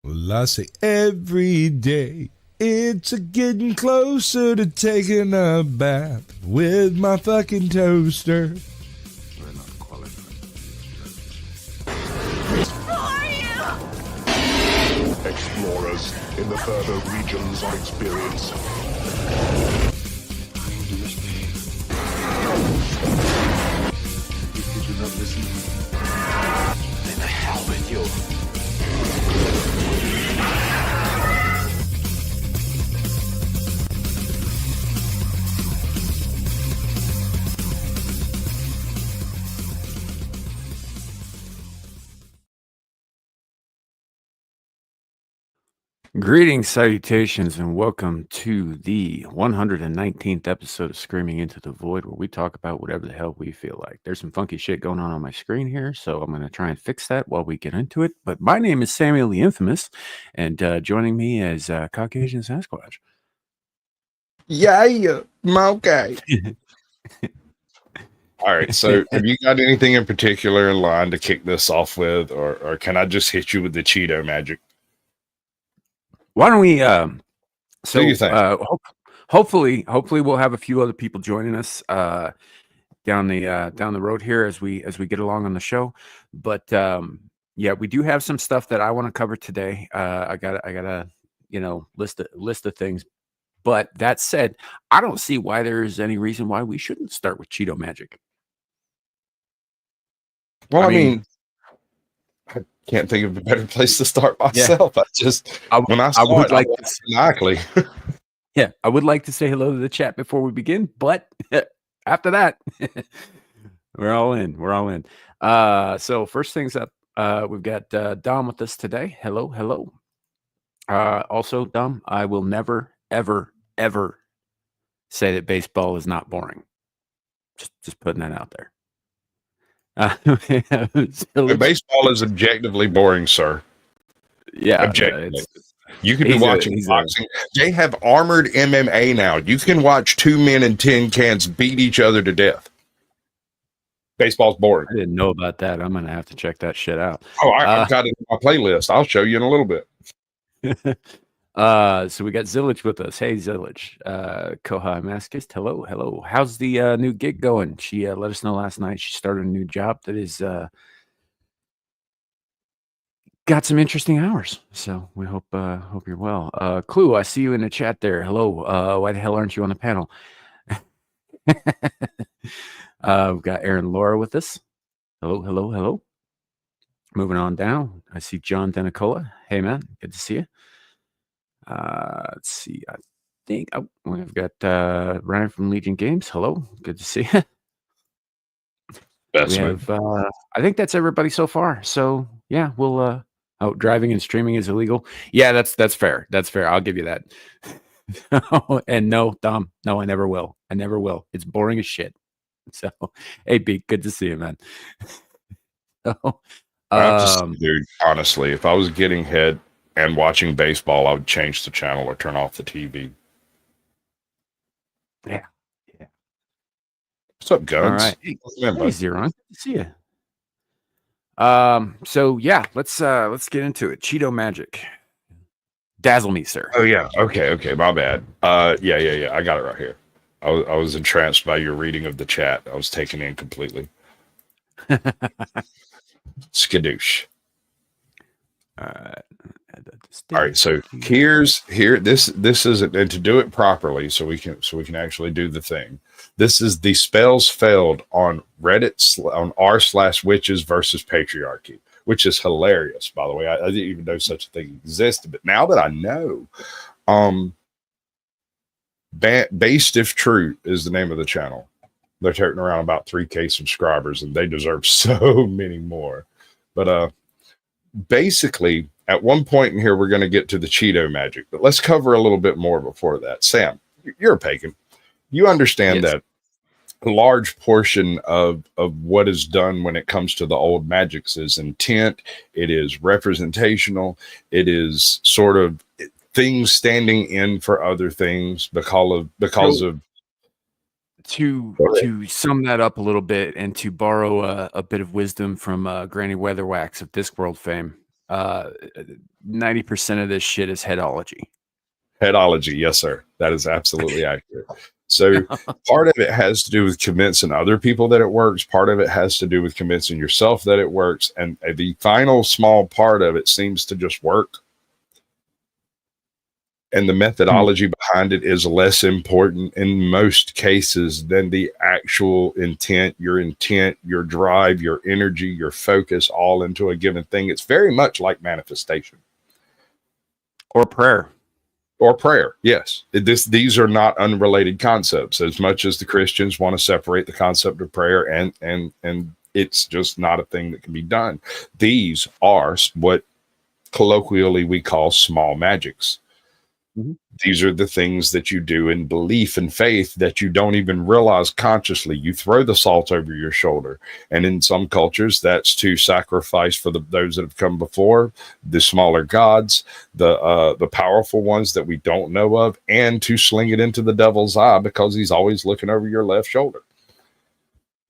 Well, I say every day it's a getting closer to taking a bath with my fucking toaster. We're not qualified. Explorers in the further regions of experience. Did you not listen? Then the hell with you. Greetings, salutations, and welcome to the 119th episode of Screaming Into the Void, where we talk about whatever the hell we feel like. There's some funky shit going on my screen here, so I'm going to try and fix that while we get into it. But my name is Samuel the Infamous, and joining me is Caucasian Sasquatch. Yeah, okay. All right, so have you got anything in particular in line to kick this off with, or can I just hit you with the Cheeto magic? Why don't we? Do you think? Hopefully, we'll have a few other people joining us down the road here as we get along on the show. But yeah, we do have some stuff that I want to cover today. I got a list of things. But that said, I don't see why there's any reason why we shouldn't start with Cheeto magic. Well, I mean, I can't think of a better place to start myself. Yeah. I would like to say hello to the chat before we begin, but after that, we're all in. So first things up, we've got Dom with us today. Hello. Also, Dom, I will never, ever say that baseball is not boring. Just putting that out there. Baseball is objectively boring, sir. Yeah, objectively. You could be watching boxing. They have armored MMA now. You can watch two men in tin cans beat each other to death. Baseball's boring. I didn't know about that. I'm gonna have to check that shit out. Oh, I've got it in my playlist. I'll show you in a little bit. So we got Zillage with us. Hey, Zillage. Koha Maskist. Hello. How's the new gig going? She let us know last night she started a new job that is got some interesting hours. So we hope you're well. Clue, I see you in the chat there. Hello. Why the hell aren't you on the panel? We've got Aaron Laura with us. Hello. Moving on down. I see John Denicola. Hey man, good to see you. Let's see. I think we've got Ryan from Legion Games. Hello, good to see you. I think that's everybody so far. So yeah, we'll. Driving and streaming is illegal. Yeah, that's fair. That's fair. I'll give you that. And no, Dom, no, I never will. It's boring as shit. So, hey, Beak, good to see you, man. Dude, honestly, if I was getting head and watching baseball, I would change the channel or turn off the TV. Yeah. What's up, Guns? All right. Hey, Zeron. Good to see you. So yeah, let's get into it. Cheeto magic. Dazzle me, sir. Oh yeah. Okay. My bad. Yeah. I got it right here. I was entranced by your reading of the chat. I was taken in completely. Skadoosh. All right. So this isn't, and to do it properly, so we can actually do the thing. This is the spells failed on Reddit on r/witches versus patriarchy, which is hilarious, by the way. I didn't even know such a thing existed, but now that I know, Based If True is the name of the channel. They're turning around about 3K subscribers, and they deserve so many more. But basically, at one point in here, we're going to get to the Cheeto magic, but let's cover a little bit more before that. Sam, you're a pagan. You understand that a large portion of what is done when it comes to the old magics is intent. It is representational. It is sort of things standing in for other things because of To sum that up a little bit and to borrow a bit of wisdom from Granny Weatherwax of Discworld fame, 90% of this shit is headology. Headology, yes, sir. That is absolutely accurate. So part of it has to do with convincing other people that it works. Part of it has to do with convincing yourself that it works. And the final small part of it seems to just work. And the methodology behind it is less important in most cases than the actual intent, your drive, your energy, your focus, all into a given thing. It's very much like manifestation. Or prayer. Or prayer, yes. These are not unrelated concepts. As much as the Christians want to separate the concept of prayer and it's just not a thing that can be done. These are what colloquially we call small magics. Mm-hmm. These are the things that you do in belief and faith that you don't even realize consciously. You throw the salt over your shoulder. And in some cultures, that's to sacrifice for those that have come before, the smaller gods, the powerful ones that we don't know of, and to sling it into the devil's eye because he's always looking over your left shoulder.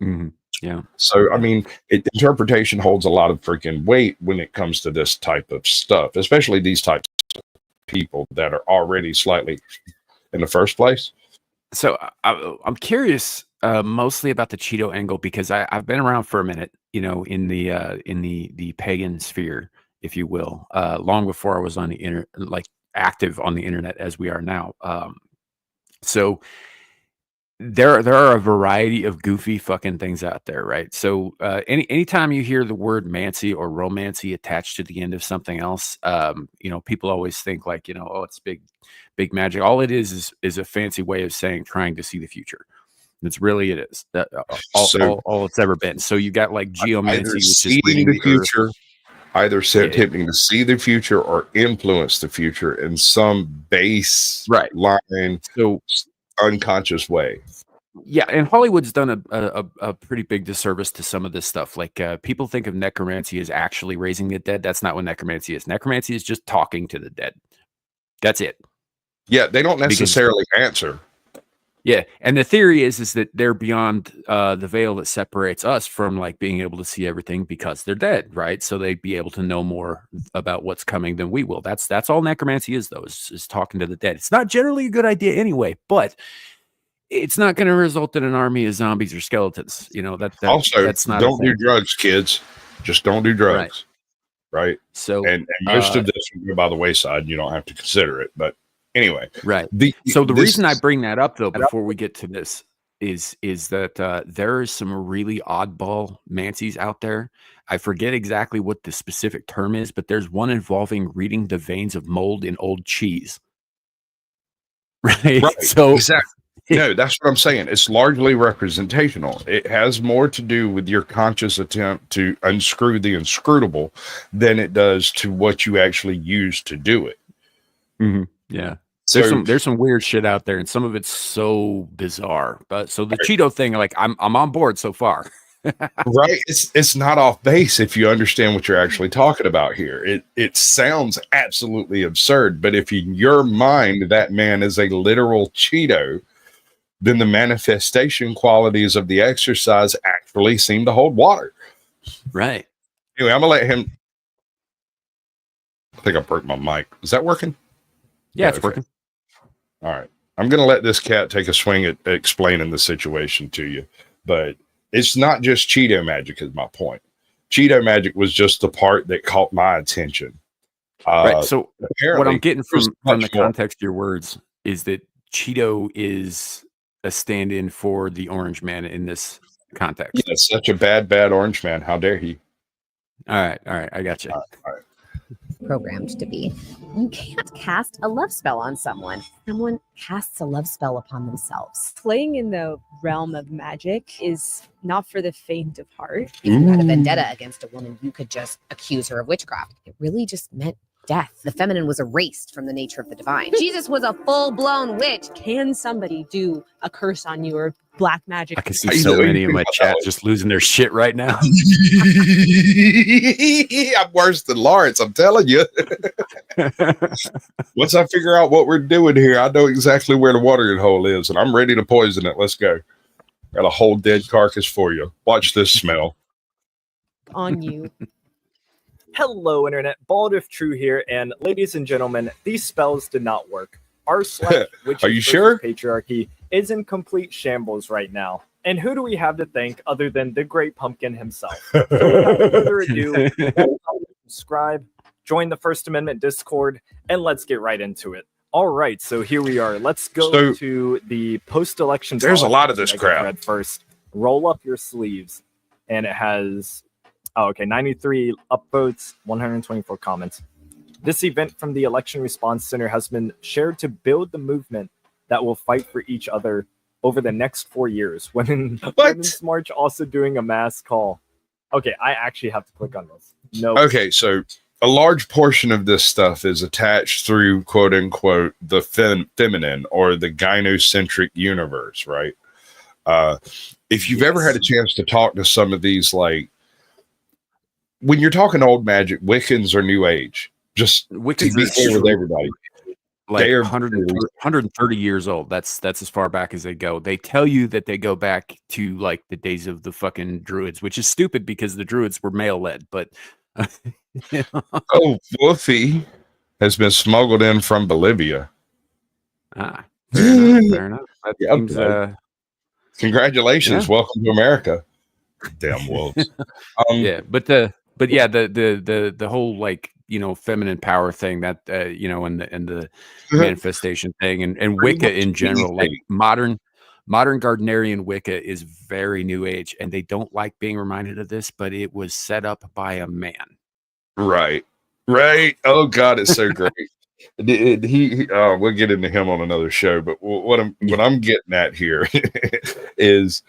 Mm-hmm. Yeah. So, I mean, interpretation holds a lot of freaking weight when it comes to this type of stuff, especially these types people that are already slightly in the first place. So I'm curious mostly about the Cheeto angle because I've been around for a minute, in the pagan sphere, if you will, long before I was on the active on the internet as we are now. So there are a variety of goofy fucking things out there, right? So anytime you hear the word mancy or romancy attached to the end of something else, people always think like, oh, it's big magic. All it is a fancy way of saying trying to see the future. It's really it is that all it's ever been. So you got like geomancy, which is reading the future. Either attempting to see the future or influence the future in some base line, so unconscious way. Yeah, and Hollywood's done a pretty big disservice to some of this stuff. Like people think of necromancy as actually raising the dead. That's not what necromancy is. Necromancy is just talking to the dead. That's it. Yeah, they don't necessarily answer. Yeah, and the theory is that they're beyond the veil that separates us from like being able to see everything because they're dead, right? So they'd be able to know more about what's coming than we will. That's all necromancy is, though, is talking to the dead. It's not generally a good idea anyway, but it's not going to result in an army of zombies or skeletons. That's not. Don't do drugs, kids. Just don't do drugs, right? So, and most of this will go by the wayside. You don't have to consider it, but anyway, right. The reason I bring that up, though, before we get to this, is that there are some really oddball mancies out there. I forget exactly what the specific term is, but there's one involving reading the veins of mold in old cheese. Right. So exactly. No, that's what I'm saying. It's largely representational. It has more to do with your conscious attempt to unscrew the inscrutable than it does to what you actually use to do it. Mm-hmm. Yeah. There's some weird shit out there, and some of it's so bizarre. But so the Cheeto thing, like I'm on board so far. Right. It's not off base if you understand what you're actually talking about here. It sounds absolutely absurd, but if in your mind that man is a literal Cheeto, then the manifestation qualities of the exercise actually seem to hold water. Right. Anyway, I'm gonna let him. I think I broke my mic. Is that working? Yeah, it's working. All right. I'm gonna let this cat take a swing at explaining the situation to you, but it's not just Cheeto magic is my point. Cheeto magic was just the part that caught my attention. Right. So what I'm getting from the context of your words is that Cheeto is a stand-in for the orange man in this context. Yeah, such a bad orange man. How dare he? All right. I got you. All right. Programmed to be. You can't cast a love spell on someone. Someone casts a love spell upon themselves. Playing in the realm of magic is not for the faint of heart. If you had a vendetta against a woman, you could just accuse her of witchcraft. It really just meant death. The feminine was erased from the nature of the divine. Jesus was a full-blown witch. Can somebody do a curse on you or black magic? I can see so many in my chat just losing their shit right now. I'm worse than Lawrence, I'm telling you. Once I figure out what we're doing here, I know exactly where the watering hole is, and I'm ready to poison it. Let's go. Got a whole dead carcass for you. Watch this smell. On you. Hello, Internet. Bald if true here, and ladies and gentlemen, these spells did not work. Our Slack, which Are is you versus sure? patriarchy, is in complete shambles right now. And who do we have to thank other than the great pumpkin himself? So without further ado, subscribe, join the First Amendment Discord, and let's get right into it. All right, so here we are. Let's go to the post-election. There's a lot of this crap. First, roll up your sleeves, and it has 93 upvotes, 124 comments. This event from the Election Response Center has been shared to build the movement that will fight for each other over the next 4 years. Women's March also doing a mass call. Okay, I actually have to click on this. No. Okay, so a large portion of this stuff is attached through quote unquote the feminine or the gynocentric universe, right? If you've ever had a chance to talk to some of these, like when you're talking old magic, Wiccans are New Age. Just Wiccans to be clear with everybody, like they are 130 years old. That's as far back as they go. They tell you that they go back to like the days of the fucking Druids, which is stupid because the Druids were male led. But you know. Oh, Wolfie has been smuggled in from Bolivia. Fair enough. Fair enough. That seems, congratulations, welcome to America. Damn wolves. But the whole like feminine power thing that and the manifestation thing and Wicca in general, like modern Gardnerian Wicca is very New Age, and they don't like being reminded of this, but it was set up by a man. Right. Oh God, it's so great. We'll get into him on another show, but what I'm getting at here is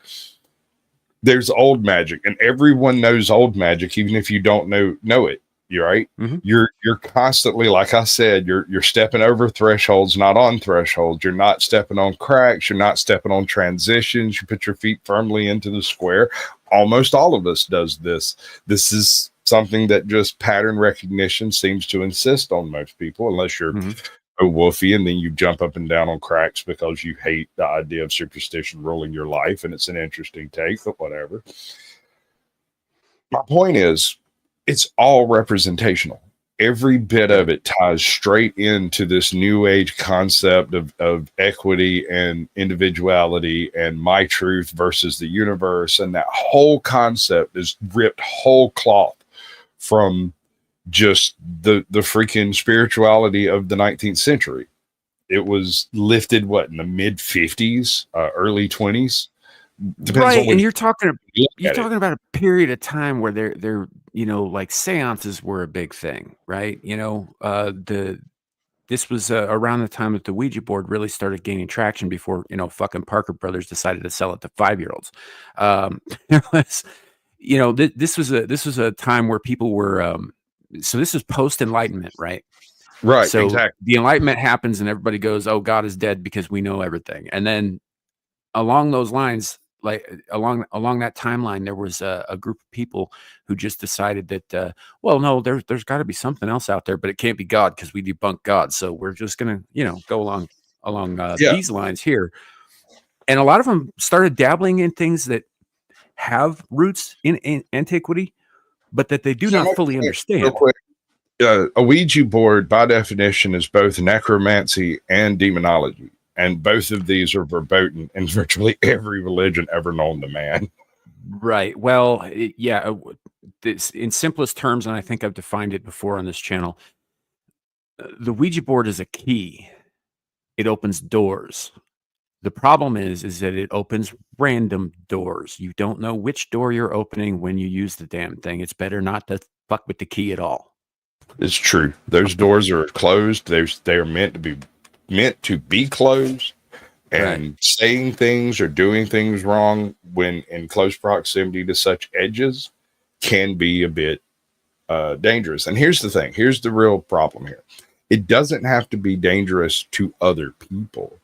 there's old magic, and everyone knows old magic, even if you don't know it. You're right. Mm-hmm. You're constantly, like I said, you're stepping over thresholds, not on thresholds. You're not stepping on cracks. You're not stepping on transitions. You put your feet firmly into the square. Almost all of us does this. This is something that just pattern recognition seems to insist on most people, unless you're a wolfie and then you jump up and down on cracks because you hate the idea of superstition ruling your life, and it's an interesting take, but whatever. My point is, it's all representational. Every bit of it ties straight into this new age concept of equity and individuality and my truth versus the universe. And that whole concept is ripped whole cloth from just the freaking spirituality of the 19th century. It was lifted, in the mid 50s, early 20s. Right, and you're talking about a period of time where they're like seances were a big thing, right? This was around the time that the Ouija board really started gaining traction before fucking Parker Brothers decided to sell it to 5-year-olds. This was a time where people were so this is post Enlightenment, right? Right. So exactly. The Enlightenment happens and everybody goes, "Oh, God is dead because we know everything," and then along those lines. Like along that timeline, there was a group of people who just decided that, no, there's got to be something else out there, but it can't be God because we debunk God. So we're just gonna, go along these lines here. And a lot of them started dabbling in things that have roots in antiquity, but that they do not fully understand. Real quick. A Ouija board, by definition, is both necromancy and demonology. And both of these are verboten in virtually every religion ever known to man. Right. Well, in simplest terms, and I think I've defined it before on this channel, the Ouija board is a key. It opens doors. The problem is that it opens random doors. You don't know which door you're opening when you use the damn thing. It's better not to fuck with the key at all. It's true. Those doors are closed. They are meant to be closed, and saying things or doing things wrong when in close proximity to such edges can be a bit dangerous. And here's the thing. Here's the real problem here. It doesn't have to be dangerous to other people.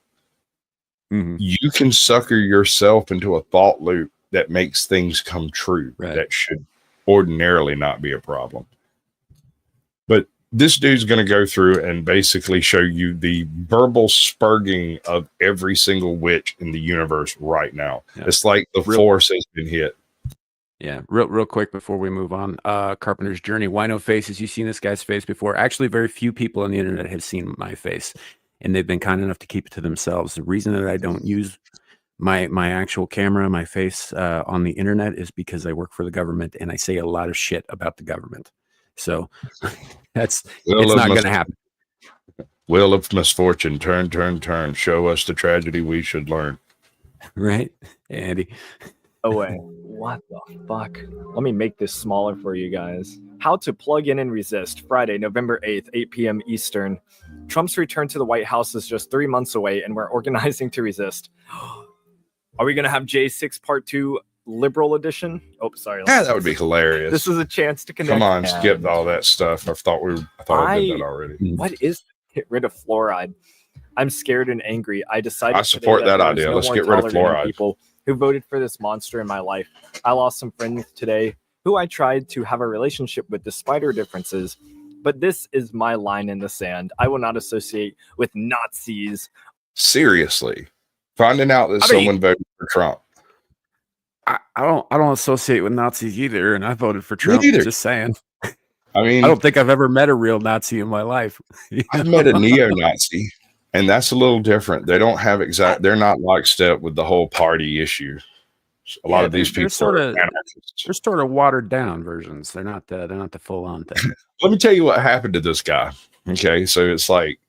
Mm-hmm. You can sucker yourself into a thought loop that makes things come true. That should ordinarily not be a problem. But this dude's going to go through and basically show you the verbal spurging of every single witch in the universe right now. Yeah. It's like the force has been hit. Yeah, real quick before we move on. Carpenter's Journey, Wino Faces. You've seen this guy's face before. Actually, very few people on the internet have seen my face, and they've been kind enough to keep it to themselves. The reason that I don't use my actual camera, my face on the internet is because I work for the government and I say a lot of shit about the government. So it's not going to happen. Wheel of misfortune, turn. Show us the tragedy we should learn. Right, Andy? Oh, wait. What the fuck? Let me make this smaller for you guys. How to plug in and resist. Friday, November 8th, 8 p.m. Eastern. Trump's return to the White House is just 3 months away, and we're organizing to resist. Are we going to have J6 Part 2 Liberal Edition? Oh, sorry. Yeah, that would be hilarious. This is a chance to connect. Come on, skip all that stuff. I thought I did that already. What is get rid of fluoride? I'm scared and angry. I decided I support that idea. No, let's get rid of fluoride. People who voted for this monster in my life. I lost some friends today who I tried to have a relationship with despite our differences. But this is my line in the sand. I will not associate with Nazis. Seriously. Finding out that someone voted for Trump. I don't associate with Nazis either, and I voted for Trump. Just saying. I mean, I don't think I've ever met a real Nazi in my life. I've met a neo-Nazi, and that's a little different. They don't have they're not lockstep with the whole party issue. A lot of these people they're sort of watered down versions. They're not the full on thing. Let me tell you what happened to this guy. Okay, so it's like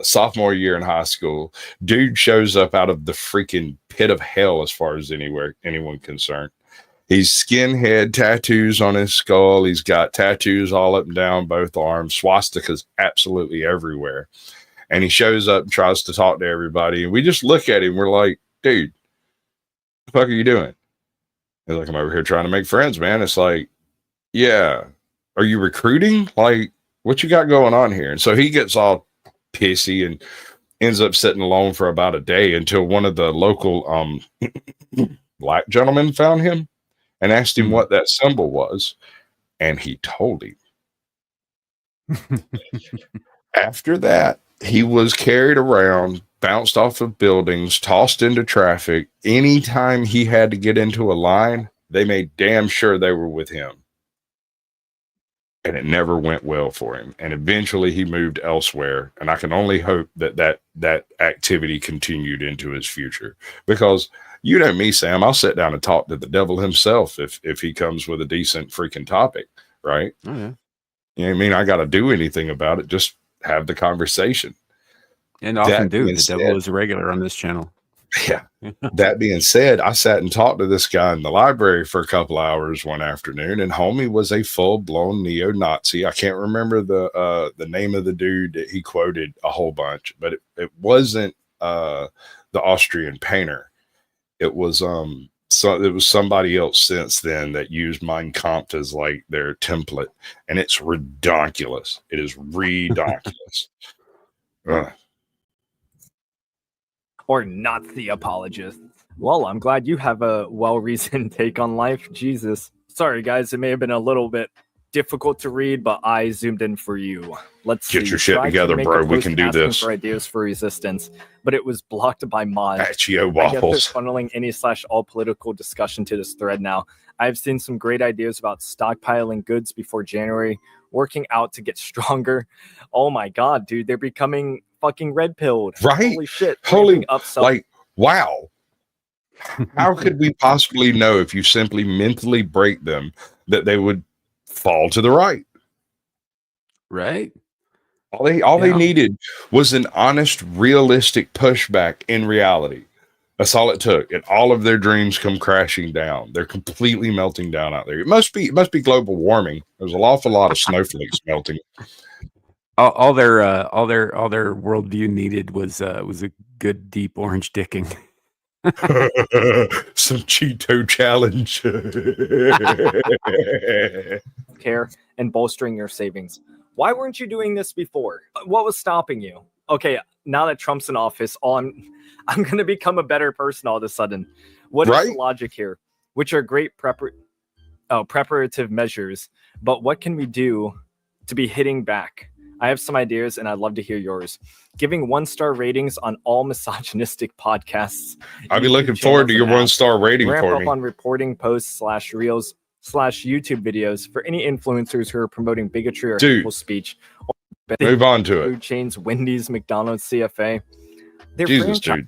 sophomore year in high school, dude shows up out of the freaking pit of hell as far as anyone concerned. He's skinhead, tattoos on his skull. He's got tattoos all up and down both arms, swastikas absolutely everywhere. And he shows up and tries to talk to everybody. And we just look at him. We're like, dude, what the fuck are you doing? He's like, I'm over here trying to make friends, man. It's like, yeah. Are you recruiting? Like, what you got going on here? And so he gets all pissy and ends up sitting alone for about a day until one of the local black gentlemen found him and asked him what that symbol was. And he told him. After that, he was carried around, bounced off of buildings, tossed into traffic. Anytime he had to get into a line, they made damn sure they were with him. And it never went well for him. And eventually he moved elsewhere. And I can only hope that activity continued into his future. Because you know me, Sam, I'll sit down and talk to the devil himself if he comes with a decent freaking topic, right? Oh, yeah. You know what I mean? I got to do anything about it. Just have the conversation. And often do. The devil is a regular on this channel. Yeah. That being said, I sat and talked to this guy in the library for a couple hours one afternoon, and homie was a full-blown neo-Nazi. I can't remember the name of the dude that he quoted a whole bunch, but it wasn't the Austrian painter. It was it was somebody else since then that used Mein Kampf as like their template, and it's redonkulous. It is redonkulous. Or Nazi apologists. Well, I'm glad you have a well-reasoned take on life. Jesus. Sorry, guys. It may have been a little bit difficult to read, but I zoomed in for you. Let's get your shit together, bro. We can do this. For ideas for resistance, but it was blocked by mods. Achio waffles. Funneling any/all political discussion to this thread now. I've seen some great ideas about stockpiling goods before January, working out to get stronger. Oh my god, dude, they're becoming fucking red pilled. Right? Holy shit. Like, wow. How could we possibly know if you simply mentally break them that they would fall to the right? Right. All they needed was an honest, realistic pushback in reality. That's all it took. And all of their dreams come crashing down. They're completely melting down out there. It must be global warming. There's an awful lot of snowflakes melting. All their worldview needed was a good deep orange dicking. Some Cheeto challenge. Care and bolstering your savings. Why weren't you doing this before? What was stopping you? Okay, now that Trump's in office, I'm going to become a better person all of a sudden. What is the logic here? Which are great preparative measures, but what can we do to be hitting back. I have some ideas and I'd love to hear yours. Giving 1-star ratings on all misogynistic podcasts. I'll be YouTube looking forward to channels, your and apps. 1-star rating, Ramp Courtney. up on reporting posts / reels / YouTube videos for any influencers who are promoting bigotry or Dude, hateful speech. Move on to Food it. chains, Wendy's, McDonald's, CFA. They're Jesus, franchise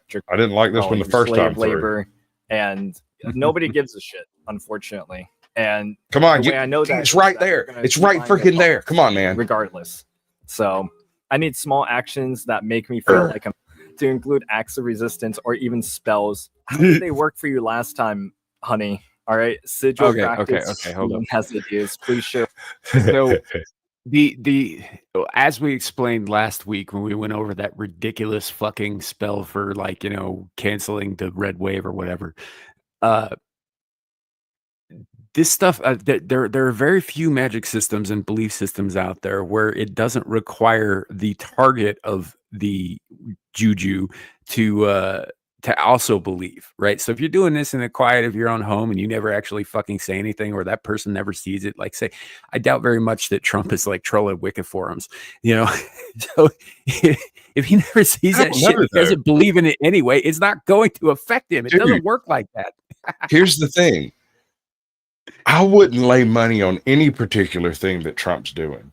dude. I didn't like this one the first time through. labor, and nobody gives a shit, unfortunately. And Come on, the way I know that it's is right that they're there. gonna It's right find their freaking there. pockets Come on, man. regardless. So I need small actions that make me feel like I'm to include acts of resistance or even spells. How did they work for you last time, honey? All right, sigil Okay, practice. hold up. Has ideas. Please share. So the as we explained last week when we went over that ridiculous fucking spell for, like, you know, canceling the red wave or whatever, this stuff, there are very few magic systems and belief systems out there where it doesn't require the target of the juju to also believe, right? So if you're doing this in the quiet of your own home and you never actually fucking say anything, or that person never sees it, like, say, I doubt very much that Trump is like trolling Wicca forums, you know. So if he never sees that shit, he doesn't believe in it anyway, it's not going to affect him. It doesn't work like that. Here's the thing. I wouldn't lay money on any particular thing that Trump's doing.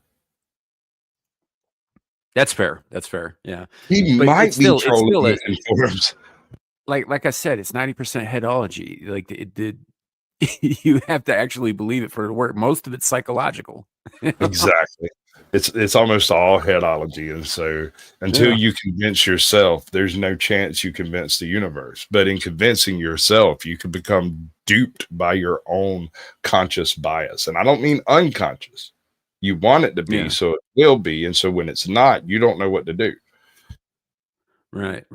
That's fair. That's fair. Yeah. He But might it's be still- it's trolling still a- in forums. Like I said, it's 90% headology. Like, it did. You have to actually believe it for it to work. Most of it's psychological. Exactly. It's almost all headology. And so until you convince yourself, there's no chance you convince the universe. But in convincing yourself, you can become duped by your own conscious bias. And I don't mean unconscious. You want it to be, so it will be. And so when it's not, you don't know what to do. Right.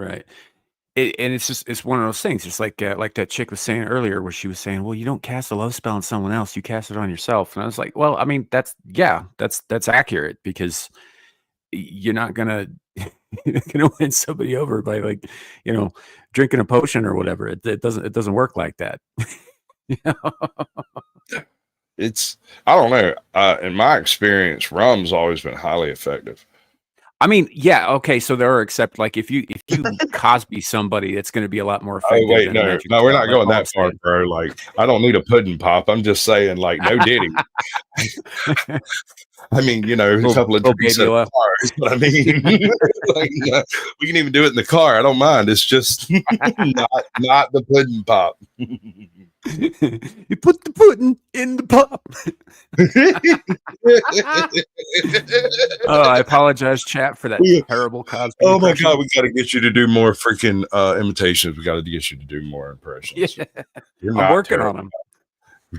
And it's one of those things. It's like that chick was saying earlier, where she was saying, well, you don't cast a love spell on someone else, you cast it on yourself. And I was like, well, I mean, that's accurate, because you're not gonna win somebody over by, like, you know, drinking a potion or whatever. It doesn't work like that. You know? I don't know. In my experience, rum's always been highly effective. I mean, yeah, okay. So there are, except, like, if you Cosby somebody, it's going to be a lot more effective. Oh wait, than no, magic we're spell. not going That's that all far, I'm bro. Like, I don't need a pudding pop. I'm just saying, like, no Diddy. I mean, you know, a couple of drinks in the car is what I mean. Like, we can even do it in the car. I don't mind. It's just not the pudding pop. You put the pudding in the pop. Oh, I apologize, chat, for that terrible Cosby. Oh my God, we got to get you to do more freaking imitations. We got to get you to do more impressions. Yeah. You're I'm working on them.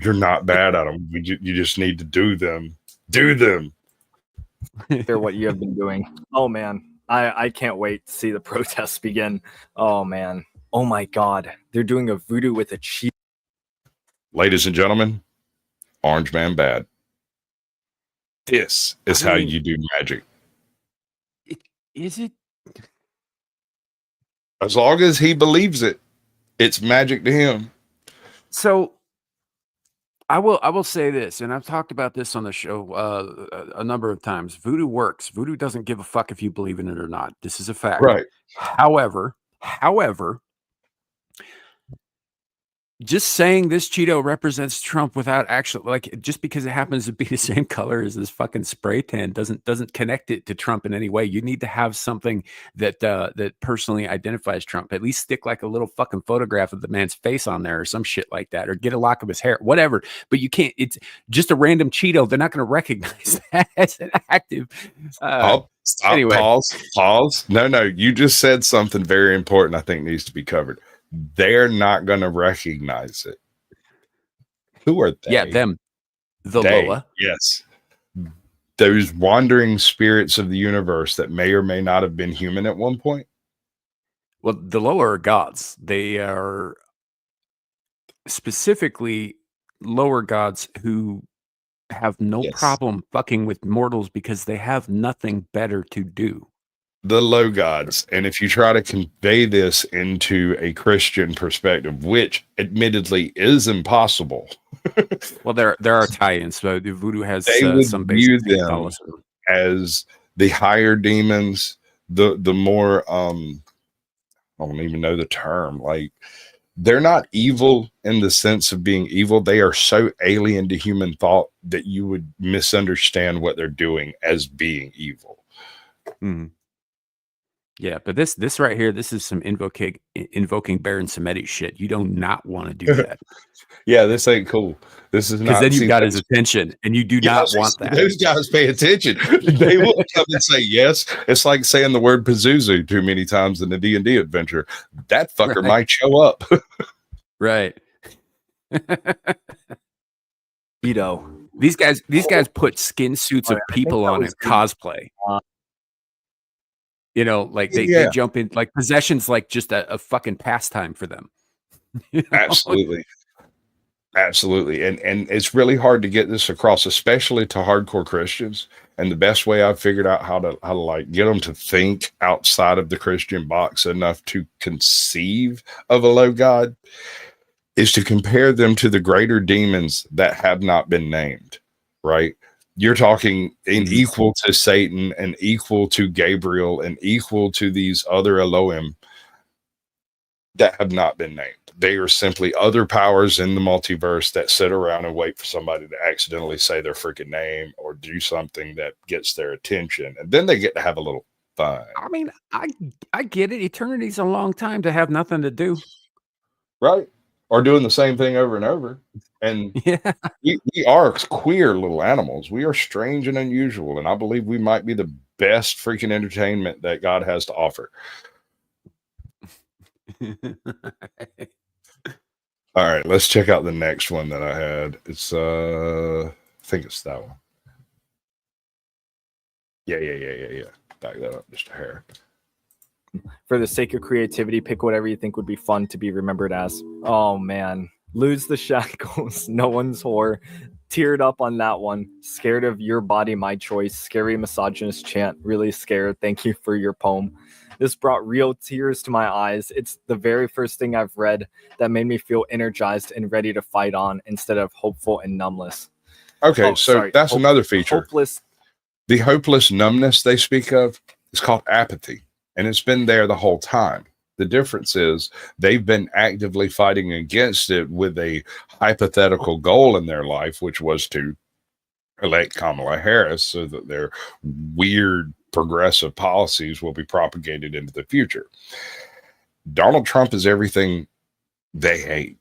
You're not bad at them. You just need to do them. Do them. Hear what you have been doing. Oh man, I can't wait to see the protests begin. Oh man. Oh my God, they're doing a voodoo with a cheese. Ladies and gentlemen, Orange Man Bad. This is how you do magic. Is it? As long as he believes it, it's magic to him. So I will say this, and I've talked about this on the show a number of times. Voodoo works. Voodoo doesn't give a fuck if you believe in it or not. This is a fact. Right. However, just saying this Cheeto represents Trump without actually, like, just because it happens to be the same color as this fucking spray tan doesn't connect it to Trump in any way. You need to have something that personally identifies Trump. At least stick, like, a little fucking photograph of the man's face on there or some shit like that, or get a lock of his hair, whatever. But you can't. It's just a random Cheeto. They're not going to recognize that as an active. Stop. Anyway. Pause. No. You just said something very important. I think needs to be covered. They're not going to recognize it. Who are they? Yeah, them. The Loa. Yes. Those wandering spirits of the universe that may or may not have been human at one point. Well, the Loa are gods. They are specifically lower gods who have no problem fucking with mortals because they have nothing better to do. the low gods. And if you try to convey this into a Christian perspective, which admittedly is impossible, Well, there are tie-ins. So voodoo has they would some view basic them Catholicism. as the higher demons, the more I don't even know the term. Like, they're not evil in the sense of being evil. They are so alien to human thought that you would misunderstand what they're doing as being evil. Mhm. Yeah, but this right here, this is some invoking Baron Samedi shit. You do not want to do that Yeah, this ain't cool. This is because not. then you've See, got his attention, and you do yeah, not want that. those guys pay attention. They will come and say yes. It's like saying the word Pazuzu too many times in the D&D adventure. That fucker Right. might show up. Right. Ito. These guys put skin suits of Alright, I think people that on was and cosplay. You know, like they Yeah. jump in, like possession's like just a fucking pastime for them. You know? Absolutely. Absolutely. And it's really hard to get this across, especially to hardcore Christians. And the best way I've figured out how to like get them to think outside of the Christian box enough to conceive of a low God is to compare them to the greater demons that have not been named, right? You're talking in equal to Satan and equal to Gabriel and equal to these other Elohim that have not been named. They are simply other powers in the multiverse that sit around and wait for somebody to accidentally say their freaking name or do something that gets their attention. And then they get to have a little fun. I mean, I get it. Eternity's a long time to have nothing to do. Right? Or doing the same thing over and over. And Yeah. we are queer little animals. We are strange and unusual. And I believe we might be the best freaking entertainment that God has to offer. All right, let's check out the next one that I had. It's I think it's that one. Yeah. Back that up just a hair. For the sake of creativity, pick whatever you think would be fun to be remembered as. Oh man. Lose the shackles. No one's whore. Teared up on that one. Scared of your body, my choice. Scary misogynist chant. Really scared. Thank you for your poem. This brought real tears to my eyes. It's the very first thing I've read that made me feel energized and ready to fight on instead of hopeful and numbness. Okay, that's another feature. Hopeless. The hopeless numbness they speak of is called apathy, and it's been there the whole time. The difference is they've been actively fighting against it with a hypothetical goal in their life, which was to elect Kamala Harris so that their weird progressive policies will be propagated into the future. Donald Trump is everything they hate.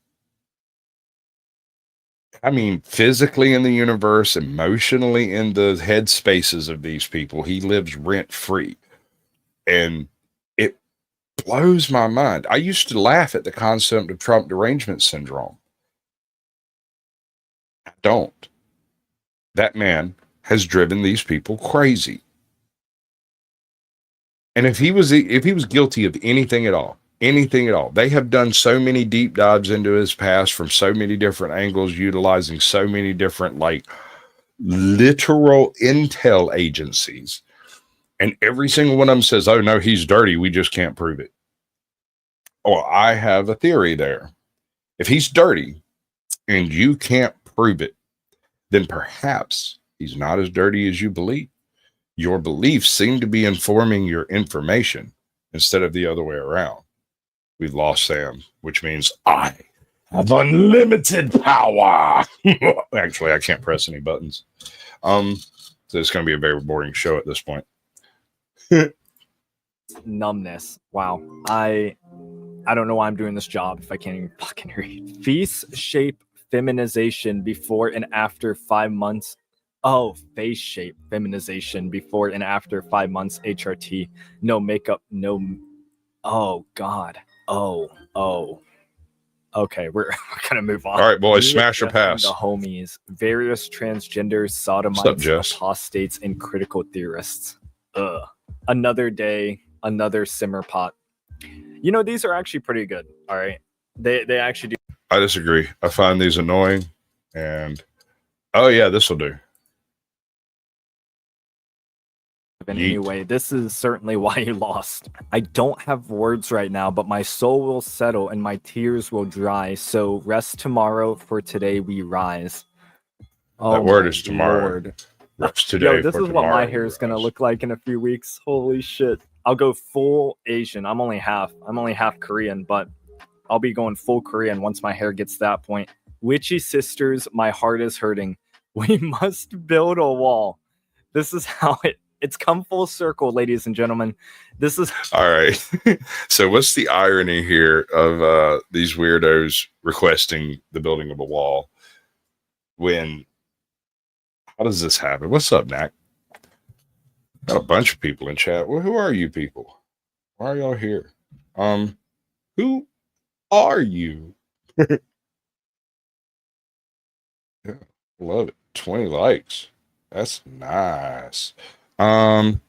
I mean, physically in the universe, emotionally in the head spaces of these people, he lives rent free. And it blows my mind. I used to laugh at the concept of Trump derangement syndrome. I don't. That man has driven these people crazy. And if he was guilty of anything at all, they have done so many deep dives into his past from so many different angles, utilizing so many different like literal intel agencies. And every single one of them says, oh no, he's dirty. We just can't prove it. Well, I have a theory there. If he's dirty and you can't prove it, then perhaps he's not as dirty as you believe. Your beliefs seem to be informing your information instead of the other way around. We've lost Sam, which means I have unlimited power. Actually, I can't press any buttons. So it's going to be a very boring show at this point. Numbness. Wow. I don't know why I'm doing this job if I can't even fucking read. Face shape feminization before and after 5 months. Oh, face shape feminization before and after 5 months HRT. No makeup, no. Oh, God. Oh. Okay, we're gonna move on. All right, boys, smash or pass. The homies, various transgenders, sodomites, apostates, and critical theorists. Ugh. Another day, another simmer pot. You know, these are actually pretty good. All right, they actually do. I disagree. I find these annoying, and oh yeah, this will do. in Yeet. any way. This is certainly why you lost. I don't have words right now, but my soul will settle and my tears will dry. So rest tomorrow, for today we rise. Oh, That word my is tomorrow. Lord. Rest today. Yo, this for is what my tomorrow hair is gonna rise. look like in a few weeks. Holy shit. I'll go full Asian. I'm only half Korean, but I'll be going full Korean once my hair gets to that point. Witchy sisters, my heart is hurting. We must build a wall. This is how it's come full circle, ladies and gentlemen. This is All right. So what's the irony here of these weirdos requesting the building of a wall? How does this happen? What's up, Knack? Got a bunch of people in chat. Well, who are you people? Why are y'all here? Who are you? Yeah, love it. 20 likes. That's nice. I'm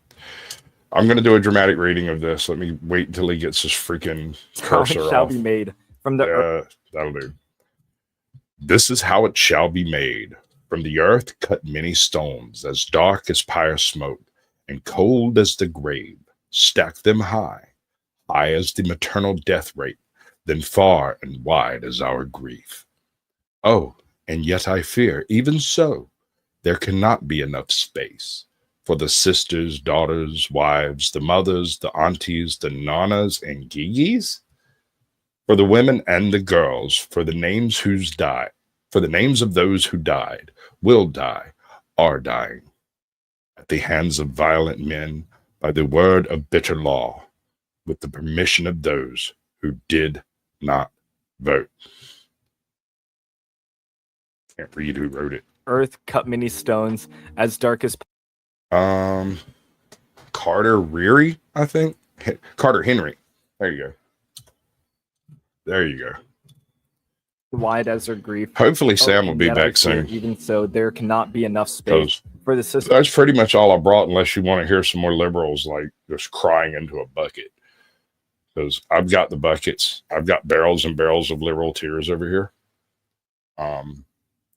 gonna do a dramatic reading of this. Let me wait until he gets his freaking how it cursor shall off. be made from the earth. That'll do. This is how it shall be made. From the earth cut many stones, as dark as pyre smoke, and cold as the grave. Stack them high as the maternal death rate, then far and wide as our grief. Oh, and yet I fear, even so, there cannot be enough space for the sisters, daughters, wives, the mothers, the aunties, the nanas, and gigis, for the women and the girls, for the names for the names of those who died, will die, are dying, at the hands of violent men, by the word of bitter law, with the permission of those who did not vote. Can't read who wrote it. Earth cut many stones, as dark as Carter Reary, I think. Carter Henry. There you go. There you go. wide as her grief. Hopefully Sam will And be yet I back fear, soon. Even so, there cannot be enough space for the system. That's pretty much all I brought, unless you want to hear some more liberals like just crying into a bucket. Because I've got the buckets. I've got barrels and barrels of liberal tears over here.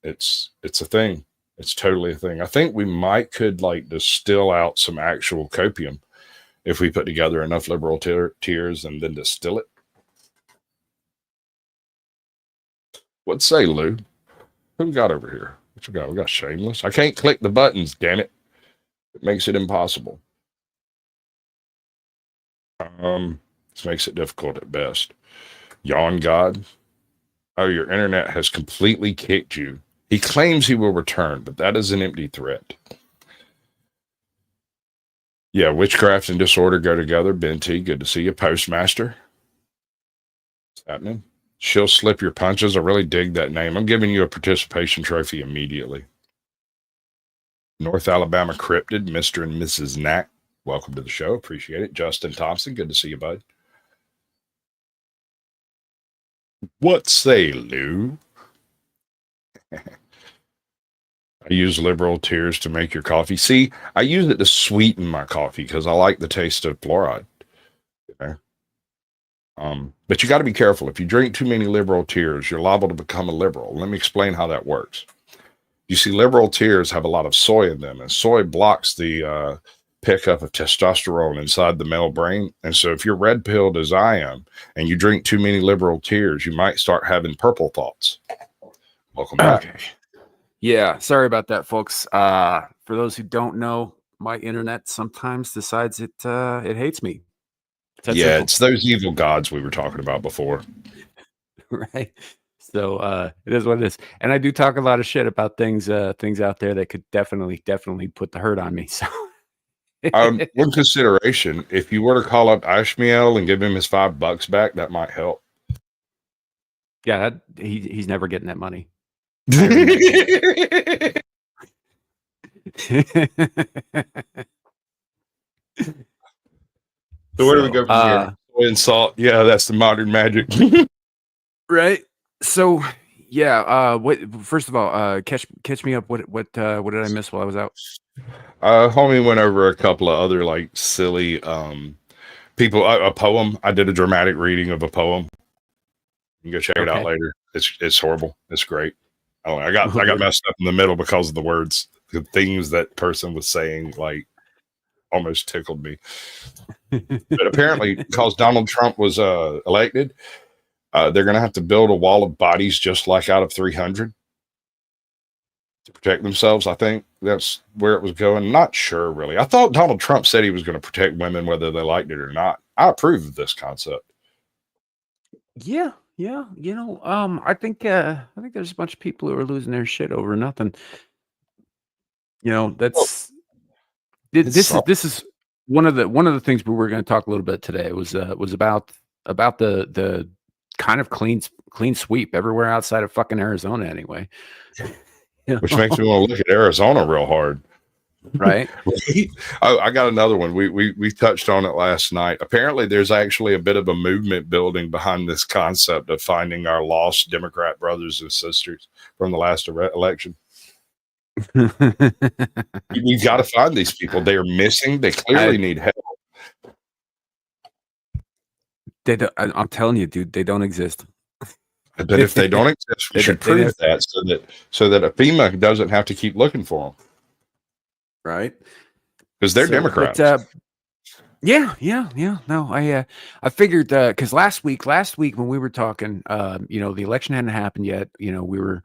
It's a thing. It's totally a thing. I think we could like distill out some actual copium if we put together enough liberal tears and then distill it. What say, Lou? Who we got over here? What you got? We got Shameless. I can't click the buttons, damn it. It makes it impossible. This makes it difficult at best. Yawn God. Oh, your internet has completely kicked you. He claims he will return, but that is an empty threat. Yeah, witchcraft and disorder go together. Ben T, good to see you. Postmaster. What's happening? She'll slip your punches. I really dig that name. I'm giving you a participation trophy immediately. North Alabama Cryptid, Mr. and Mrs. Knack. Welcome to the show. Appreciate it. Justin Thompson, good to see you, bud. What say, Lou? I use liberal tears to make your coffee. See, I use it to sweeten my coffee because I like the taste of fluoride. Okay? But you got to be careful. If you drink too many liberal tears, you're liable to become a liberal. Let me explain how that works. You see, liberal tears have a lot of soy in them, and soy blocks the pickup of testosterone inside the male brain. And so if you're red-pilled as I am, and you drink too many liberal tears, you might start having purple thoughts. Welcome back. Okay. Yeah, sorry about that, folks. For those who don't know, my internet sometimes decides it hates me. That's Yeah, simple. it's those evil gods we were talking about before. Right. So it is what it is. And I do talk a lot of shit about things out there that could definitely put the hurt on me. So One consideration, if you were to call up Ashmiel and give him his $5 back, that might help. yeah, he's never getting that money. So where do we go from here? Soy and salt. Yeah, that's the modern magic. Right. So yeah, first of all, catch me up. What did I miss while I was out? Homie went over a couple of other like silly people. A poem. I did a dramatic reading of a poem. You can go check it out later. It's horrible. It's great. I got messed up in the middle because of the words, the things that person was saying, like almost tickled me. But apparently, because Donald Trump was elected, they're going to have to build a wall of bodies just like out of 300 to protect themselves. I think that's where it was going. Not sure, really. I thought Donald Trump said he was going to protect women whether they liked it or not. I approve of this concept. Yeah. I think there's a bunch of people who are losing their shit over nothing. That's this is one of the things we were going to talk a little bit today. Was about the kind of clean sweep everywhere outside of fucking Arizona anyway. Which makes me want to look at Arizona real hard. Right. I got another one. We touched on it last night. Apparently, there's actually a bit of a movement building behind this concept of finding our lost Democrat brothers and sisters from the last election. We've got to find these people. They are missing. They clearly need help. I'm telling you, dude, they don't exist. But if they don't exist, we should prove that so that a FEMA doesn't have to keep looking for them. Right. Because they're Democrats. Yeah. No, I figured because last week when we were talking, the election hadn't happened yet. We were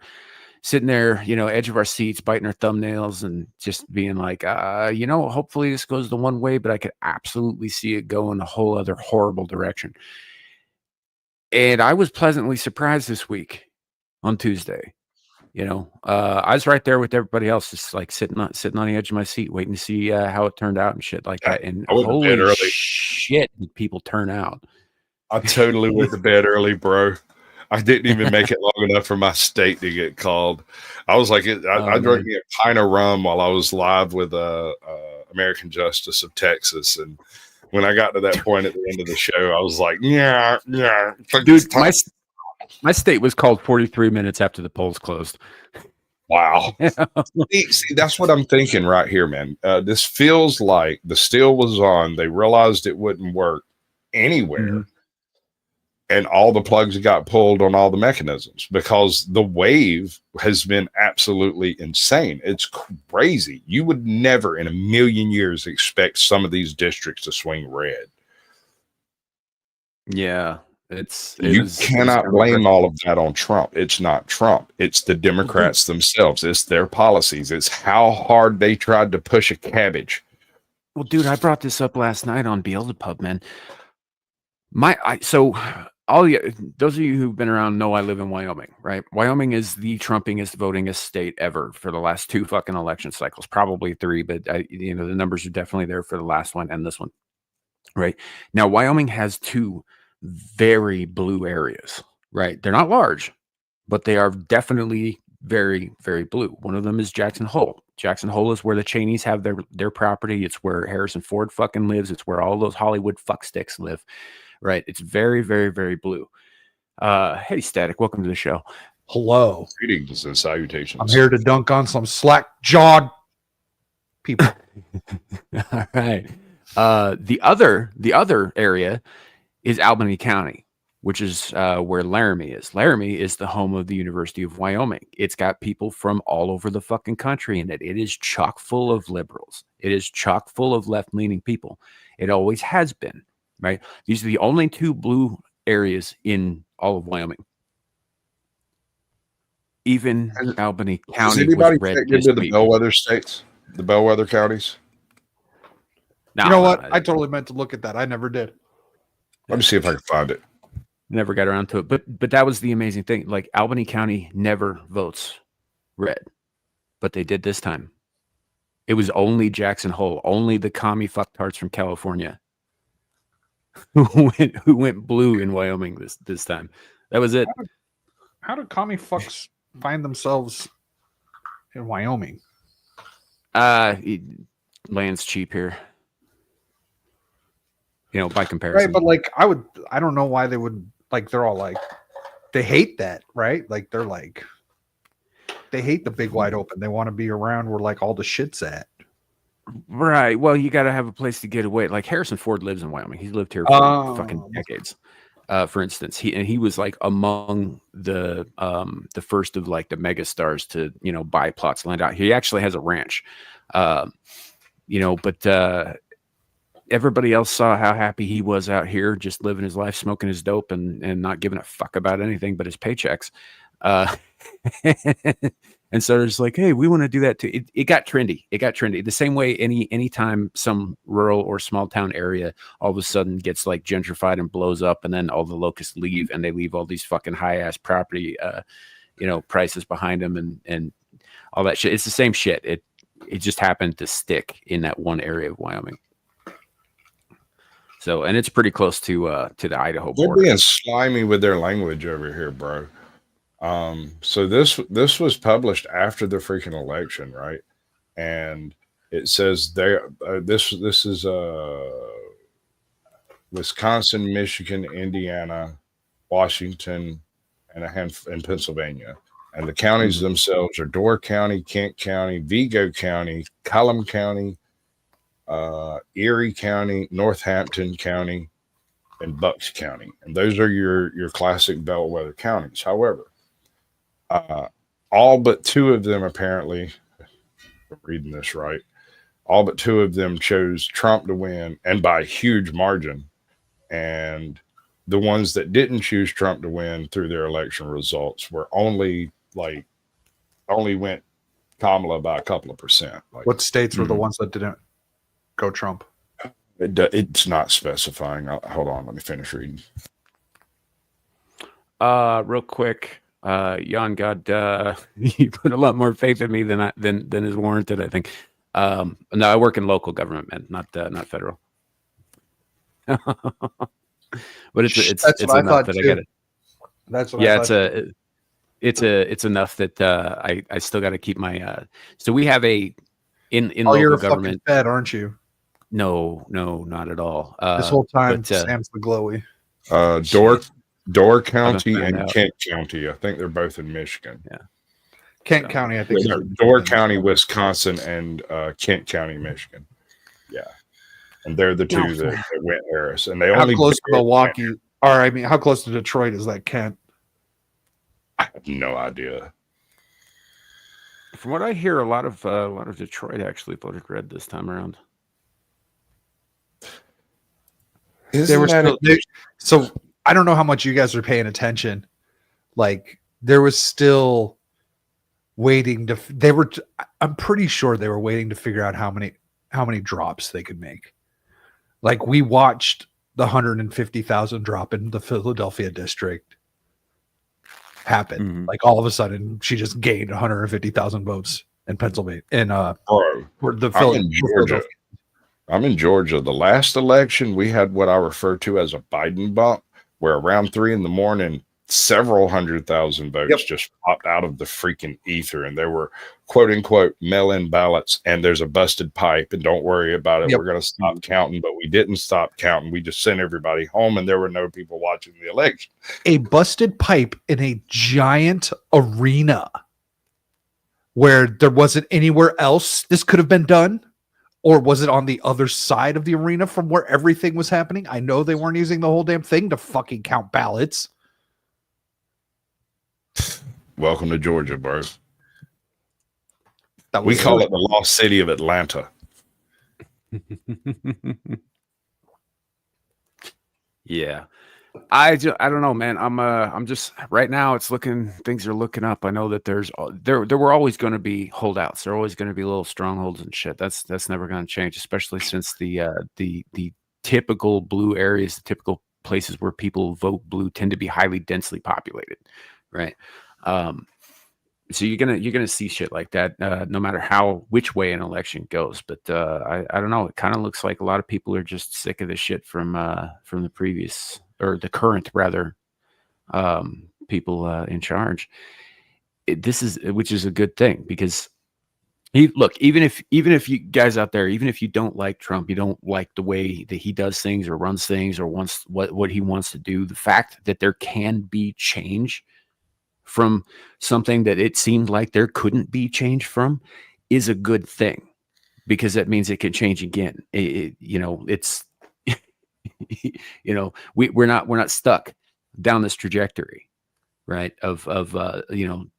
sitting there, edge of our seats, biting our thumbnails and just being like, hopefully this goes the one way, but I could absolutely see it go in a whole other horrible direction. And I was pleasantly surprised this week on Tuesday. I was right there with everybody else, just like sitting on the edge of my seat, waiting to see how it turned out and shit like that. And holy shit, did people turn out? I totally went to bed early, bro. I didn't even make it long enough for my state to get called. I was like, I drank me a pint of rum while I was live with American Justice of Texas, and when I got to that point at the end of the show, I was like, yeah. Dude, my state was called 43 minutes after the polls closed. Wow. See, that's what I'm thinking right here, man. This feels like the steel was on. They realized it wouldn't work anywhere. Mm-hmm. And all the plugs got pulled on all the mechanisms because the wave has been absolutely insane. It's crazy. You would never in a million years expect some of these districts to swing red. Yeah. You cannot blame all of that on Trump. It's not Trump. It's the Democrats themselves. It's their policies. It's how hard they tried to push a cabbage. Well, dude, I brought this up last night on Beelzebub, man. Those of you who've been around know I live in Wyoming, right? Wyoming is the Trumpingest, votingest state ever for the last 2 fucking election cycles, probably 3, but the numbers are definitely there for the last one and this one, right? Now, Wyoming has 2 very blue areas, right? They're not large, but they are definitely very, very blue. One of them is Jackson Hole. Jackson Hole is where the Cheneys have their property. It's where Harrison Ford fucking lives. It's where all those Hollywood fucksticks live. Right. It's very, very, very blue. Hey, Static. Welcome to the show. Hello. Greetings and salutations. I'm here to dunk on some slack-jawed people. All right. The other area is Albany County, which is where Laramie is. Laramie is the home of the University of Wyoming. It's got people from all over the fucking country in it. It is chock full of liberals. It is chock full of left-leaning people. It always has been. Right. These are the only 2 blue areas in all of Wyoming. Even Albany County was red. Into the bellwether states, the bellwether counties. You know what? I totally meant to look at that. I never did. Let me see if I can find it. Never got around to it. But that was the amazing thing. Like Albany County never votes red, but they did this time. It was only Jackson Hole, only the commie fucktards from California who went blue in Wyoming this time. That was it. How do commie fucks find themselves in Wyoming? Land's cheap here. By comparison. Right, but I don't know why they would they're all they hate that, right? They're they hate the big wide open. They want to be around where all the shit's at. Right. Well, you got to have a place to get away. Like Harrison Ford lives in Wyoming. He's lived here for fucking decades. For instance, he was among the first of the mega stars to buy plots of land out. He actually has a ranch. But everybody else saw how happy he was out here, just living his life, smoking his dope, and not giving a fuck about anything but his paychecks. And so it's like, hey, we want to do that too. It got trendy. It got trendy. The same way anytime some rural or small town area all of a sudden gets like gentrified and blows up, and then all the locusts leave, and they leave all these fucking high ass property, prices behind them, and all that shit. It's the same shit. It just happened to stick in that one area of Wyoming. So, and it's pretty close to the Idaho They're border. being slimy with their language over here, bro. So this was published after the freaking election, right? And it says this is Wisconsin, Michigan, Indiana, Washington, and Pennsylvania. And the counties themselves are Door County, Kent County, Vigo County, Cullum County, Erie County, Northampton County, and Bucks County. And those are your classic bellwether counties. However, all but two of them, apparently, if I'm reading this right, all but two of them chose Trump to win, and by a huge margin. And the ones that didn't choose Trump to win through their election results were only went Kamala by a couple of percent. Like, What states were the ones that didn't go Trump? it's not specifying. Hold on, let me finish reading. Real quick. Jan, God, you put a lot more faith in me than is warranted, I think. No, I work in local government, man, not federal. But it's That's what I enough thought that too. I get it. That's what Yeah, I thought. it's enough that I still got to keep my. So we have in Oh, you're local a government. fucking Fed, aren't you? No, not at all. This whole time, but, Sam's the glowy. Door County found and out. Kent County. I think they're both in Michigan. Kent So- County, I think. is in Door Michigan. County, Wisconsin, and Kent County, Michigan. Yeah, and they're the two that went Harris, and they How only close to barely Milwaukee? Or I mean, how close to Detroit is that Kent? I have no idea. From what I hear, a lot of Detroit actually voted red this time around. They were still, so I don't know how much you guys are paying attention. Like there was still waiting to. I'm pretty sure they were waiting to figure out how many drops they could make. Like we watched the 150,000 drop in the Philadelphia district happen. Mhm. Like all of a sudden, she just gained 150,000 votes in Pennsylvania. Bro, For the I'm in Georgia. Philadelphia. I'm in Georgia. The last election, we had what I refer to as a Biden bump, where around 3 a.m, several 100,000 votes just popped out of the freaking ether, and there were quote unquote mail-in ballots, and there's a busted pipe, and don't worry about it. Yep. We're going to stop counting, but we didn't stop counting. We just sent everybody home, and there were no people watching the election. A busted pipe in a giant arena where there wasn't anywhere else this could have been done. Or was it on the other side of the arena from where everything was happening? I know they weren't using the whole damn thing to fucking count ballots. Welcome to Georgia, bro. That We was call it the lost city of Atlanta. Yeah, I don't know, man. I'm just right now. Things are looking up. I know that there were always going to be holdouts. There are always going to be little strongholds and shit. That's never going to change, especially since the typical blue areas, the typical places where people vote blue, tend to be highly densely populated, right? So you're gonna see shit like that, no matter which way an election goes. But I don't know. It kind of looks like a lot of people are just sick of the shit from the previous, or the current rather, people in charge. Which is a good thing, because even if you guys out there, even if you don't like Trump, you don't like the way that he does things or runs things or wants what he wants to do, the fact that there can be change from something that it seemed like there couldn't be change from is a good thing, because that means it can change again. It's we're not stuck down this trajectory, right, of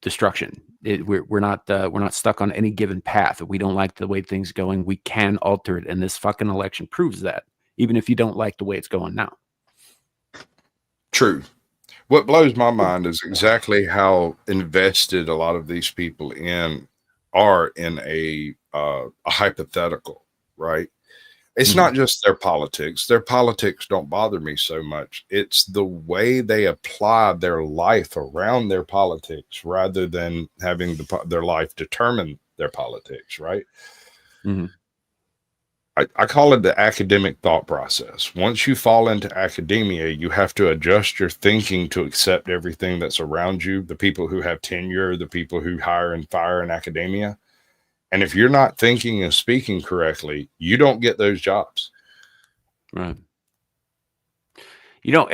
destruction. We're not stuck on any given path. If we don't like the way things going, we can alter it, and this fucking election proves that. even if you don't like the way it's going now. True. What blows my mind is exactly how invested a lot of these people are in a hypothetical, right? It's not just their politics. Their politics don't bother me so much. It's the way they apply their life around their politics rather than having their life determine their politics, right? Mm-hmm. I call it the academic thought process. Once you fall into academia, you have to adjust your thinking to accept everything that's around you, the people who have tenure, the people who hire and fire in academia. And if you're not thinking and speaking correctly, you don't get those jobs. Right. You know,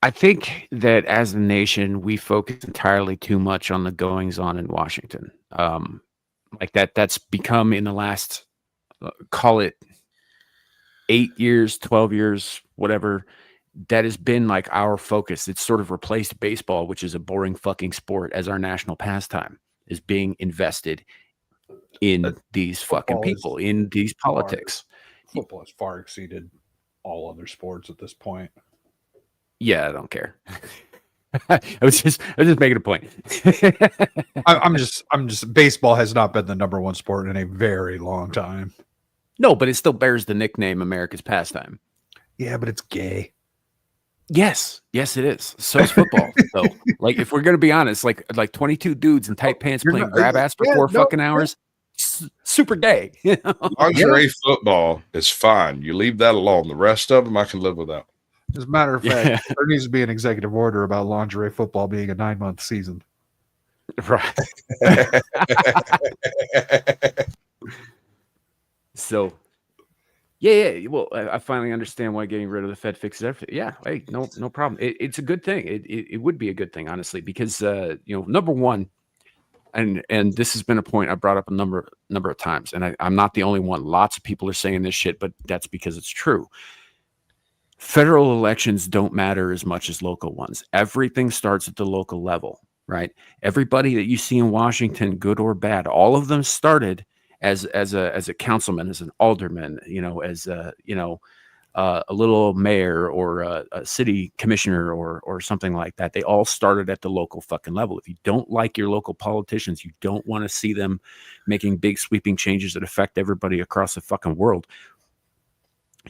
I think that as a nation, we focus entirely too much on the goings on in Washington. Like that's become in the last, call it 8 years, 12 years, whatever, that has been like our focus. It's sort of replaced baseball, which is a boring fucking sport, as our national pastime, is being invested in these fucking people, in these politics. Football has far exceeded all other sports at this point. Yeah, I don't care. I was just making a point. I'm just baseball has not been the number one sport in a very long time. No, but it still bears the nickname America's pastime. Yeah, but it's gay. Yes, it is. So is football. So, like, if we're gonna be honest, like 22 dudes in tight pants playing grab ass for 4 fucking hours, super gay. Lingerie football is fine. You leave that alone. The rest of them, I can live without. As a matter of fact, there needs to be an executive order about lingerie football being a 9-month season. Right. So, yeah. Well, I finally understand why getting rid of the Fed fixes everything. Yeah, hey, no problem. It's a good thing. It would be a good thing, honestly, because number one, and this has been a point I brought up a number of times, and I'm not the only one. Lots of people are saying this shit, but that's because it's true. Federal elections don't matter as much as local ones. Everything starts at the local level, right? Everybody that you see in Washington, good or bad, all of them started as a councilman, as an alderman, as a little mayor or a city commissioner or something like that. They all started at the local fucking level. If you don't like your local politicians, you don't want to see them making big sweeping changes that affect everybody across the fucking world.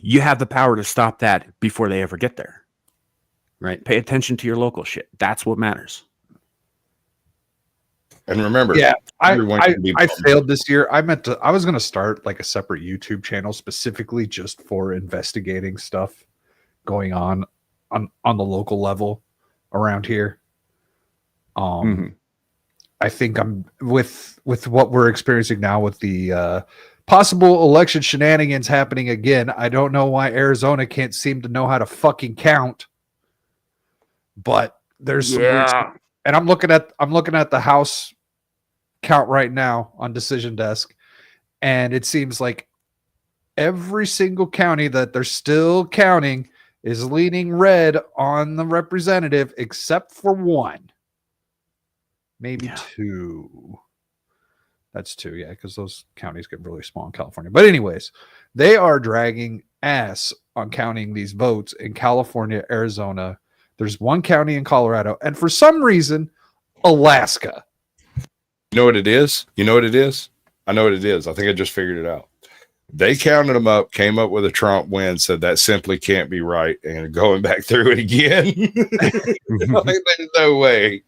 You have the power to stop that before they ever get there, right? Pay attention to your local shit. That's what matters. And remember, I failed this year. I was going to start like a separate YouTube channel specifically just for investigating stuff going on the local level around here. I think I'm with what we're experiencing now with the possible election shenanigans happening again. I don't know why Arizona can't seem to know how to fucking count, but there's some weird stuff. And I'm looking at the House count right now on Decision Desk, and it seems like every single county that they're still counting is leaning red on the representative, except for one, maybe two. That's two, yeah, because those counties get really small in California. But anyways, they are dragging ass on counting these votes in California, Arizona. There's one county in Colorado, and for some reason, Alaska. You know what it is? I know what it is. I think I just figured it out. They counted them up, came up with a Trump win, said that simply can't be right, and going back through it again. There's no way.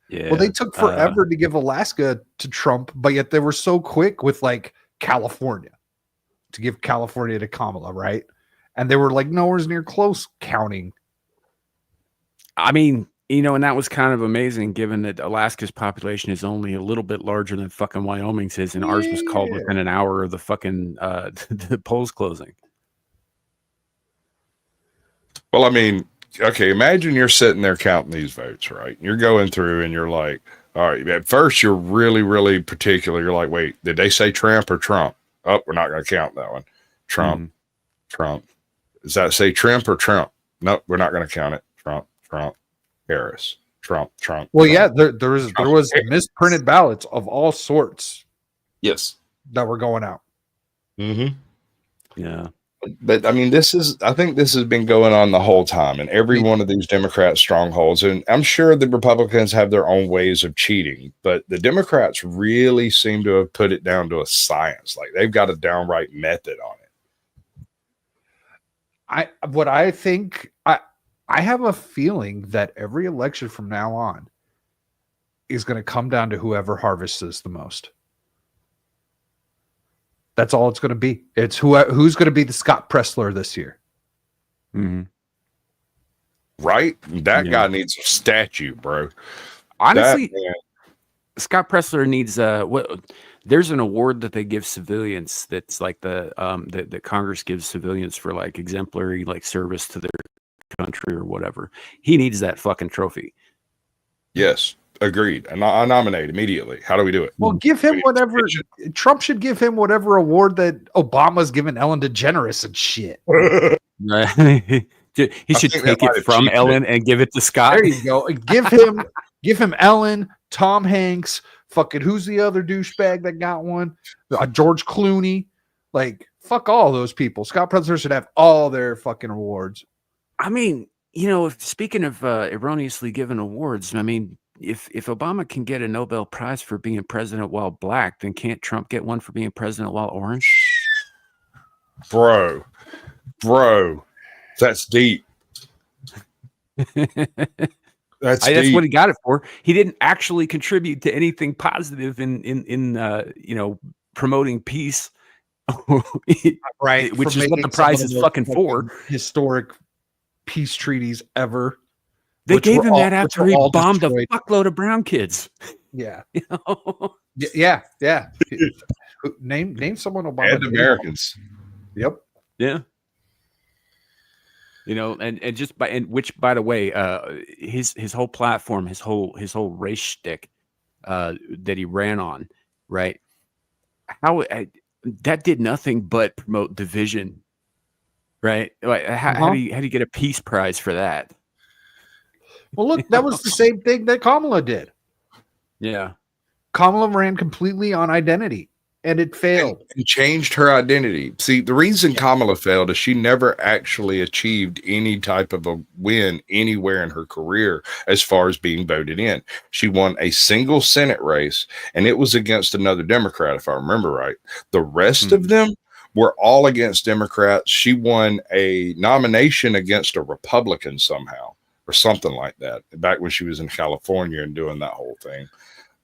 Yeah. Well, they took forever to give Alaska to Trump, but yet they were so quick with like California to give California to Kamala, right? And they were like nowhere near close counting. I mean, and that was kind of amazing given that Alaska's population is only a little bit larger than fucking Wyoming's is, and ours was called within an hour of the fucking the polls closing. Well, I mean, okay, imagine you're sitting there counting these votes, right? You're going through and you're like, all right, at first you're really, really particular. You're like, wait, did they say Trump or Trump? Oh, we're not going to count that one. Trump. Does that say Trump or Trump? No, we're not going to count it. Trump, Harris, Trump. Well, yeah, there was misprinted ballots of all sorts Yes. that were going out. Mm-hmm. Yeah. But I mean, I think this has been going on the whole time in every one of these Democrat strongholds. And I'm sure the Republicans have their own ways of cheating, but the Democrats really seem to have put it down to a science. Like they've got a downright method on it. I have a feeling that every election from now on is going to come down to whoever harvests the most. That's all it's going to be. It's who's going to be the Scott Pressler this year. Mm-hmm. Right? That guy needs a statue, bro. Honestly, Scott Pressler needs there's an award that they give civilians that's like that Congress gives civilians for like exemplary like service to their country or whatever. He needs that fucking trophy. Yes. Agreed. And I nominate immediately. How do we do it? Well, give him whatever. Trump should give him whatever award that Obama's given Ellen DeGeneres and shit. He should take it from Ellen and give it to Scott. There you go. Give him Ellen, Tom Hanks, fucking who's the other douchebag that got one? George Clooney. Like, fuck all those people. Scott Pressler should have all their fucking awards. I mean, you know, speaking of erroneously given awards, I mean, if Obama can get a Nobel Prize for being president while black, then can't Trump get one for being president while orange? Bro, that's deep. That's what he got it for. He didn't actually contribute to anything positive in promoting peace, right? Which is what the prize is fucking for. Historic peace treaties ever. They gave him that after he bombed a fuckload of brown kids. Yeah. You know? Yeah. Name someone Obama. And Americans. Yep. Yeah. You know, and which by the way, his whole platform, his whole race shtick that he ran on, right? That did nothing but promote division, right? Like, how do you get a peace prize for that? Well, look, that was the same thing that Kamala did. Yeah. Kamala ran completely on identity, and it failed. And changed her identity. See, the reason Kamala failed is she never actually achieved any type of a win anywhere in her career as far as being voted in. She won a single Senate race, and it was against another Democrat, if I remember right. The rest of them were all against Democrats. She won a nomination against a Republican somehow, or something like that, back when she was in California and doing that whole thing.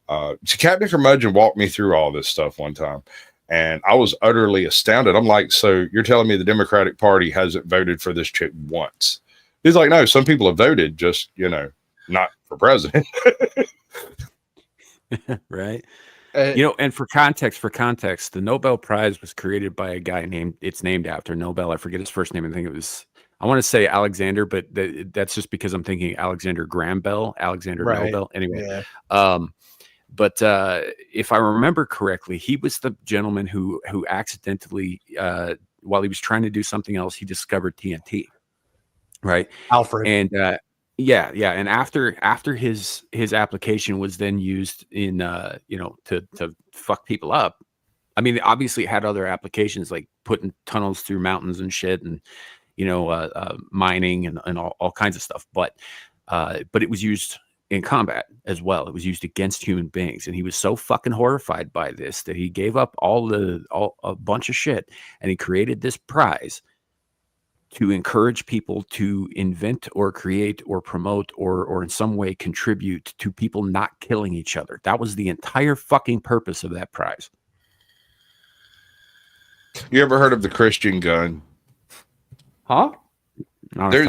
So Captain Curmudgeon walked me through all this stuff one time, and I was utterly astounded. I'm like, so you're telling me the Democratic Party hasn't voted for this chick once? He's like, no, some people have voted, just, not for president. Right. And for context, the Nobel Prize was created by a guy named after Nobel. I forget his first name. I want to say Alexander, but that's just because I'm thinking Alexander Graham Bell, Nobel. Anyway, but if I remember correctly, he was the gentleman who accidentally, while he was trying to do something else, he discovered TNT. Right, Alfred. And and after his application was then used in to fuck people up. I mean, obviously it had other applications like putting tunnels through mountains and shit, and mining and all kinds of stuff, but it was used in combat as well. It was used against human beings, and he was so fucking horrified by this that he gave up a bunch of shit, and he created this prize to encourage people to invent or create or promote or in some way contribute to people not killing each other. That was the entire fucking purpose of that prize. You ever heard of the Christian gun? Huh? There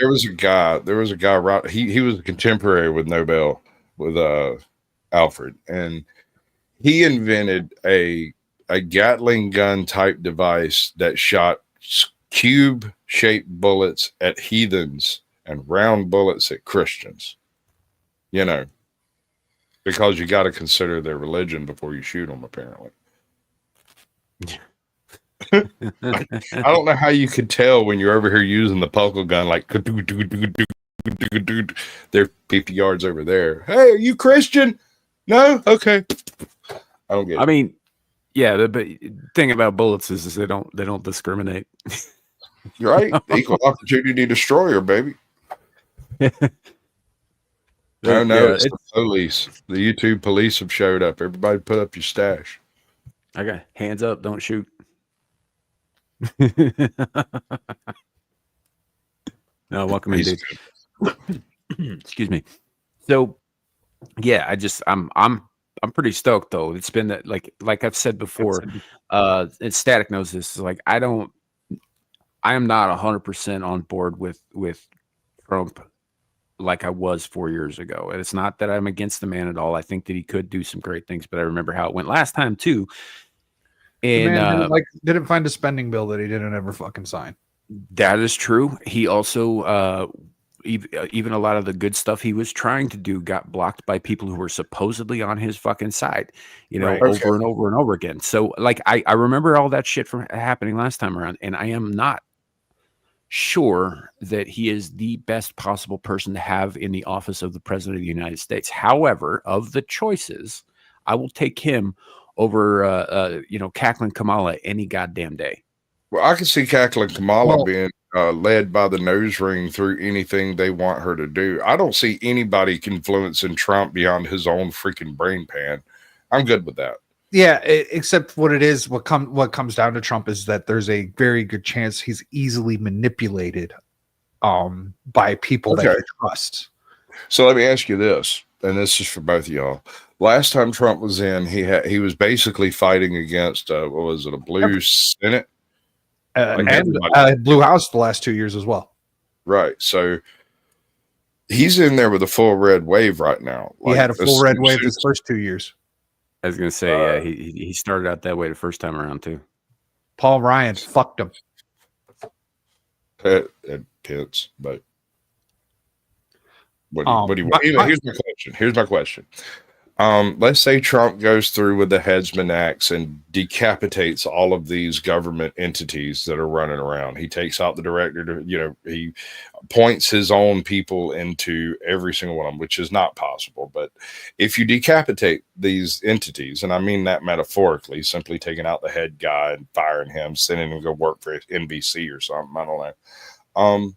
was a guy right, he was a contemporary with Nobel, with Alfred, and he invented a Gatling gun type device that shot cube shaped bullets at heathens and round bullets at Christians, because you got to consider their religion before you shoot them, apparently. I don't know how you could tell when you're over here using the Puckle gun, like they're 50 yards over there. Hey, are you Christian? No? Okay. I don't get it. I mean, Yeah, the thing about bullets is they don't discriminate. You're right. Equal opportunity destroyer, baby. Oh no, Yeah, it's the police. The YouTube police have showed up. Everybody put up your stash. I got hands up, don't shoot. No, welcome in, dude. Excuse me. So yeah, I'm pretty stoked though. It's been that like I've said before, and Static knows this. Like I am not 100% on board with Trump like I was 4 years ago. And it's not that I'm against the man at all. I think that he could do some great things, but I remember how it went last time too. And the man didn't find a spending bill that he didn't ever fucking sign. That is true. He also even a lot of the good stuff he was trying to do got blocked by people who were supposedly on his fucking side, Right. over and over and over again. So like I remember all that shit from happening last time around, and I am not sure that he is the best possible person to have in the office of the president of the United States. However, of the choices, I will take him over cackling Kamala any goddamn day. Well, I can see cackling Kamala being led by the nose ring through anything they want her to do. I don't see anybody influencing Trump beyond his own freaking brain pan. I'm good with that. Yeah, except what it is, what comes down to Trump is that there's a very good chance he's easily manipulated by people that he trusts. So let me ask you this, and this is for both of y'all. Last time Trump was in, he was basically fighting against a blue Senate? And Blue House the last 2 years as well. Right. So he's in there with a full red wave right now. He had a full red wave his first 2 years. I was gonna say, he started out that way the first time around too. Paul Ryan fucked him. At Pence, but what do you want? Here's my question. Let's say Trump goes through with the Headsman Acts and decapitates all of these government entities that are running around. He takes out the director he points his own people into every single one of them, which is not possible. But if you decapitate these entities, and I mean that metaphorically, simply taking out the head guy and firing him, sending him to go work for NBC or something, I don't know.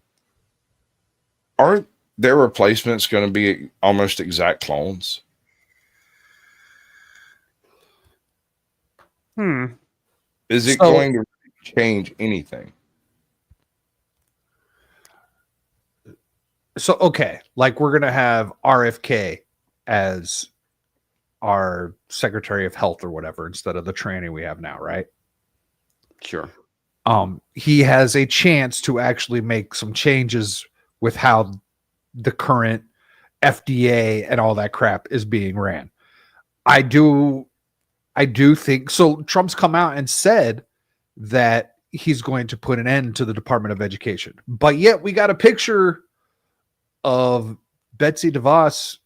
Aren't their replacements going to be almost exact clones? Is it going to change anything? So, okay, like we're going to have RFK as our Secretary of Health or whatever instead of the tranny we have now, right? Sure. He has a chance to actually make some changes with how the current FDA and all that crap is being ran. I do think so. Trump's come out and said that he's going to put an end to the Department of Education, but yet we got a picture of Betsy DeVos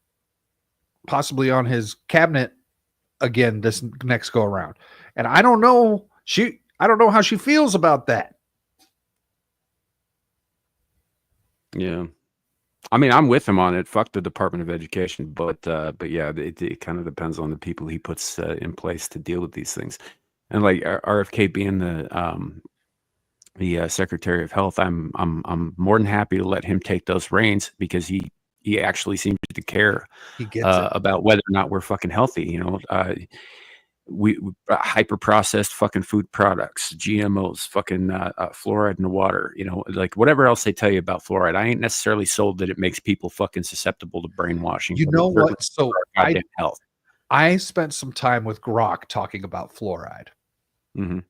possibly on his cabinet again this next go around, and I don't know how she feels about that. Yeah. I mean, I'm with him on it. Fuck the Department of Education, but yeah, it kind of depends on the people he puts in place to deal with these things. And like RFK being the Secretary of Health, I'm more than happy to let him take those reins because he actually seems to care about whether or not we're fucking healthy. We hyper processed fucking food products, GMOs, fucking fluoride in the water, like whatever else they tell you about fluoride. I ain't necessarily sold that it makes people fucking susceptible to brainwashing. You know what? So health. I spent some time with Grok talking about fluoride and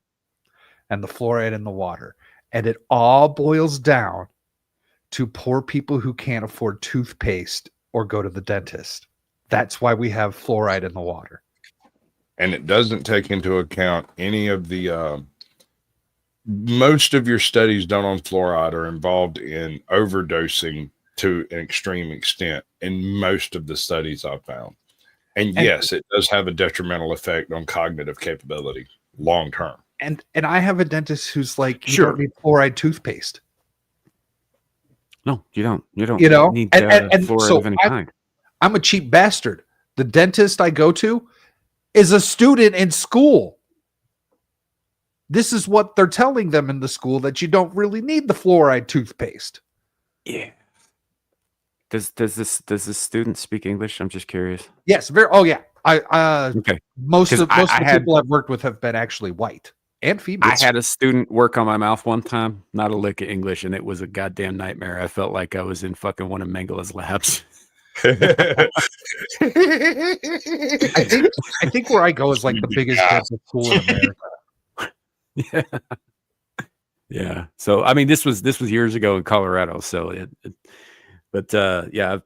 the fluoride in the water. And it all boils down to poor people who can't afford toothpaste or go to the dentist. That's why we have fluoride in the water. And it doesn't take into account any of the most of your studies done on fluoride are involved in overdosing to an extreme extent in most of the studies I've found. And yes, it does have a detrimental effect on cognitive capability long term. And I have a dentist who's like, you don't need fluoride toothpaste. No, you don't. You don't need fluoride so of any kind. I'm a cheap bastard. The dentist I go to is a student in school. this is what they're telling them in the school, that you don't really need the fluoride toothpaste. Yeah. Does this student speak English? I'm just curious. Yes, oh yeah. Okay. Most of the had people I've worked with have been actually white and female. I had a student work on my mouth one time, not a lick of English, and it was a goddamn nightmare. I felt like I was in fucking one of Mengele's labs. I think where I go is like the biggest dental school in America. Yeah. Yeah. So I mean, this was years ago in Colorado. So yeah,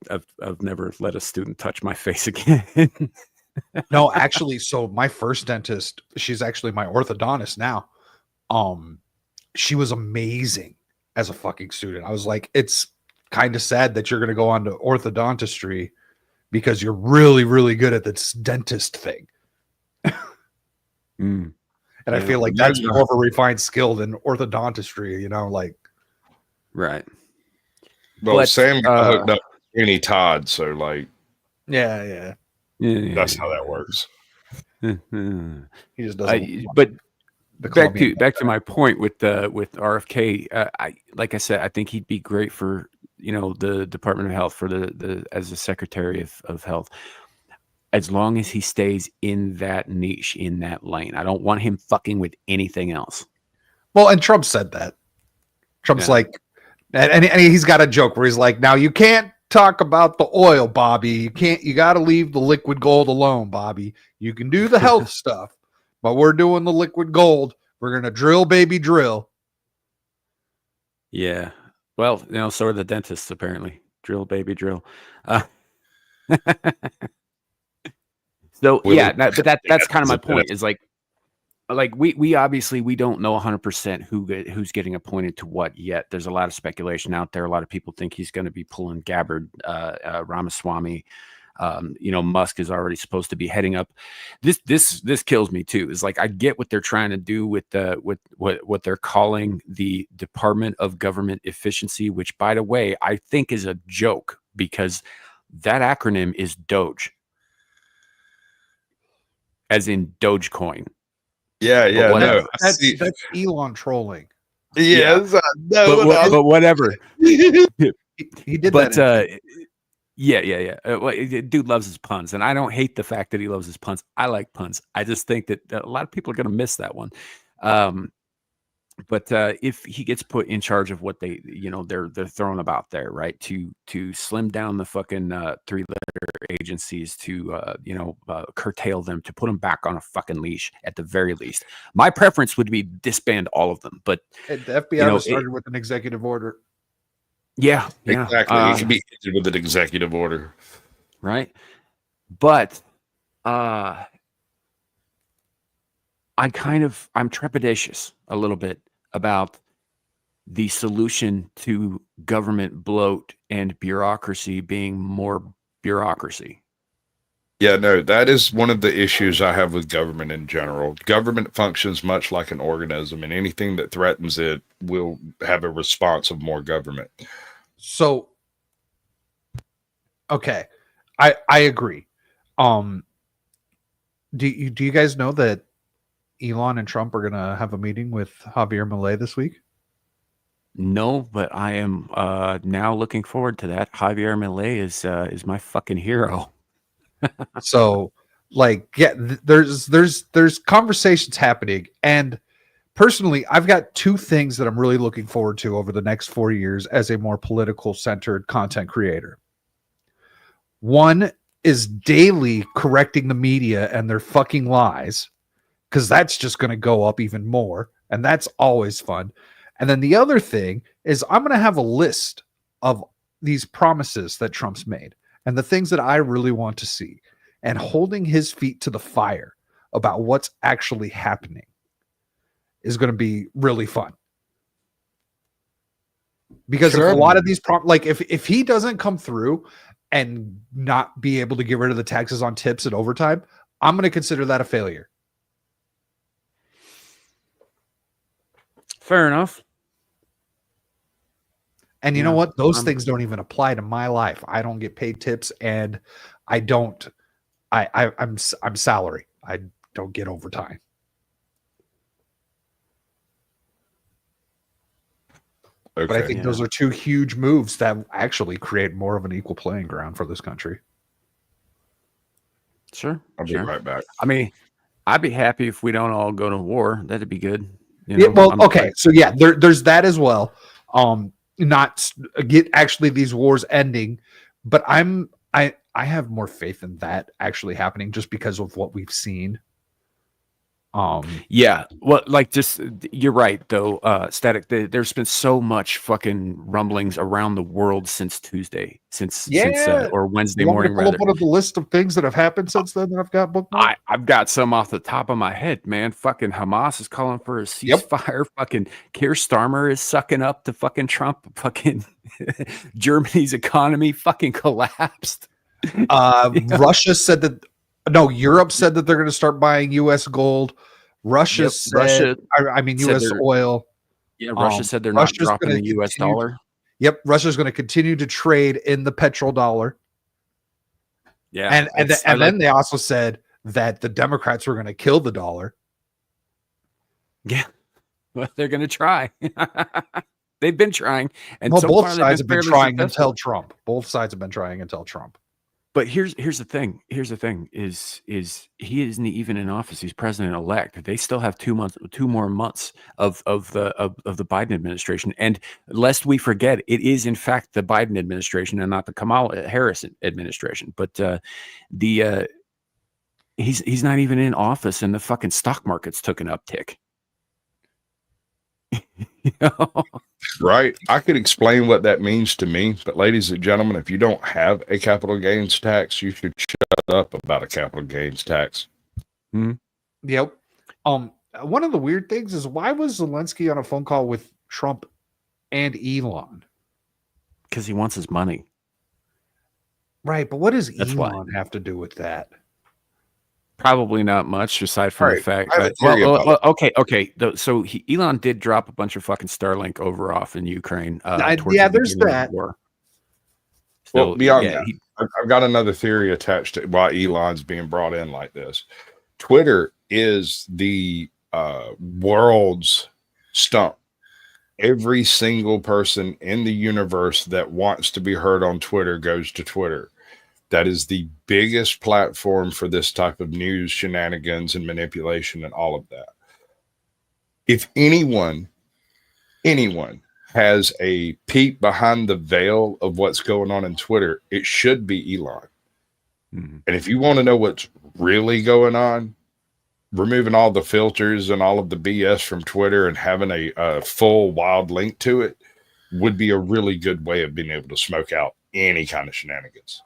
I've never let a student touch my face again. No, actually, so my first dentist, she's actually my orthodontist now. She was amazing as a fucking student. I was like, it's kind of sad that you're going to go on to orthodontistry because you're really, really good at this dentist thing. And I feel like that's more of a refined skill than orthodontistry, you know, like. Right. Well, but, Sam got hooked up with Sweeney Todd, so like. Yeah. That's how that works. He just doesn't. But back to my point with RFK. Like I said, I think he'd be great for the Department of Health, for the as the Secretary of Health, as long as he stays in that niche, in that lane. I don't want him fucking with anything else. Well, and Trump said that. Trump's like, and he's got a joke where he's like, now you can't talk about the oil, Bobby. You got to leave the liquid gold alone, Bobby. You can do the health stuff, but we're doing the liquid gold. We're going to drill, baby, drill. Yeah. Well, so are the dentists, apparently. Drill, baby, drill. So, yeah, but that's kind of my point, is like we obviously, we don't know 100% who's getting appointed to what yet. There's a lot of speculation out there. A lot of people think he's going to be pulling Gabbard, Ramaswamy. Musk is already supposed to be heading up. This kills me too. Is like, I get what they're trying to do with what they're calling the Department of Government Efficiency, which, by the way, I think is a joke, because that acronym is Doge, as in Dogecoin. Yeah. No, that's Elon trolling. Yes, but whatever. He did but, that. Yeah. Dude loves his puns, and I don't hate the fact that he loves his puns. I like puns. I just think that a lot of people are going to miss that one. But if he gets put in charge of what they're throwing about there, right, to slim down the fucking 3-letter agencies, to curtail them, to put them back on a fucking leash at the very least. My preference would be disband all of them. But the FBI started with an executive order. Yeah, exactly. It can be issued with an executive order, right? But I'm trepidatious a little bit about the solution to government bloat and bureaucracy being more bureaucracy. Yeah, no, that is one of the issues I have with government in general. Government functions much like an organism, and anything that threatens it will have a response of more government. So, okay, I agree. Do you guys know that Elon and Trump are going to have a meeting with Javier Milei this week? No, but I am now looking forward to that. Javier Milei is my fucking hero. So, like, yeah, there's conversations happening, and personally, I've got two things that I'm really looking forward to over the next 4 years as a more political centered content creator. One is daily correcting the media and their fucking lies, because that's just going to go up even more, and that's always fun. And then the other thing is, I'm going to have a list of these promises that Trump's made and the things that I really want to see, and holding his feet to the fire about what's actually happening is going to be really fun. Because if a lot of these if he doesn't come through and not be able to get rid of the taxes on tips and overtime, I'm going to consider that a failure. Fair enough. And you know what? Those things don't even apply to my life. I don't get paid tips, and I'm salary. I don't get overtime. Okay. But I think those are two huge moves that actually create more of an equal playing ground for this country. Sure. I'll be right back. I mean, I'd be happy if we don't all go to war. That'd be good. Yeah, well, okay. So yeah, there's that as well. Not get actually these wars ending, but I have more faith in that actually happening just because of what we've seen. Yeah, well, like just you're right though, Static. There's been so much fucking rumblings around the world since Tuesday, since or Wednesday morning. Rather, one of the list of things that have happened since then that I've got bookmarked. I've got some off the top of my head, man. Fucking Hamas is calling for a ceasefire. Yep. Fucking Keir Starmer is sucking up to fucking Trump. Fucking Germany's economy fucking collapsed. Russia said that. No, Europe said that they're going to start buying U.S. gold. Russia said, I mean, U.S. oil. Yeah, Russia said they're not dropping the U.S. dollar. Yep, Russia's going to continue to trade in the petrodollar. Yeah, and then they also said that the Democrats were going to kill the dollar. Yeah, well, they're going to try. They've been trying, and well, so both far sides have been trying successful. until Trump. Both sides have been trying until Trump. But here's the thing. Here's the thing: is he isn't even in office? He's president elect. They still have 2 more months of the Biden administration. And lest we forget, it is in fact the Biden administration and not the Kamala Harris administration. But he's not even in office, and the fucking stock market's took an uptick. You know? Right. I could explain what that means to me, but ladies and gentlemen, if you don't have a capital gains tax, you should shut up about a capital gains tax. Yep. One of the weird things is, why was Zelensky on a phone call with Trump and Elon? Because he wants his money. Right, but what does Elon have to do with that? Probably not much, aside from the fact that okay. So Elon did drop a bunch of fucking Starlink off in Ukraine. There's that. Well, beyond that, I've got another theory attached to why Elon's being brought in like this. Twitter is the world's stump. Every single person in the universe that wants to be heard on Twitter goes to Twitter. That is the biggest platform for this type of news, shenanigans, and manipulation, and all of that. If anyone has a peek behind the veil of what's going on in Twitter, it should be Elon. Mm-hmm. And if you want to know what's really going on, removing all the filters and all of the BS from Twitter and having a full wild link to it would be a really good way of being able to smoke out any kind of shenanigans.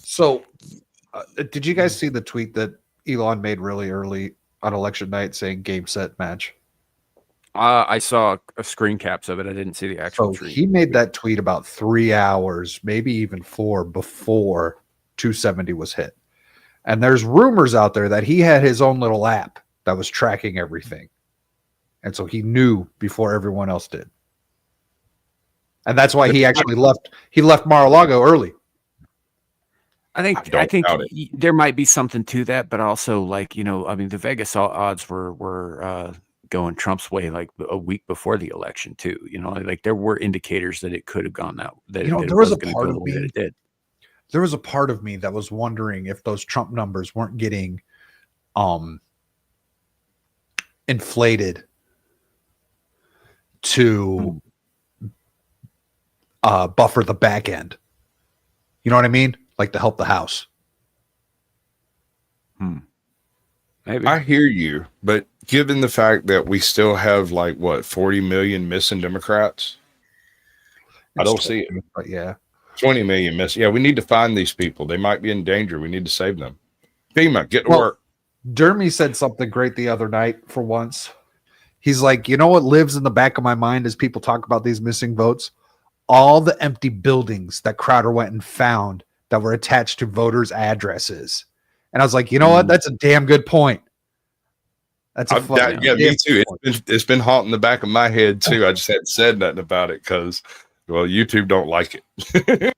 So, did you guys see the tweet that Elon made really early on election night saying game, set, match? I saw a screen caps of it. I didn't see the actual tweet. He made that tweet about 3 hours, maybe even 4, before 270 was hit. And there's rumors out there that he had his own little app that was tracking everything. And so he knew before everyone else did. And that's why he actually left. He left Mar-a-Lago early. I think there might be something to that, but also, like, you know, I mean, the Vegas odds were going Trump's way like a week before the election too. You know, like there were indicators that it could have gone that. That, you know, that there was a part of me that it did. There was a part of me that was wondering if those Trump numbers weren't getting inflated to buffer the back end. You know what I mean? Like to help the House. Maybe. I hear you, but given the fact that we still have 40 million missing Democrats, I don't see it. But yeah, 20 million missing. Yeah, we need to find these people. They might be in danger. We need to save them. FEMA, get to work. Dermy said something great the other night. For once, he's like, you know what lives in the back of my mind as people talk about these missing votes? All the empty buildings that Crowder went and found that were attached to voters' addresses. And I was like, you know what? That's a damn good point. That's a me too. It's been haunting the back of my head too. I just hadn't said nothing about it because, well, YouTube don't like it.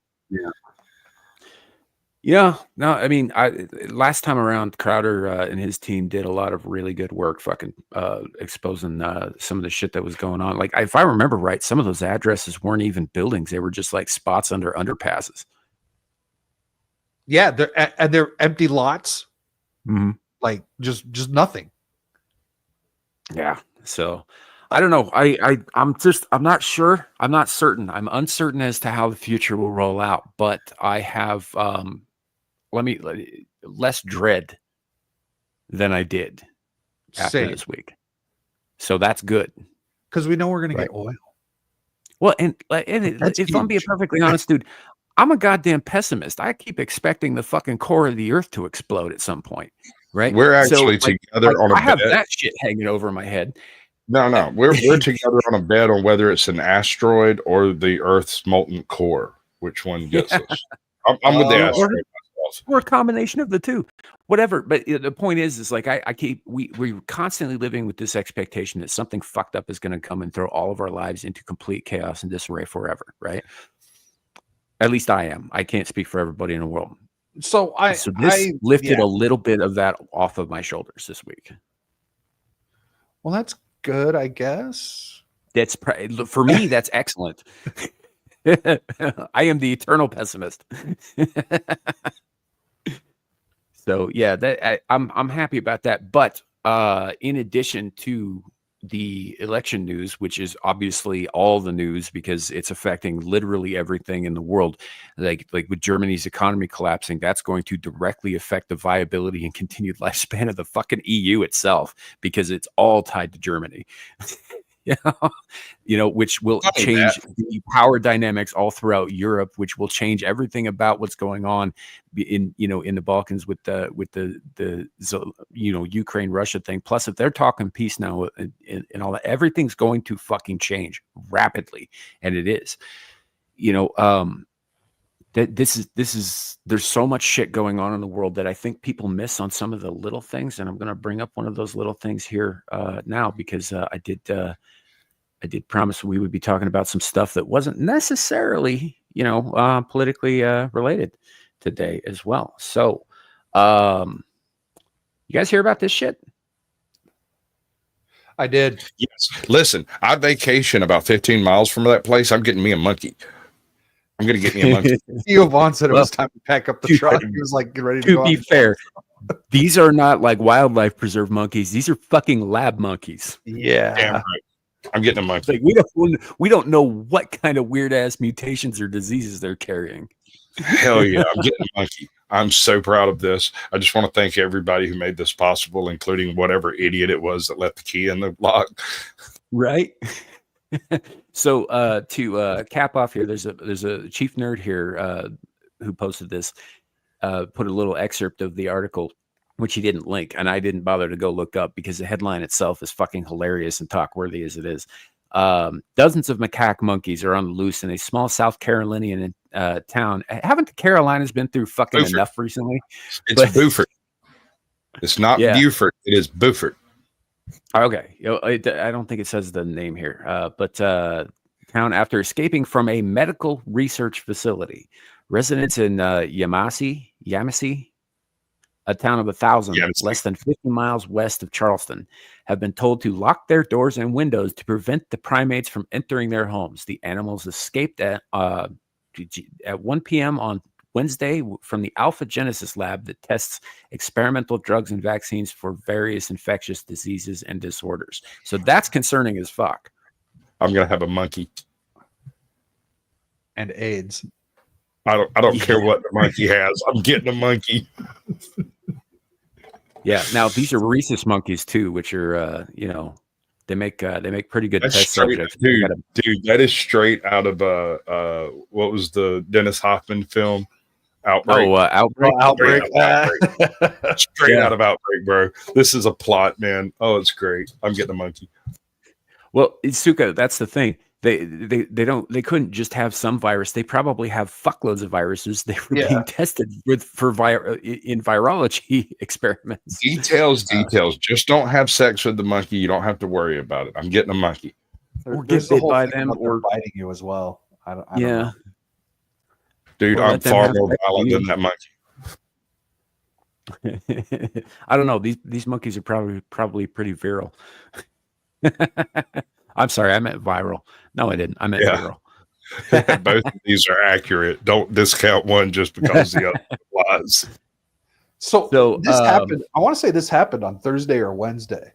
Yeah, no, I mean, last time around, Crowder and his team did a lot of really good work, fucking exposing some of the shit that was going on. Like, if I remember right, some of those addresses weren't even buildings; they were just like spots under underpasses. Yeah, they're empty lots, Mm-hmm. like just nothing. Yeah, so I don't know. I'm not sure. I'm not certain. I'm uncertain as to how the future will roll out, but I have less dread than I did after Same, this week. So that's good. because we know we're gonna Right. get oil. Well, That's if I'm being huge. perfectly honest, dude, I'm a goddamn pessimist. I keep expecting the fucking core of the earth to explode at some point. Right. We're So, actually together on a I have bed. that shit hanging over my head. No, we're together on a bed on whether it's an asteroid or the Earth's molten core. Which one gets us? I'm with the asteroid myself. Or a combination of the two, whatever. But the point is like we're constantly living with this expectation that something fucked up is going to come and throw all of our lives into complete chaos and disarray forever, right? At least I am. I can't speak for everybody in the world. So this lifted a little bit of that off of my shoulders this week. Well, that's good, I guess. That's for me. That's excellent. I am the eternal pessimist. So yeah, I'm happy about that. But in addition to the election news, which is obviously all the news because it's affecting literally everything in the world, like with Germany's economy collapsing, that's going to directly affect the viability and continued lifespan of the fucking EU itself because it's all tied to Germany. Which will change the power dynamics all throughout Europe, which will change everything about what's going on in the Balkans with the Ukraine Russia thing. Plus, if they're talking peace now and all that, everything's going to fucking change rapidly, and it is. There's so much shit going on in the world that I think people miss on some of the little things, and I'm going to bring up one of those little things here now because I did promise we would be talking about some stuff that wasn't necessarily, politically related today as well. So, you guys hear about this shit? I did. Yes. Listen, I vacation about 15 miles from that place. I'm getting me a monkey. I'm going to get me a monkey. Theo Vaughn said it was time to pack up the truck. He was like, get ready to go. To be fair, these are not like wildlife preserve monkeys. These are fucking lab monkeys. Yeah. Damn right. I'm getting a monkey. Like we don't know what kind of weird ass mutations or diseases they're carrying. Hell yeah, I'm getting a monkey. I'm so proud of this. I just want to thank everybody who made this possible, including whatever idiot it was that left the key in the lock. Right. So to cap off here, there's a chief nerd here who posted this, put a little excerpt of the article, which he didn't link, and I didn't bother to go look up because the headline itself is fucking hilarious and talk worthy as it is. Dozens of macaque monkeys are on the loose in a small South Carolinian town. Haven't the Carolinas been through fucking Beaufort. enough recently? It's Beaufort. It's not Beaufort. It is Beaufort. Okay. I don't think it says the name here, but town after escaping from a medical research facility. Residents in Yamasee, a town of 1,000, less than 50 miles west of Charleston, have been told to lock their doors and windows to prevent the primates from entering their homes. The animals escaped at 1 p.m. on Wednesday from the Alpha Genesis lab that tests experimental drugs and vaccines for various infectious diseases and disorders. So that's concerning as fuck. I'm going to have a monkey. And AIDS. I don't care what the monkey has. I'm getting a monkey. Yeah. Now these are rhesus monkeys too, which are they make pretty good test subjects. Dude, that is straight out of what was the Dennis Hoffman film? Outbreak. Outbreak. Straight out of Outbreak, bro. This is a plot, man. Oh, it's great. I'm getting a monkey. Well, Suka, that's the thing. They couldn't just have some virus. They probably have fuckloads of viruses. They were being tested in virology experiments. Details. Just don't have sex with the monkey. You don't have to worry about it. I'm getting a monkey. Or get bit by them, or biting you as well. I don't yeah. know. Dude, I'm far more violent than that monkey. I don't know. These monkeys are probably pretty virile. I'm sorry, I meant viral. No, I didn't. I meant viral. Both of these are accurate. Don't discount one just because the other applies. So this happened. I want to say this happened on Thursday or Wednesday.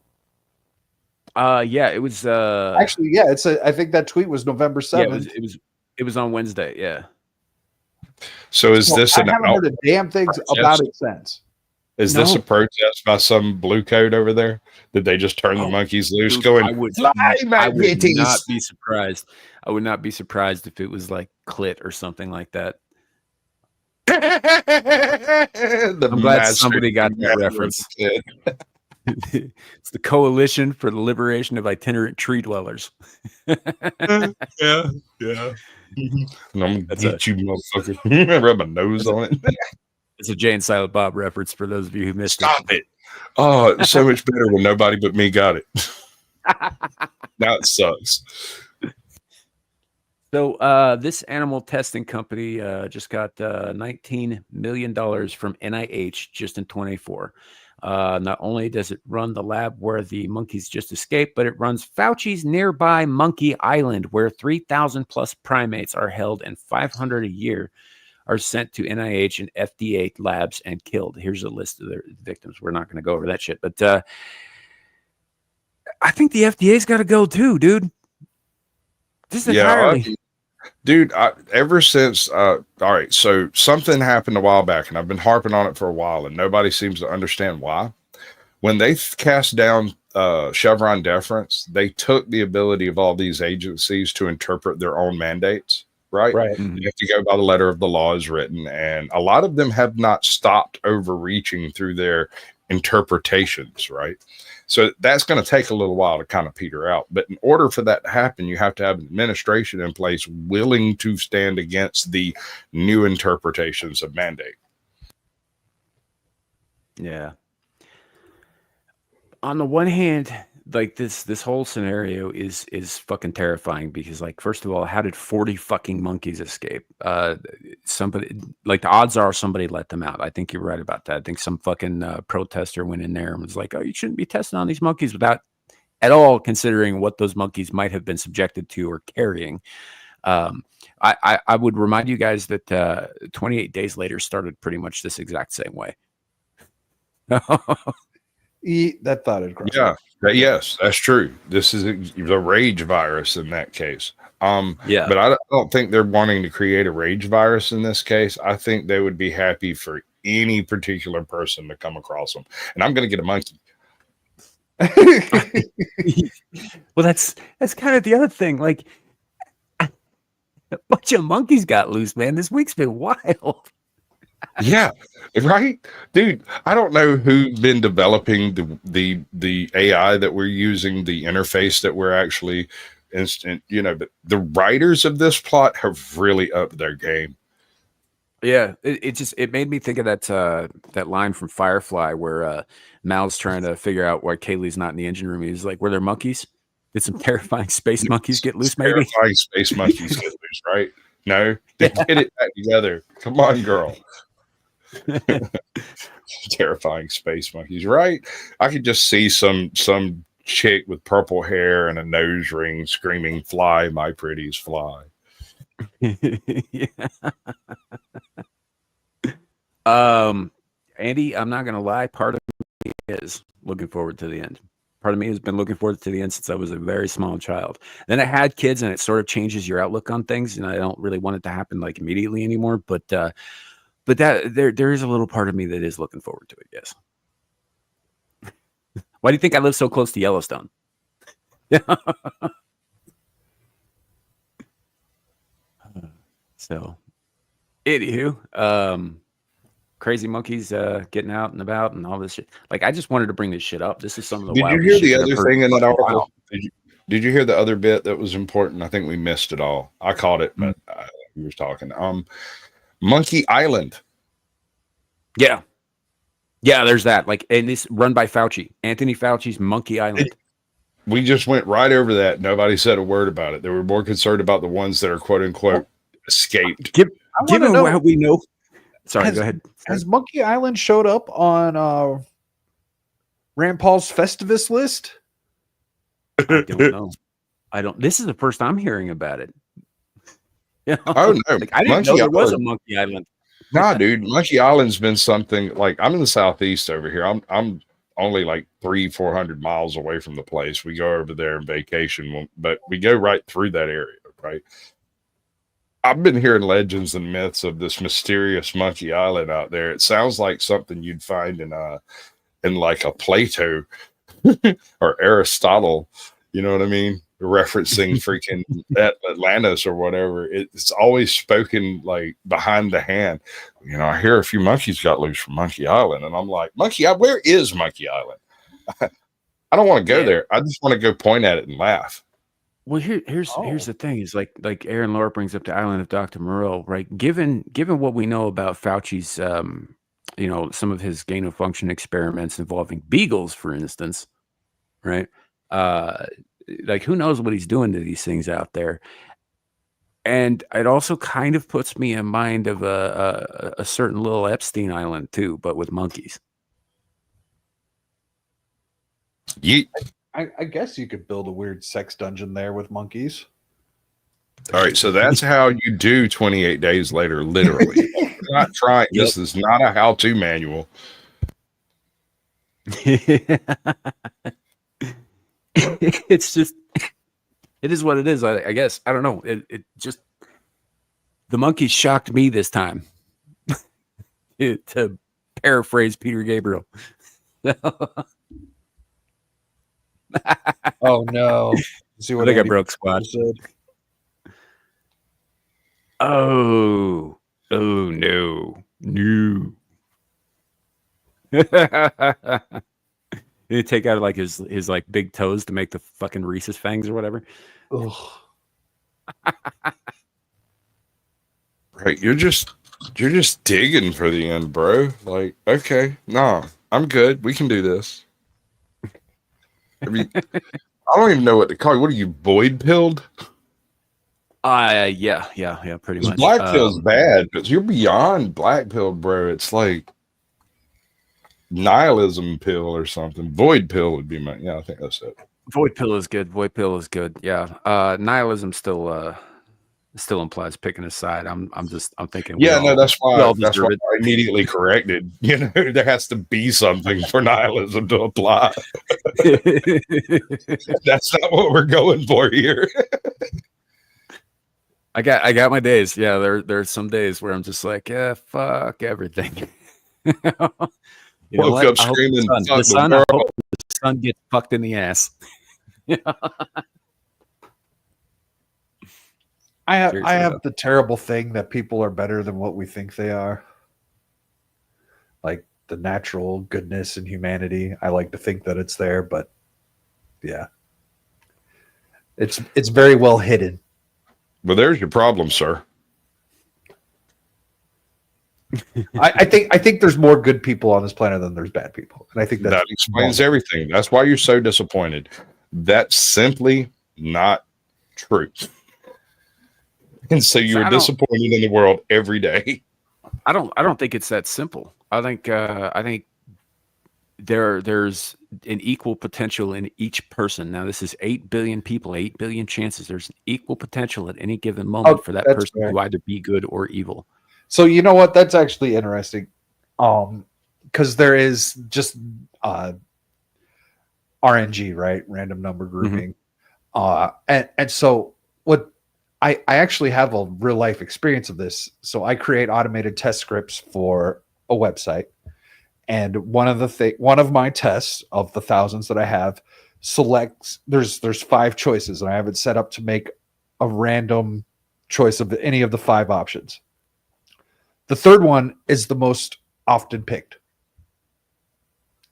Yeah, it was actually, yeah, I think that tweet was November 7th. Yeah, it was on Wednesday, yeah. So is this I haven't heard a damn thing about it since. Is this a protest by some blue coat over there? Did they just turn the monkeys loose? Going, I would not be surprised. I would not be surprised if it was like clit or something like that. I'm glad somebody got that reference. It's the Coalition for the Liberation of Itinerant Tree Dwellers. yeah. And I'm gonna get you, motherfucker. Rub my nose on it. It's a Jay and Silent Bob reference for those of you who missed it. Stop it. Oh, it's so much better when nobody but me got it. Now it sucks. So this animal testing company just got $19 million from NIH just in 2024. Not only does it run the lab where the monkeys just escaped, but it runs Fauci's nearby Monkey Island, where 3,000 plus primates are held and 500 a year are sent to NIH and FDA labs and killed. Here's a list of their victims. We're not going to go over that shit, but I think the FDA's got to go too, dude. This is entirely... Dude, ever since, all right, so something happened a while back, and I've been harping on it for a while, and nobody seems to understand why. When they cast down Chevron deference, they took the ability of all these agencies to interpret their own mandates, right? Mm-hmm. You have to go by the letter of the law as written, and a lot of them have not stopped overreaching through their interpretations, right? So that's going to take a little while to kind of peter out. But in order for that to happen, you have to have an administration in place willing to stand against the new interpretations of mandate. Yeah. On the one hand, like this whole scenario is fucking terrifying because, like, first of all, how did 40 fucking monkeys escape? Somebody, like, the odds are somebody let them out. I think you're right about that. I think some fucking protester went in there and was like, "Oh, you shouldn't be testing on these monkeys," without at all considering what those monkeys might have been subjected to or carrying. I would remind you guys that 28 days later started pretty much this exact same way. That thought had crossed. Yeah. Yes, that's true. This is the rage virus in that case. Yeah, but I don't think they're wanting to create a rage virus in this case. I think they would be happy for any particular person to come across them. And I'm going to get a monkey. Well, that's kind of the other thing. Like, a bunch of monkeys got loose, man. This week's been wild. Yeah, right, dude. I don't know who's been developing the AI that we're using, the interface that we're actually instant. But the writers of this plot have really upped their game. Yeah, it made me think of that line from Firefly where Mal's trying to figure out why Kaylee's not in the engine room. He's like, "Were there monkeys? Did some terrifying space monkeys get loose? Maybe terrifying space monkeys get loose, right? No, they get it back together. Come on, girl." Terrifying space monkeys, right? I could just see some chick with purple hair and a nose ring screaming, "Fly, my pretties, fly." Andy, I'm not gonna lie, part of me is looking forward to the end. Part of me has been looking forward to the end since I was a very small child. Then I had kids, and it sort of changes your outlook on things, and I don't really want it to happen like immediately anymore, but that there is a little part of me that is looking forward to it. Yes. Why do you think I live so close to Yellowstone? So, anywho, crazy monkeys getting out and about and all this shit. Like, I just wanted to bring this shit up. This is some of the. Did you hear the other thing in that article? Did you hear the other bit that was important? I think we missed it all. I caught it, but we was talking. Monkey Island. Yeah, there's that. Like, and it's run by Fauci, Anthony Fauci's Monkey Island. We just went right over that. Nobody said a word about it. They were more concerned about the ones that are quote unquote escaped. Given what we know Sorry, go ahead. Has Monkey Island showed up on Rand Paul's Festivus list? I don't know. This is the first I'm hearing about it. You know? Oh no, like, I didn't know there was a Monkey Island. Nah, dude, Monkey Island's been something like I'm in the southeast over here. I'm only like 300-400 miles away from the place. We go over there on vacation, but we go right through that area, right? I've been hearing legends and myths of this mysterious Monkey Island out there. It sounds like something you'd find in like a Plato or Aristotle. You know what I mean? Referencing freaking Atlantis or whatever. It's always spoken like behind the hand. You know, I hear a few monkeys got loose from Monkey Island, and I'm like, Monkey Island? Where is Monkey Island? I don't want to go there. I just want to go point at it and laugh. Well, here's the thing: is like Aaron Laura brings up the island of Dr. Moreau, right? Given what we know about Fauci's, some of his gain of function experiments involving beagles, for instance, right? Like who knows what he's doing to these things out there? And it also kind of puts me in mind of a certain little Epstein Island too, but with monkeys. I guess you could build a weird sex dungeon there with monkeys. All right, so that's how you do 28 days later, literally. Not trying. Yep. This is not a how-to manual. It's just, it is what it is. I guess. I don't know. It just, the monkeys shocked me this time. To paraphrase Peter Gabriel. Oh no! See what I got, broke squad. Oh no! You take out like his like big toes to make the fucking Reese's fangs or whatever. Right, you're just digging for the end, bro. Like, okay, nah, I'm good. We can do this. I mean, I don't even know what to call you. What are you, void pilled? Yeah, pretty much. Black pill's bad, but you're beyond black pill, bro. It's like nihilism pill or something. Void pill would be my, yeah, I think that's it. Void pill is good. Yeah. Nihilism still implies picking a side. I'm thinking. Yeah, no, that's why I immediately corrected. You know, there has to be something for nihilism to apply. That's not what we're going for here. I got my days. Yeah, there's some days where I'm just like, yeah, fuck everything. Woke up screaming, I hope the sun gets fucked in the ass. I have the terrible thing that people are better than what we think they are. Like the natural goodness and humanity. I like to think that it's there, but yeah. It's very well hidden. Well, there's your problem, sir. I think there's more good people on this planet than there's bad people. And I think that explains everything. That's why you're so disappointed. That's simply not true. And so you are disappointed in the world every day. I don't think it's that simple. I think there's an equal potential in each person. Now this is 8 billion people, 8 billion chances. There's an equal potential at any given moment for that person to either be good or evil. So you know what? That's actually interesting. Because there is just RNG, right? Random number grouping. Mm-hmm. And so what I actually have a real life experience of this. So I create automated test scripts for a website. And one of my tests of the thousands that I have selects there's 5 choices, and I have it set up to make a random choice of any of the 5 options. The third one is the most often picked.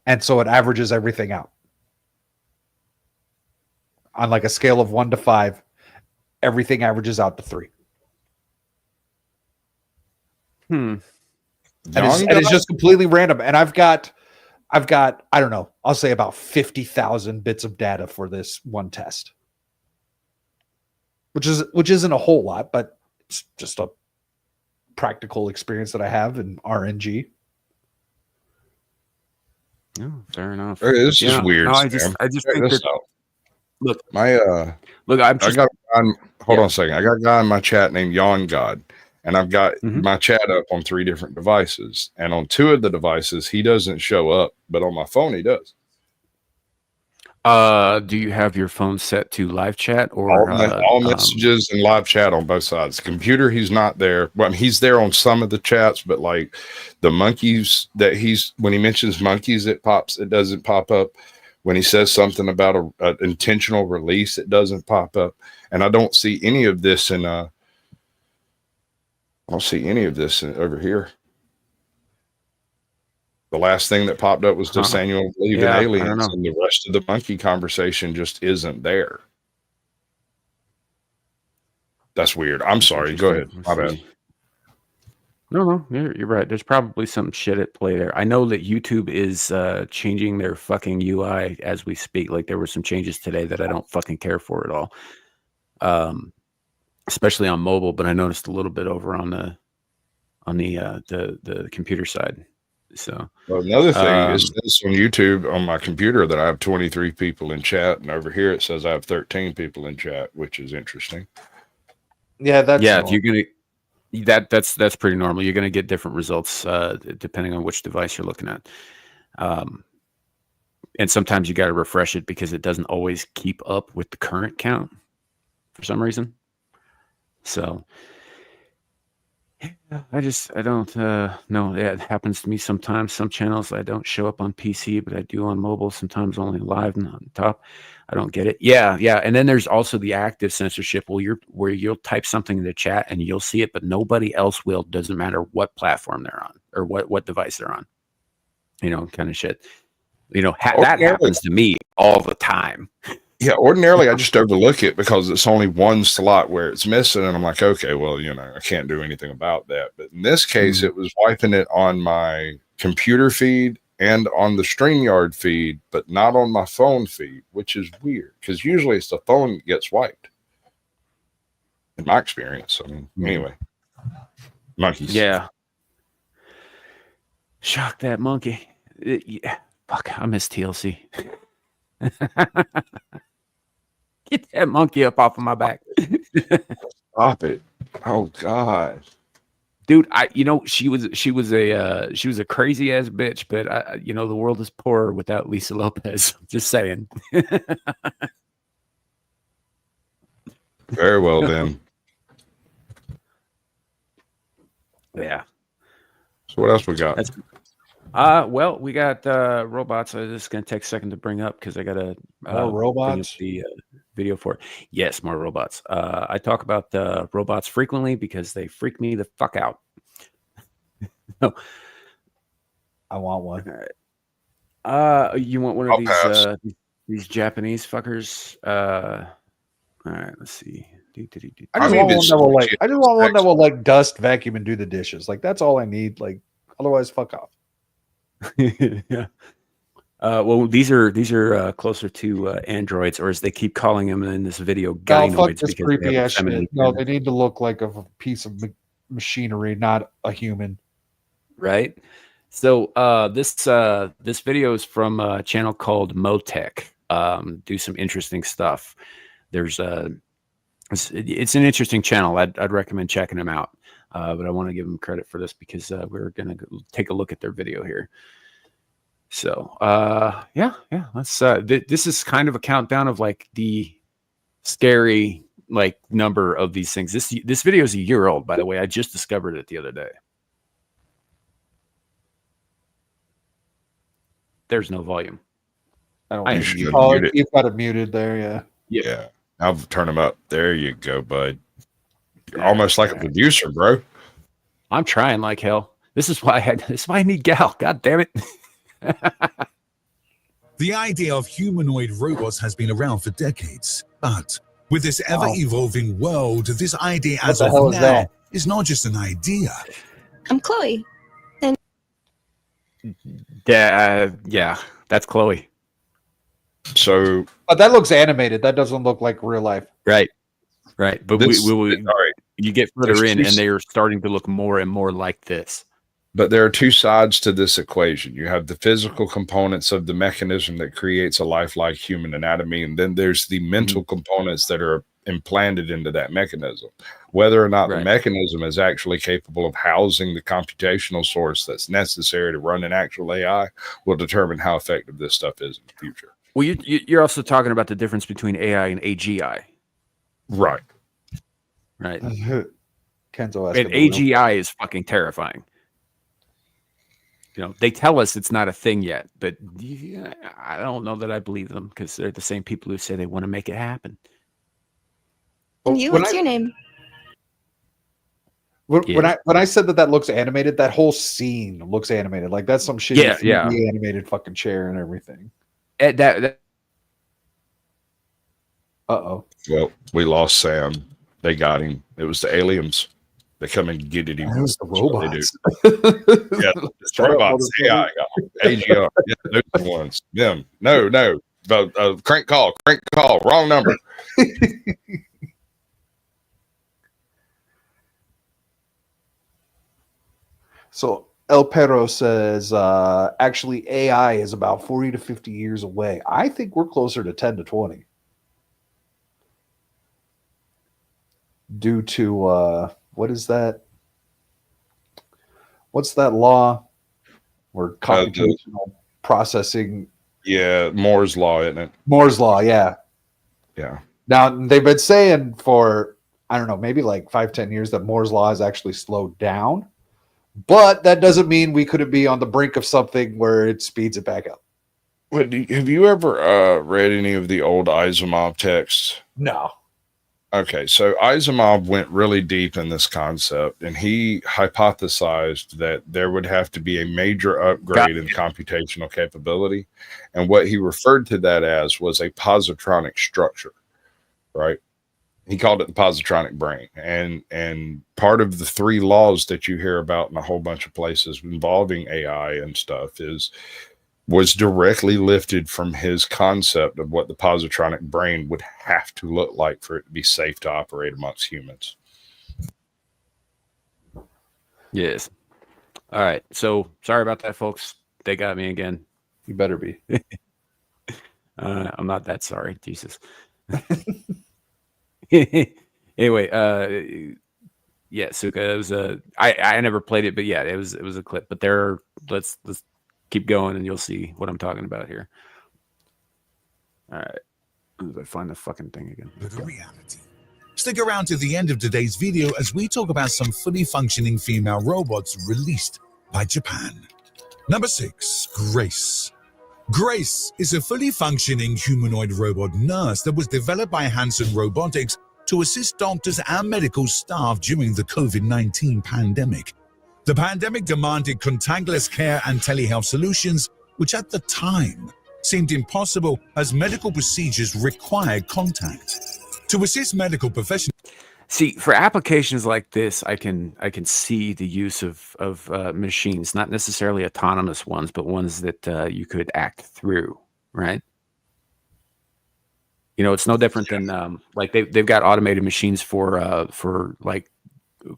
And so it averages everything out. On like a scale of 1 to 5, everything averages out to 3. And it's just completely random. And I've got, I don't know, I'll say about 50,000 bits of data for this one test. Which isn't a whole lot, but it's just a practical experience that I have in RNG. No, fair enough. This is weird. No, I Sam. just Check think this that. out. Look, My look, I got hold on a second. I got a guy in my chat named Yawn God, and I've got my chat up on 3 different devices. And on 2 of the devices, he doesn't show up, but on my phone, he does. Do you have your phone set to live chat or all messages and live chat on both sides? The computer, he's not there. Well, I mean, he's there on some of the chats, but like the monkeys that when he mentions monkeys, it doesn't pop up. When he says something about an intentional release, it doesn't pop up. And I don't see any of this over here. The last thing that popped up was does Samuel believe in aliens, and the rest of the monkey conversation just isn't there. That's weird. I'm sorry. Go ahead. My bad. No, you're right. There's probably some shit at play there. I know that YouTube is changing their fucking UI as we speak. Like there were some changes today that I don't fucking care for at all, especially on mobile. But I noticed a little bit over on the computer side. So another thing is this on YouTube on my computer that I have 23 people in chat, and over here it says I have 13 people in chat, which is interesting. Yeah, that's if you're gonna that's pretty normal. You're gonna get different results depending on which device you're looking at, and sometimes you got to refresh it because it doesn't always keep up with the current count for some reason. So. I don't know. Yeah, it happens to me sometimes. Some channels I don't show up on PC, but I do on mobile. Sometimes only live and on top. I don't get it. Yeah. And then there's also the active censorship where you'll type something in the chat and you'll see it, but nobody else will. Doesn't matter what platform they're on or what device they're on. Kind of shit. That happens to me all the time. Yeah, ordinarily I just overlook it because it's only one slot where it's missing, and I'm like, okay, well, I can't do anything about that. But in this case, it was wiping it on my computer feed and on the StreamYard feed, but not on my phone feed, which is weird because usually it's the phone that gets wiped. In my experience, anyway, monkeys. Yeah, shock that monkey. Fuck, I miss TLC. Get that monkey up off of my back. Stop it. Oh God. Dude, she was a crazy ass bitch, but the world is poorer without Lisa Lopez. Just saying. Very well then. Yeah. So what else we got? Well, we got robots. This is going to take a second to bring up because I got to more robots. The video for it. Yes, more robots. I talk about robots frequently because they freak me the fuck out. No, I want one. All right. You want one of these Japanese fuckers? All right, let's see. I just want one that will like dust, vacuum, and do the dishes. Like that's all I need. Like otherwise, fuck off. Yeah. Well, these are closer to androids, or as they keep calling them in this video, gynoids. Fuck this creepy ass shit. No, they need to look like a piece of machinery, not a human. Right. So this video is from a channel called Motech. Do some interesting stuff. It's an interesting channel. I'd recommend checking them out. But I want to give them credit for this because we're gonna take a look at their video here. So yeah. Let's. This is kind of a countdown of like the scary number of these things. This video is a year old, by the way. I just discovered it the other day. There's no volume. You've got it muted there. Yeah. I'll turn them up. There you go, bud. You're almost like a producer, bro. I'm trying like hell. This is why I need Gal. God damn it. The idea of humanoid robots has been around for decades, but with this ever-evolving world, this idea as of now is not just an idea. I'm Chloe. Yeah, that's Chloe. So, but that looks animated. That doesn't look like real life. Right. But all right. You get further in, and they are starting to look more and more like this. But there are two sides to this equation. You have the physical components of the mechanism that creates a lifelike human anatomy, and then there's the mental components that are implanted into that mechanism. Whether or not the mechanism is actually capable of housing the computational source that's necessary to run an actual AI will determine how effective this stuff is in the future. Well, you're also talking about the difference between AI and AGI. Right. Right. Kenzo and AGI is fucking terrifying. You know, they tell us it's not a thing yet, but I don't know that I believe them because they're the same people who say they want to make it happen. And what's your name? When I said that looks animated, that whole scene looks animated. Like that's some shitty 3D animated fucking chair and everything. Uh-oh. Well, we lost Sam. They got him. It was the aliens. They come and get it. It was the robots. Yeah, it's robots. AI, AGR. Yeah, those are the ones. Them. No. Crank call. Wrong number. So El Perro says, actually, AI is about 40 to 50 years away. I think we're closer to 10 to 20. Due to, what is that? What's that law? Where computational processing. Yeah, Moore's Law, isn't it? Moore's Law, yeah. Yeah. Now, they've been saying for, I don't know, maybe like 5-10 years that Moore's Law has actually slowed down. But that doesn't mean we couldn't be on the brink of something where it speeds it back up. Have you ever read any of the old Asimov texts? No. Okay, so Asimov went really deep in this concept, and he hypothesized that there would have to be a major upgrade in computational capability. And what he referred to that as was a positronic structure, right? He called it the positronic brain. And part of the 3 laws that you hear about in a whole bunch of places involving AI and stuff was directly lifted from his concept of what the positronic brain would have to look like for it to be safe to operate amongst humans. Yes. All right. So sorry about that, folks. They got me again. You better be. I'm not that sorry. Jesus. Anyway, yeah, Suka, it was I never played it, but yeah, it was a clip. But let's keep going and you'll see what I'm talking about here. All right. Let me find the fucking thing again. But the reality. Stick around to the end of today's video as we talk about some fully functioning female robots released by Japan. Number 6, Grace. Grace is a fully functioning humanoid robot nurse that was developed by Hanson Robotics to assist doctors and medical staff during the COVID-19 pandemic. The pandemic demanded contactless care and telehealth solutions, which at the time seemed impossible as medical procedures required contact. To assist medical professionals. See, for applications like this, I can see the use of machines, not necessarily autonomous ones, but ones that you could act through, right? You know, it's no different than like they've got automated machines for like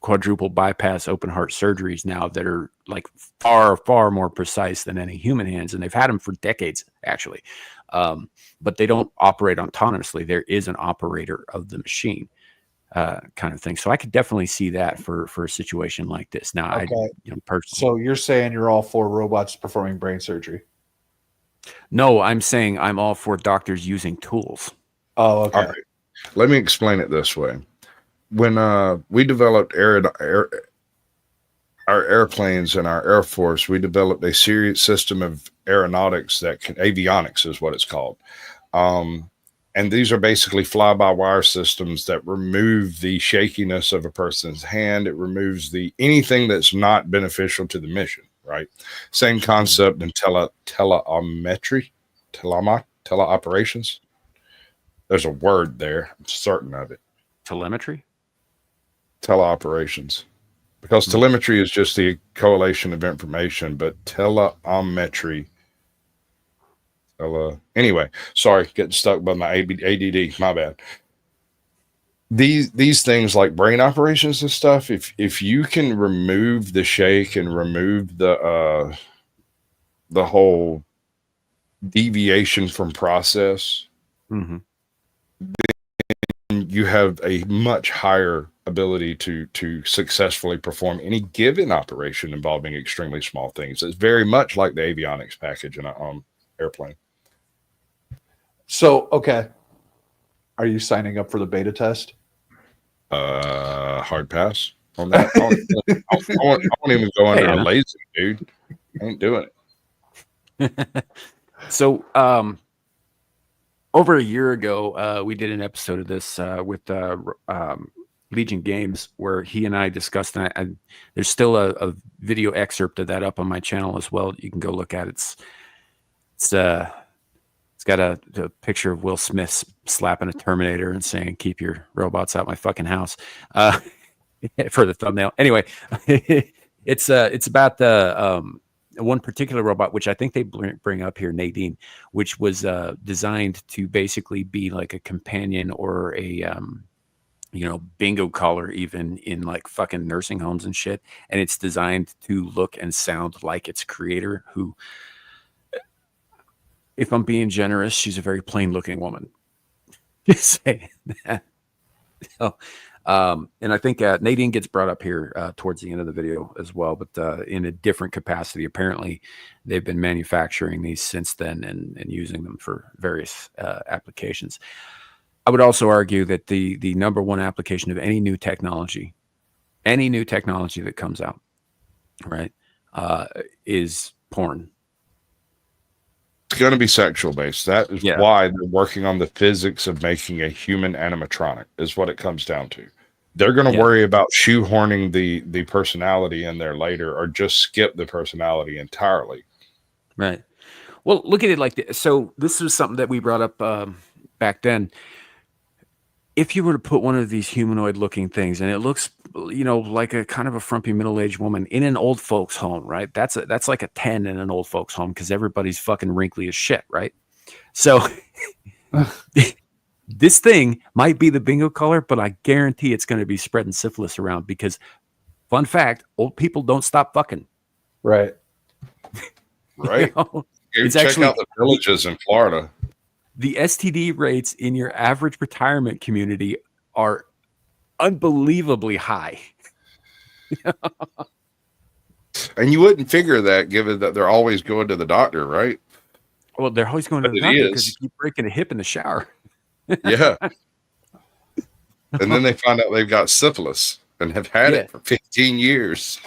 quadruple bypass open heart surgeries now that are like far more precise than any human hands, and they've had them for decades actually, but they don't operate autonomously. There is an operator of the machine. Kind of thing. So I could definitely see that for a situation like this. Now, okay. Personally. So you're saying you're all for robots performing brain surgery? No, I'm saying I'm all for doctors using tools. Oh, okay. All right. Let me explain it this way. When we developed our airplanes in our Air Force, we developed a serious system of aeronautics avionics is what it's called. And these are basically fly-by-wire systems that remove the shakiness of a person's hand. It removes anything that's not beneficial to the mission, right? Same concept in teleoperations. There's a word there. I'm certain of it. Telemetry? Teleoperations. Because telemetry is just the correlation of information, but teleometry. Anyway, sorry, getting stuck by my ADD, my bad. these things like brain operations and stuff, if you can remove the shake and remove the whole deviation from process, Mm-hmm. you have a much higher ability to successfully perform any given operation involving extremely small things. It's very much like the avionics package in an airplane. So, okay. Are you signing up for the beta test? Hard pass on that. I won't even go under a laser, dude. I ain't doing it. So, over a year ago, we did an episode of this with Legion Games where he and I discussed, and there's still a video excerpt of that up on my channel as well. You can go look at it. It's got a picture of Will Smith slapping a Terminator and saying, "Keep your robots out my fucking house," for the thumbnail. Anyway, it's about the one particular robot, which I think they bring up here, Nadine, which was designed to basically be like a companion or a bingo caller, even in like fucking nursing homes and shit. And it's designed to look and sound like its creator, who, if I'm being generous, she's a very plain looking woman. Just saying that. So, and I think Nadine gets brought up here towards the end of the video as well, but in a different capacity. Apparently, they've been manufacturing these since then and using them for various applications. I would also argue that the number one application of any new technology that comes out, right, is porn. It's going to be sexual based. That is why they're working on the physics of making a human animatronic, is what it comes down to. They're going to worry about shoehorning the personality in there later, or just skip the personality entirely. Right. Well, look at it like this. So this was something that we brought up back then. If you were to put one of these humanoid looking things, and it looks, like a kind of a frumpy middle-aged woman in an old folks home, right? That's like a 10 in an old folks home, because everybody's fucking wrinkly as shit, right? So this thing might be the bingo color, but I guarantee it's going to be spreading syphilis around, because, fun fact, old people don't stop fucking. Right. Right. It's check out the villages in Florida. The STD rates in your average retirement community are unbelievably high. And you wouldn't figure that, given that they're always going to the doctor, right? Well, they're always going to the doctor because you keep breaking a hip in the shower. Yeah. And then they find out they've got syphilis and have had it for 15 years.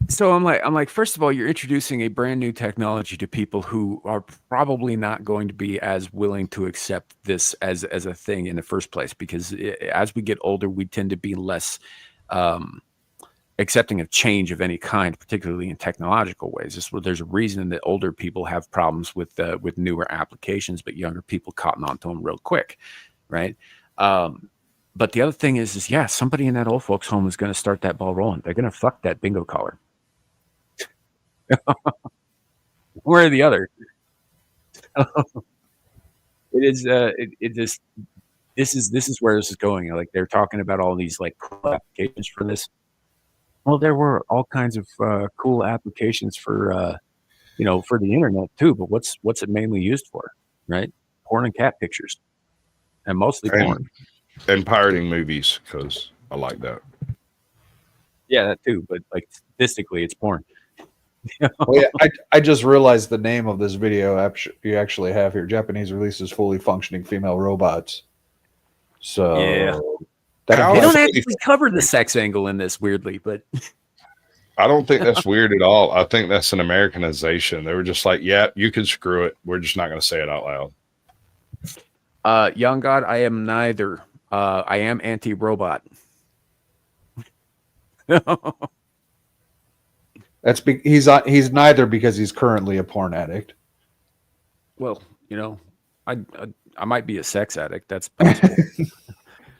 So I'm like, first of all, you're introducing a brand new technology to people who are probably not going to be as willing to accept this as a thing in the first place, because as we get older, we tend to be less accepting of change of any kind, particularly in technological ways. There's a reason that older people have problems with newer applications, but younger people cotton onto them real quick, right? But the other thing is somebody in that old folks home is going to start that ball rolling. They're going to fuck that bingo collar. One or the other. This is where this is going. Like, they're talking about all these like cool applications for this. Well, there were all kinds of cool applications for for the internet too. But what's it mainly used for? Right? Porn and cat pictures, and mostly porn. And pirating movies, because I like that. Yeah, that too. But like statistically, it's porn. Well, yeah, I just realized the name of this video you actually have here. Japanese releases fully functioning female robots. So they don't actually cover the sex angle in this, weirdly, but I don't think that's weird at all. I think that's an Americanization. They were just like, yeah, you can screw it. We're just not going to say it out loud. Young God, I am neither. I am anti-robot. He's neither, because he's currently a porn addict. Well, I might be a sex addict. That's possible.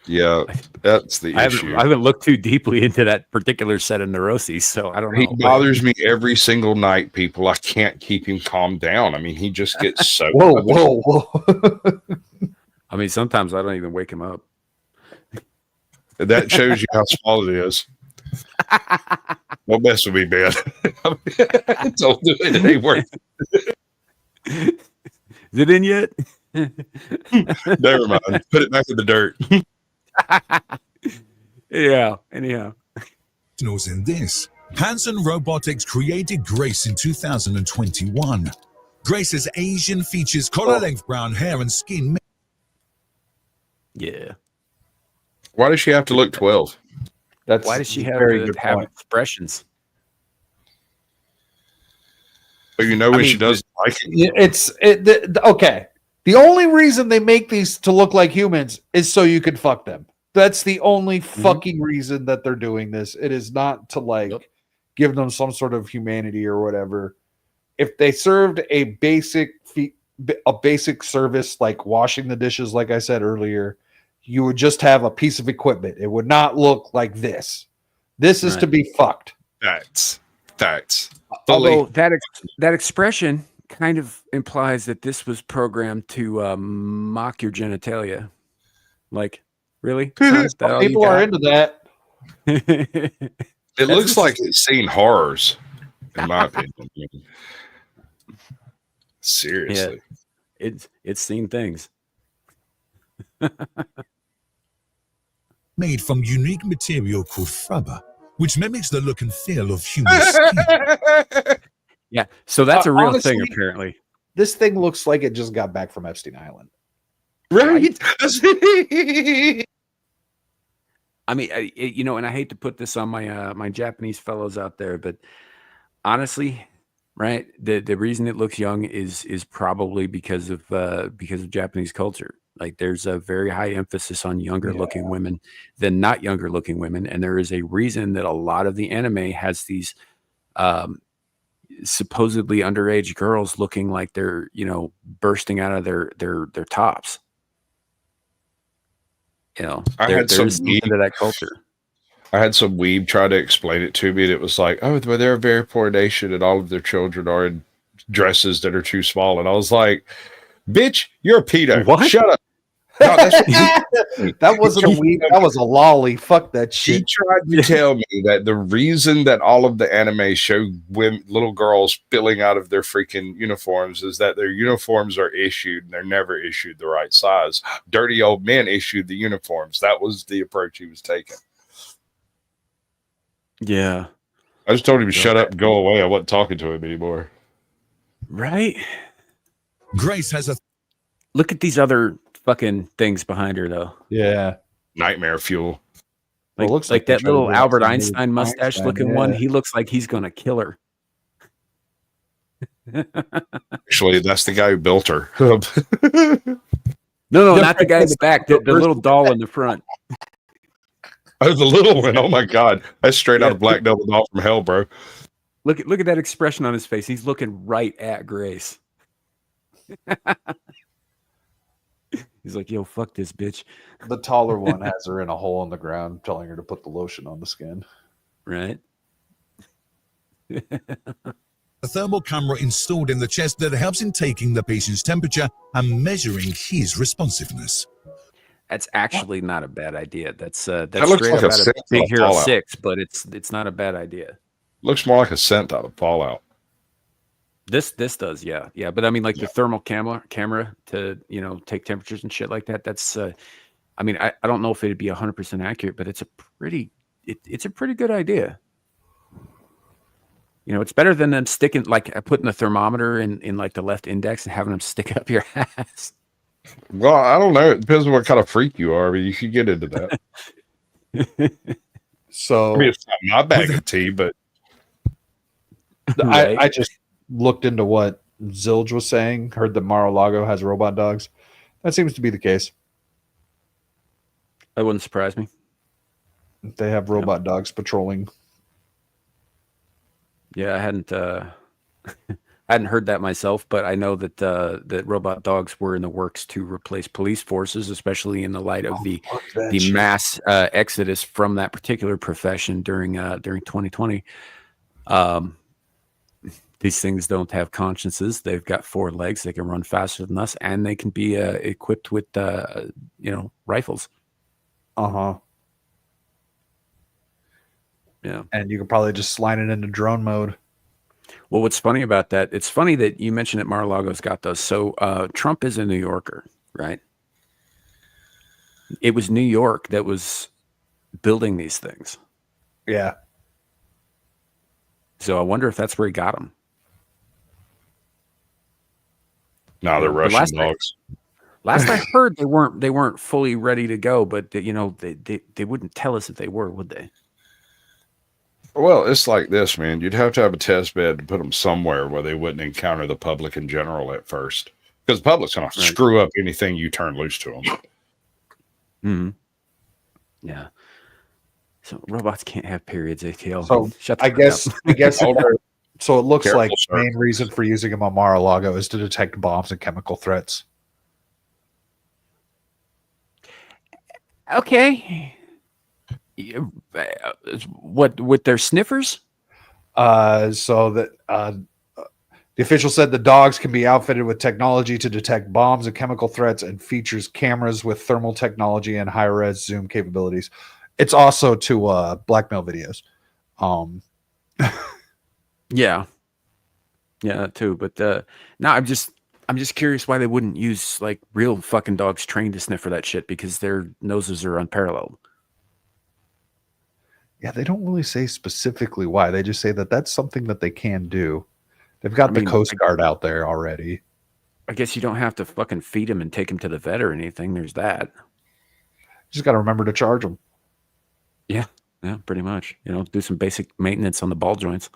Yeah, that's the issue. I haven't looked too deeply into that particular set of neuroses, so I don't know. He bothers me every single night, people. I can't keep him calmed down. I mean, he just gets so whoa. I mean, sometimes I don't even wake him up. That shows you how small it is. Don't mess with me, man. Don't do it. It ain't worth it. Is it in yet? Never mind. Put it back in the dirt. Yeah. Anyhow. Knows in this. Hanson Robotics created Grace in 2021. Grace's Asian features, collar-length brown hair and skin. Yeah. Why does she have to look 12? That's Why does she a have very to good have point. expressions? But you know when she doesn't like it. Yeah, okay. The only reason they make these to look like humans is so you can fuck them. That's the only fucking reason that they're doing this. It is not to give them some sort of humanity or whatever. If they served a basic service like washing the dishes, like I said earlier, you would just have a piece of equipment. It would not look like this. This is to be fucked. Facts. Although that expression kind of implies that this was programmed to mock your genitalia. Like, really? People are into that. It looks like it's seen horrors, in my opinion. Seriously. Yeah, it's seen things. Made from unique material called rubber, which mimics the look and feel of human skin. Yeah, so that's a real honestly, thing, apparently. This thing looks like it just got back from Epstein Island. Right? I mean, and I hate to put this on my my Japanese fellows out there, but honestly, right, the reason it looks young is probably because of Japanese culture. Like, there's a very high emphasis on younger looking women than not younger looking women, and there is a reason that a lot of the anime has these supposedly underage girls looking like they're bursting out of their tops. There's something to that culture. I had some weeb try to explain it to me, and it was like, oh, well, they're a very poor nation, and all of their children are in dresses that are too small. And I was like, bitch, you're a pedo. What? Shut up. No, that wasn't a weeb. That was a lolly. Fuck that shit. She tried to tell me that the reason that all of the anime show little girls spilling out of their freaking uniforms is that their uniforms are issued and they're never issued the right size. Dirty old men issued the uniforms. That was the approach he was taking. Yeah. I just told him to shut up and go away. I wasn't talking to him anymore. Right? Grace has a... Look at these other fucking things behind her, though. Yeah. Nightmare fuel. Like, looks like that little Albert Einstein mustache looking one. yeah. He looks like he's going to kill her. Actually, that's the guy who built her. No, not the guy in the back. The little doll in the front. Oh, the little one. Oh, my God. That's straight out of Black Devil Doll from Hell, bro. Look at that expression on his face. He's looking right at Grace. He's like, yo, fuck this bitch. The taller one has her in a hole in the ground, telling her to put the lotion on the skin. Right? A thermal camera installed in the chest that helps in taking the patient's temperature and measuring his responsiveness. That's actually not a bad idea. That's looks straight like up a out of scent Big of Hero Fallout. 6, but it's not a bad idea. Looks more like a scent out of Fallout. This does, yeah. But I mean, like the thermal camera to take temperatures and shit like that. That's I mean, I don't know if it'd be 100% accurate, but it's a pretty good idea. It's better than them sticking, like putting the thermometer in like the left index and having them stick up your ass. Well, I don't know. It depends on what kind of freak you are. I mean, you should get into that. So I mean, it's not my bag of tea, but I just looked into what Zilge was saying. Heard that Mar-a-Lago has robot dogs. That seems to be the case. That wouldn't surprise me. They have robot dogs patrolling. Yeah, I hadn't heard that myself, but I know that that robot dogs were in the works to replace police forces, especially in the light of the mass exodus from that particular profession during 2020. These things don't have consciences. They've got 4 legs. They can run faster than us, and they can be equipped with rifles. Yeah. And you could probably just slide it into drone mode. Well, what's funny about that, it's funny that you mentioned that Mar-a-Lago's got those. So Trump is a New Yorker, right? It was New York that was building these things. Yeah. So I wonder if that's where he got them. No, they're Russian dogs. Last I heard, they weren't fully ready to go, but they wouldn't tell us if they were, would they? Well, it's like this, man. You'd have to have a test bed to put them somewhere where they wouldn't encounter the public in general at first, because the public's going to screw up anything you turn loose to them. Mm-hmm. Yeah. So robots can't have periods, ATL. So I guess so it looks like the main reason for using them on Mar-a-Lago is to detect bombs and chemical threats. Okay. What, with their sniffers? So that the official said the dogs can be outfitted with technology to detect bombs and chemical threats, and features cameras with thermal technology and high-res zoom capabilities. It's also to blackmail videos. Yeah, that too. But no, I'm just curious why they wouldn't use like real fucking dogs trained to sniff for that shit, because their noses are unparalleled. Yeah, they don't really say specifically why. They just say that that's something that they can do. They've got the Coast Guard out there already. I guess you don't have to fucking feed them and take them to the vet or anything. There's that. Just got to remember to charge them. Yeah, pretty much. Do some basic maintenance on the ball joints.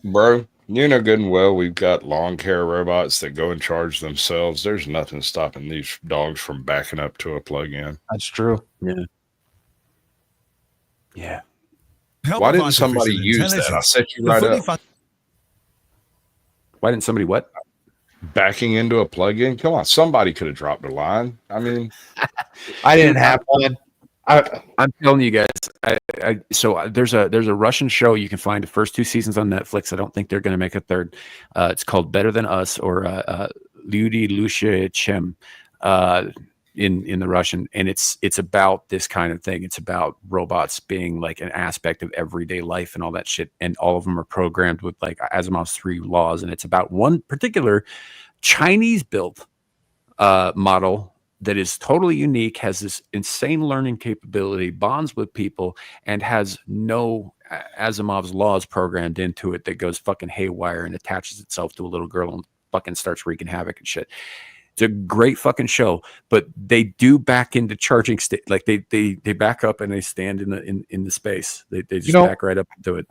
Bro, you know good and well we've got lawn care robots that go and charge themselves. There's nothing stopping these dogs from backing up to a plug-in. That's true. Yeah. Why didn't somebody use that? I set you right up. Why didn't somebody what? Backing into a plug-in? Come on, somebody could have dropped a line. I mean, I didn't have one. I'm telling you guys. So there's a Russian show you can find the first 2 seasons on Netflix. I don't think they're going to make a third. It's called Better Than Us, or Люди Лучше Чем in the Russian, and it's about this kind of thing. It's about robots being like an aspect of everyday life and all that shit, and all of them are programmed with like Asimov's 3 laws, and it's about one particular Chinese built model that is totally unique, has this insane learning capability, bonds with people, and has no Asimov's laws programmed into it that goes fucking haywire and attaches itself to a little girl and fucking starts wreaking havoc and shit. It's a great fucking show, but they do back into charging state. Like they back up and they stand in the space. They just back right up into it.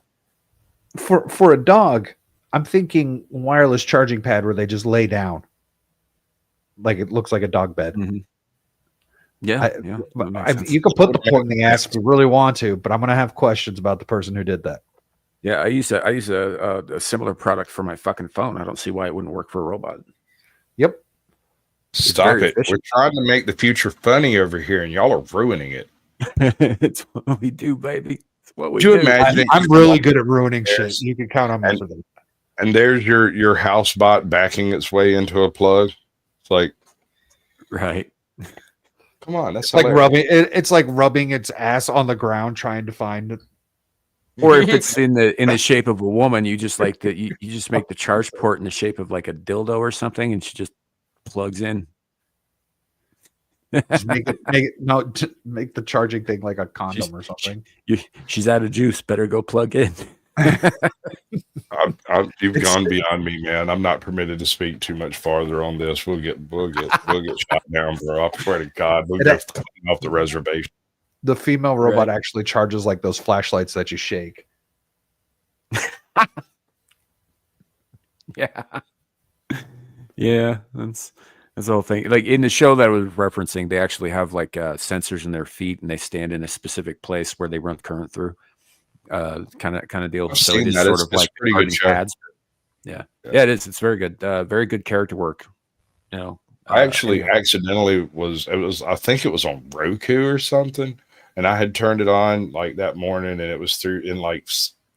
For a dog, I'm thinking wireless charging pad where they just lay down. Like it looks like a dog bed. Mm-hmm. You can put the point in the ass if you really want to, but I'm going to have questions about the person who did that. Yeah, I use a similar product for my fucking phone. I don't see why it wouldn't work for a robot. Yep. Stop it. Efficient. We're trying to make the future funny over here, and y'all are ruining it. It's what we do, baby. It's what we do. Imagine I'm really good at ruining shit. You can count on me for that. And there's your house bot backing its way into a plug. It's like, right. Come on, that's like rubbing. It's like rubbing its ass on the ground trying to find it. Or if it's in the shape of a woman, you just like you just make the charge port in the shape of like a dildo or something, and she just plugs in. Just make the charging thing like a condom or something. She's out of juice. Better go plug in. You've gone beyond me, man. I'm not permitted to speak too much farther on this. We'll get shot down, bro. I swear to God, we'll get off the reservation. The female robot actually charges like those flashlights that you shake. Yeah, that's the whole thing. Like in the show that I was referencing, they actually have like sensors in their feet, and they stand in a specific place where they run current through. Kind of deal. I've so it is sort of like pretty good show. pads. Yeah, it is. It's very good. Very good character work. I actually accidentally I think it was on Roku or something, and I had turned it on like that morning, and it was through in like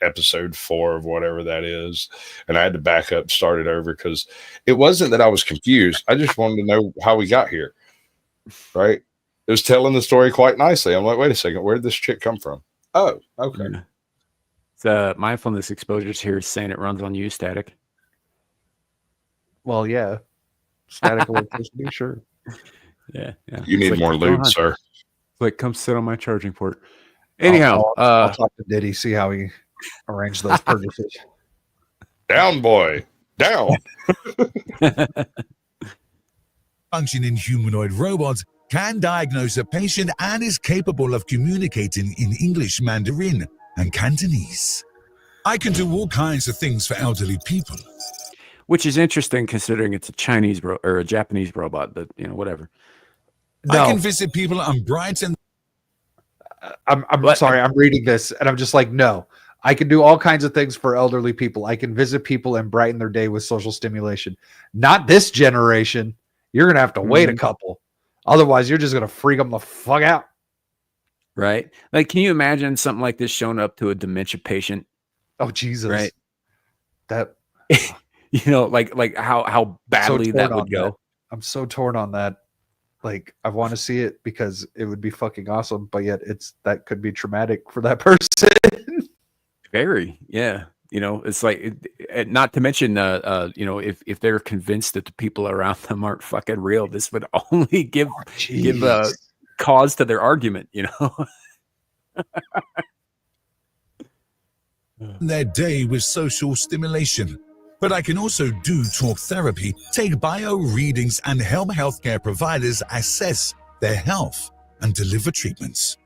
episode 4 of whatever that is, and I had to back up, start it over, because it wasn't that I was confused. I just wanted to know how we got here. Right? It was telling the story quite nicely. I'm like, wait a second, where did this chick come from? Oh, okay. The mindfulness exposures here is saying it runs on you, Static. Well, yeah. Static electricity, sure. Yeah. You need more lube, sir. Like, come sit on my charging port. Anyhow, I'll talk to Diddy, see how he arranged those purchases. Down, boy. Down. Functioning humanoid robot can diagnose a patient and is capable of communicating in English, Mandarin, and Cantonese. I can do all kinds of things for elderly people. Which is interesting considering it's a Chinese or a Japanese robot, but whatever. No. I can visit people on Brighton. I'm sorry, I'm reading this and I'm just like, no. I can do all kinds of things for elderly people. I can visit people and brighten their day with social stimulation. Not this generation. You're going to have to wait a couple. Otherwise, you're just going to freak them the fuck out. Right? Like, can you imagine something like this showing up to a dementia patient? Oh, Jesus. Right? That... like how badly that would go. I'm so torn on that. Like, I want to see it because it would be fucking awesome, but yet that could be traumatic for that person. Very, yeah. It's like, not to mention, if they're convinced that the people around them aren't fucking real, this would only give cause to their argument, Their day with social stimulation. But I can also do talk therapy, take bio readings, and help healthcare providers assess their health and deliver treatments.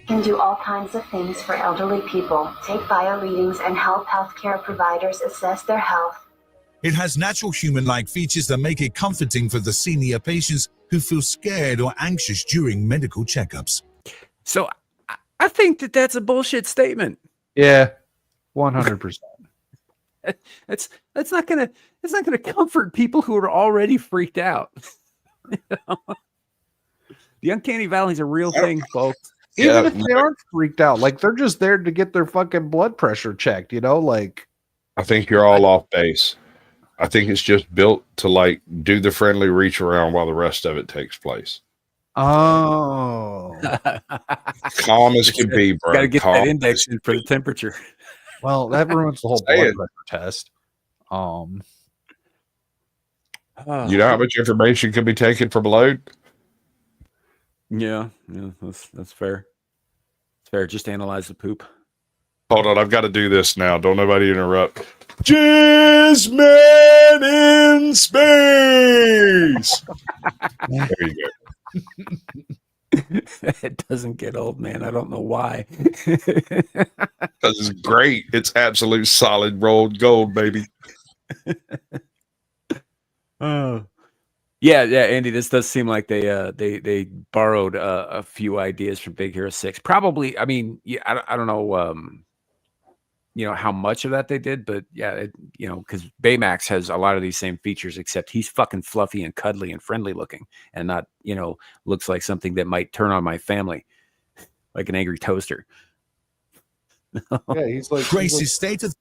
Can do all kinds of things for elderly people, take bio readings, and help healthcare providers assess their health. It has natural human-like features that make it comforting for the senior patients who feel scared or anxious during medical checkups. So I think that's a bullshit statement. Yeah, 100%. It's not gonna comfort people who are already freaked out. The uncanny valley is a real thing, folks. Even if they aren't freaked out, like they're just there to get their fucking blood pressure checked, like. I think you're all off base. I think it's just built to like do the friendly reach around while the rest of it takes place. Oh, calm as can be, bro. Got to get that index in for the temperature. Well, that ruins the whole blood pressure test. You know how much information can be taken from a load? Yeah, that's fair. It's fair. Just analyze the poop. Hold on, I've got to do this now. Don't nobody interrupt. Jizz Man in Space. There you go. It doesn't get old, man. I don't know why. Because it's great. It's absolute solid rolled gold, baby. Yeah, Andy. This does seem like they borrowed a few ideas from Big Hero 6. Probably. I mean, yeah, I don't know. How much of that they did, but yeah, because Baymax has a lot of these same features, except he's fucking fluffy and cuddly and friendly looking, and not looks like something that might turn on my family, like an angry toaster. Yeah, he's like Gracie's stated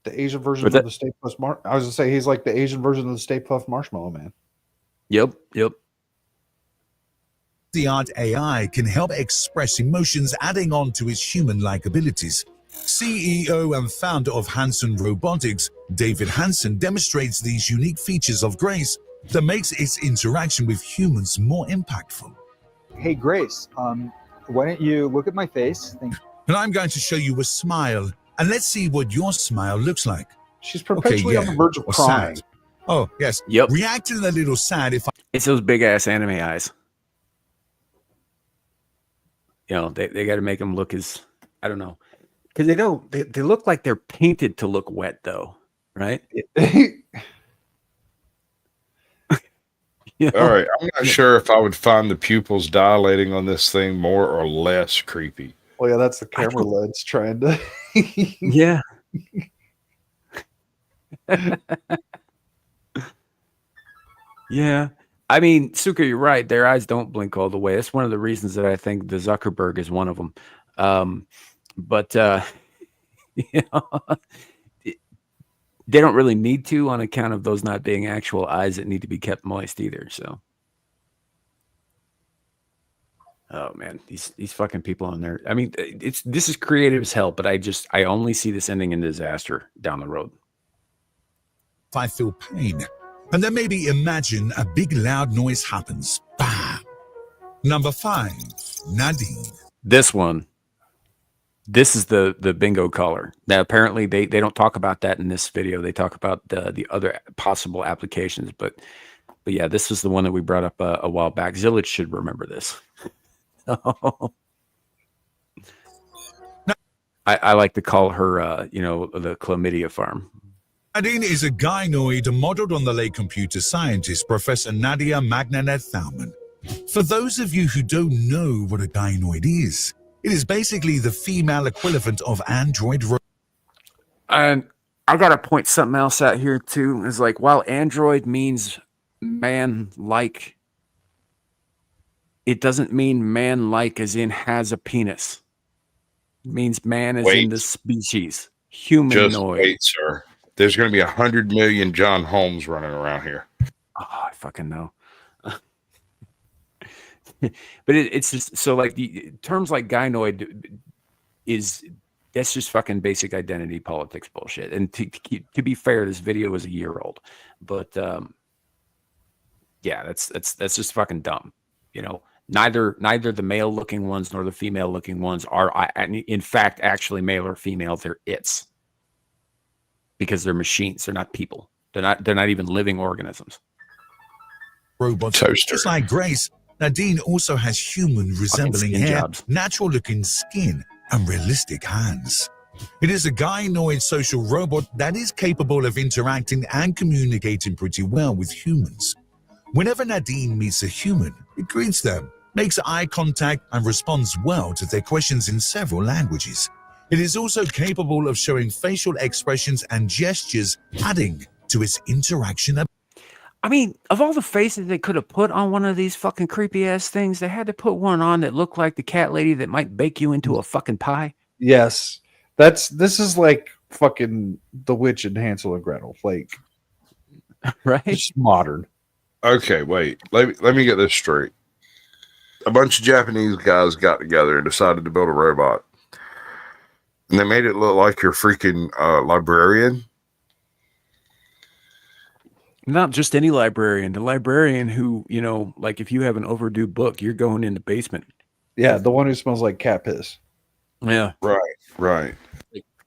the Asian version of the Stay Puft I was gonna say he's like the Asian version of the Stay Puft Marshmallow Man. Yep. The art AI can help express emotions, adding on to its human-like abilities. CEO and founder of Hanson Robotics, David Hanson, demonstrates these unique features of Grace that makes its interaction with humans more impactful. Hey, Grace, why don't you look at my face? And I'm going to show you a smile, and let's see what your smile looks like. She's perpetually on the verge of crying. Sad. Oh, yes. Yep. Reacting a little sad if it's those big-ass anime eyes. They got to make them look as, I don't know. Because they don't. They look like they're painted to look wet, though, right? All right. I'm not sure if I would find the pupils dilating on this thing more or less creepy. Well, yeah, that's the camera lens trying to. Yeah. Yeah. I mean, Suka, you're right. Their eyes don't blink all the way. That's one of the reasons that I think the Zuckerberg is one of them. But they don't really need to on account of those not being actual eyes that need to be kept moist either. So Oh man, these fucking people on there. I mean, this is creative as hell, but I only see this ending in disaster down the road. If I feel pain, and then maybe imagine a big loud noise happens. Bam. Number 5, Nadine. This one. This is the bingo color. Now, apparently they don't talk about that in this video. They talk about the other possible applications, but yeah, this is the one that we brought up a while back. Zillage should remember this. I like to call her, the chlamydia farm. Nadine is a gynoid modeled on the late computer scientist Professor Nadia Magnanet-Thalmann. For those of you who don't know what a gynoid is, it is basically the female equivalent of android. And I got to point something else out here too. Is like, while android means man-like, it doesn't mean man-like as in has a penis. It means man as in the species. Humanoid. Just wait, sir. There's going to be 100 million John Holmes running around here. Oh, I fucking know. But it's just so like the terms like gynoid that's just fucking basic identity politics bullshit. And to be fair, this video is a year old, but yeah, that's just fucking dumb. Neither the male looking ones nor the female looking ones are in fact actually male or female. They're its, because they're machines. They're not people. They're not even living organisms. Robots, just like Grace, Nadine also has human resembling hair, natural looking skin, and realistic hands. It is a gynoid social robot that is capable of interacting and communicating pretty well with humans. Whenever Nadine meets a human, it greets them, makes eye contact, and responds well to their questions in several languages. It is also capable of showing facial expressions and gestures, adding to its interaction. I mean, of all the faces they could have put on one of these fucking creepy ass things, they had to put one on that looked like the cat lady that might bake you into a fucking pie. Yes. This is like fucking The Witch and Hansel and Gretel. Like, right? Just modern. Okay, wait. Let me get this straight. A bunch of Japanese guys got together and decided to build a robot. And they made it look like your freaking librarian. Not just any librarian. The librarian who, like if you have an overdue book, you're going in the basement. Yeah, the one who smells like cat piss. Yeah. Right.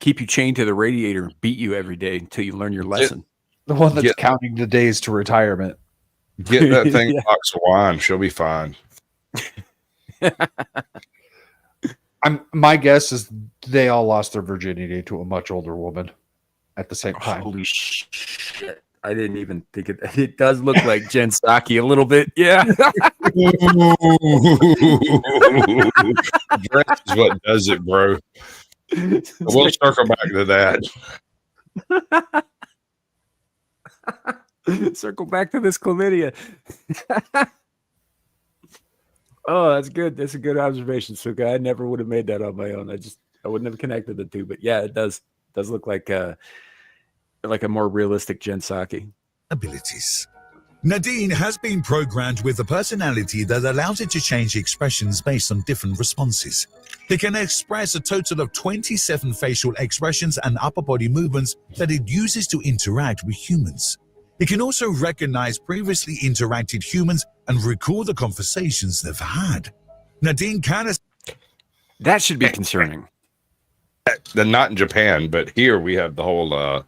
Keep you chained to the radiator and beat you every day until you learn your lesson. The one that's counting the days to retirement. Get that thing a box of wine. She'll be fine. My guess is they all lost their virginity to a much older woman at the same time. Holy shit. I didn't even think it does look like Jen Psaki a little bit. Yeah. Dress is what does it, bro. We'll circle back to that. Circle back to this chlamydia. Oh, that's good. That's a good observation, Suka. I never would have made that on my own. I wouldn't have connected the two. But yeah, it does look like a more realistic Jen Psaki. Abilities. Nadine has been programmed with a personality that allows it to change expressions based on different responses. It can express a total of 27 facial expressions and upper body movements that it uses to interact with humans. It can also recognize previously interacted humans and recall the conversations they've had. Nadine can... That should be concerning. Not in Japan, but here we have the whole,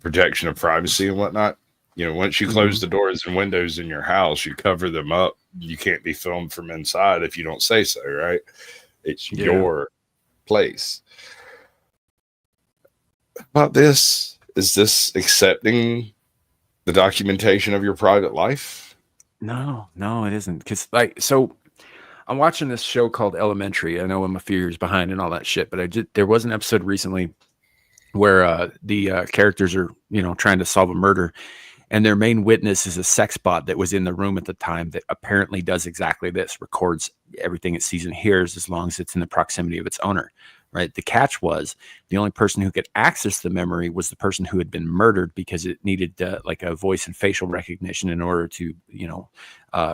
protection of privacy and whatnot. Once you close the doors and windows in your house, you cover them up. You can't be filmed from inside if you don't say so, right? It's your place. About this, is this accepting the documentation of your private life? No, it isn't. Because so I'm watching this show called Elementary. I know I'm a few years behind and all that shit, but there was an episode recently where the characters are, trying to solve a murder, and their main witness is a sex bot that was in the room at the time that apparently does exactly this, records everything it sees and hears as long as it's in the proximity of its owner. right? The catch was the only person who could access the memory was the person who had been murdered, because it needed like a voice and facial recognition in order to,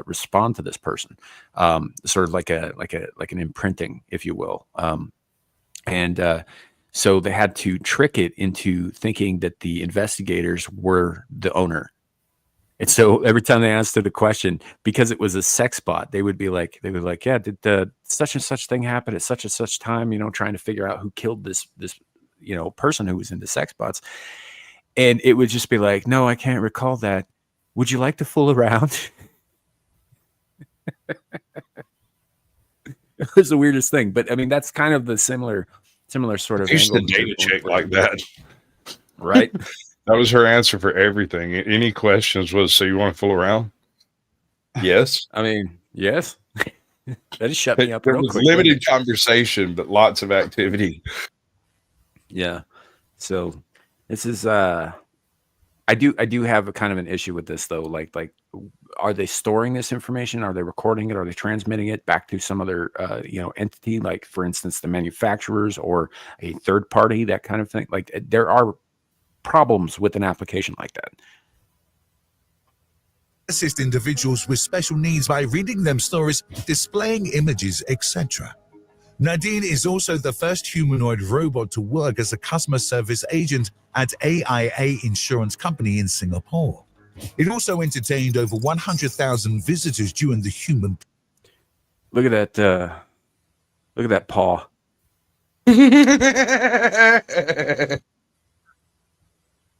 respond to this person, sort of like an imprinting, if you will. So they had to trick it into thinking that the investigators were the owner. And so every time they answered a question, because it was a sex bot, they would like, yeah, did the such and such thing happen at such and such time, trying to figure out who killed this person who was into sex bots. And it would just be like, no, I can't recall that. Would you like to fool around? It was the weirdest thing. But I mean, that's kind of the similar sort of used to angle. date a chick like that. Right? That was her answer for everything. Any questions was, so you want to fool around? Yes. I mean, yes. That just shut me up. There real was quick, limited conversation, but lots of activity. Yeah. So this is I do have a kind of an issue with this though. Like are they storing this information? Are they recording it? Are they transmitting it back to some other entity, like for instance the manufacturers or a third party, that kind of thing? Like there are problems with an application like that. Assist individuals with special needs by reading them stories, displaying images, etc. Nadine is also the first humanoid robot to work as a customer service agent at AIA Insurance Company in Singapore. It also entertained over 100,000 visitors during the human. Look at that paw.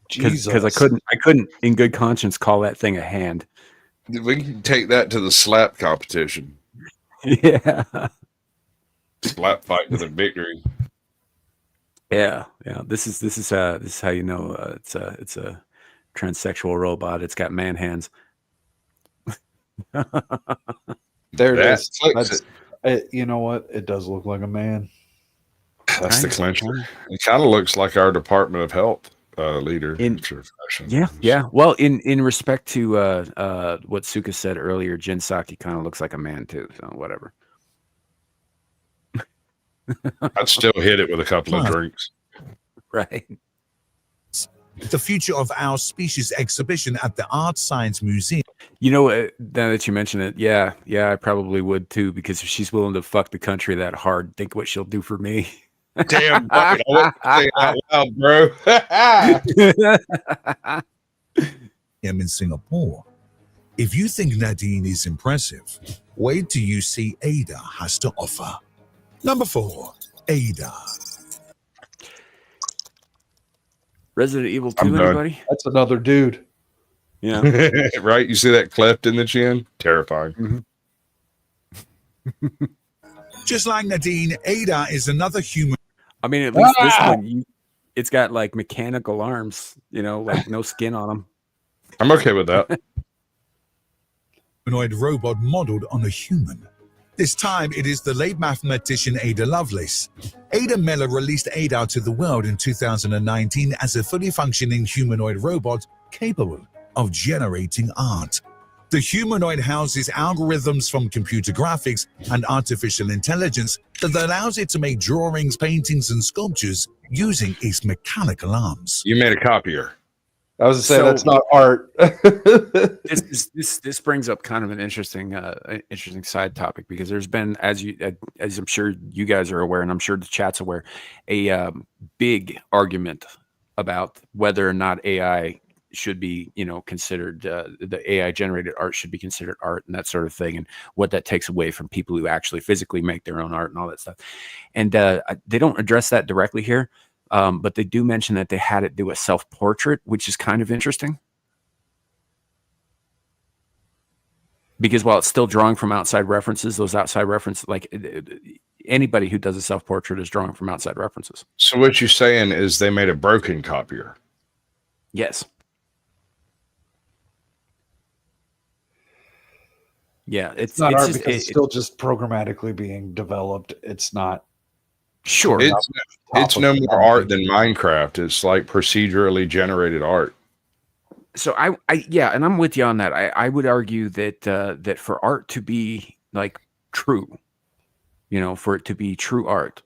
Because I couldn't in good conscience call that thing a hand. We can take that to the slap competition. Yeah. Slap fight to the victory. Yeah. This is how you know it's a transsexual robot. It's got man hands. There it is. You know what? It does look like a man. That's the clincher. It kind of looks like our Department of Health leader. Yeah. Well, in respect to what Suka said earlier, Jin Saki kind of looks like a man too. So whatever. I'd still hit it with a couple of drinks. Right. The Future of Our Species exhibition at the Art Science Museum. Now that you mention it, yeah, I probably would too, because if she's willing to fuck the country that hard, think what she'll do for me. Damn, I wasn't saying out loud, bro. In Singapore. If you think Nadine is impressive, wait till you see Ada has to offer. Number 4, Ada. Resident Evil 2, anybody? That's another dude. Yeah. Right? You see that cleft in the chin? Terrifying. Mm-hmm. Just like Nadine, Ada is another human. I mean, at least this one, it's got like mechanical arms, like no skin on them. I'm okay with that. Humanoid robot modeled on a human. This time, it is the late mathematician Ada Lovelace. Ada Miller released Ada to the world in 2019 as a fully functioning humanoid robot capable of generating art. The humanoid houses algorithms from computer graphics and artificial intelligence that allows it to make drawings, paintings, and sculptures using its mechanical arms. You made a copier. I was saying that's not art. This brings up kind of an interesting side topic, because there's been, as I'm sure you guys are aware, and I'm sure the chat's aware, a big argument about whether or not AI should be, considered, the AI generated art should be considered art and that sort of thing, and what that takes away from people who actually physically make their own art and all that stuff. And they don't address that directly here. But they do mention that they had it do a self-portrait, which is kind of interesting. Because while it's still drawing from outside references, those outside references, like anybody who does a self-portrait is drawing from outside references. So what you're saying is they made a broken copier? Yes. Yeah, it's not art, just, because it's still just programmatically being developed. It's not. Sure. It's no more art than Minecraft. It's like procedurally generated art. So yeah, and I'm with you on that. I would argue that that for art to be like true, for it to be true art,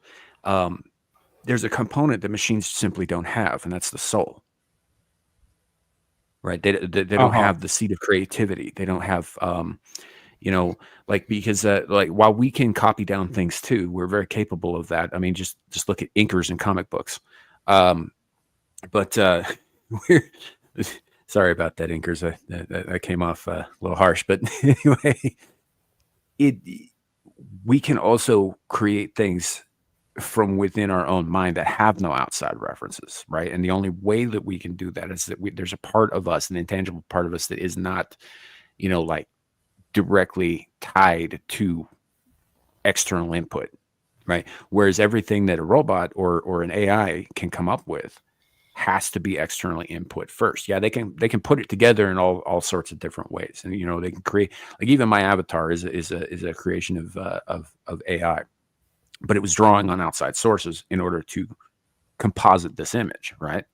there's a component that machines simply don't have, and that's the soul. Right? They don't have the seed of creativity. They don't have, like, because like, while we can copy down things too, we're very capable of that. I mean, just look at inkers in comic books. But we're sorry about that, inkers. That came off a little harsh, but anyway, we can also create things from within our own mind that have no outside references, right? And the only way that we can do that is that there's a part of us, an intangible part of us, that is not, like, directly tied to external input, right? Whereas everything that a robot or an AI can come up with has to be externally input first. Yeah, they can put it together in all sorts of different ways, and they can create, like, even my avatar is a creation of AI. But it was drawing on outside sources in order to composite this image, right?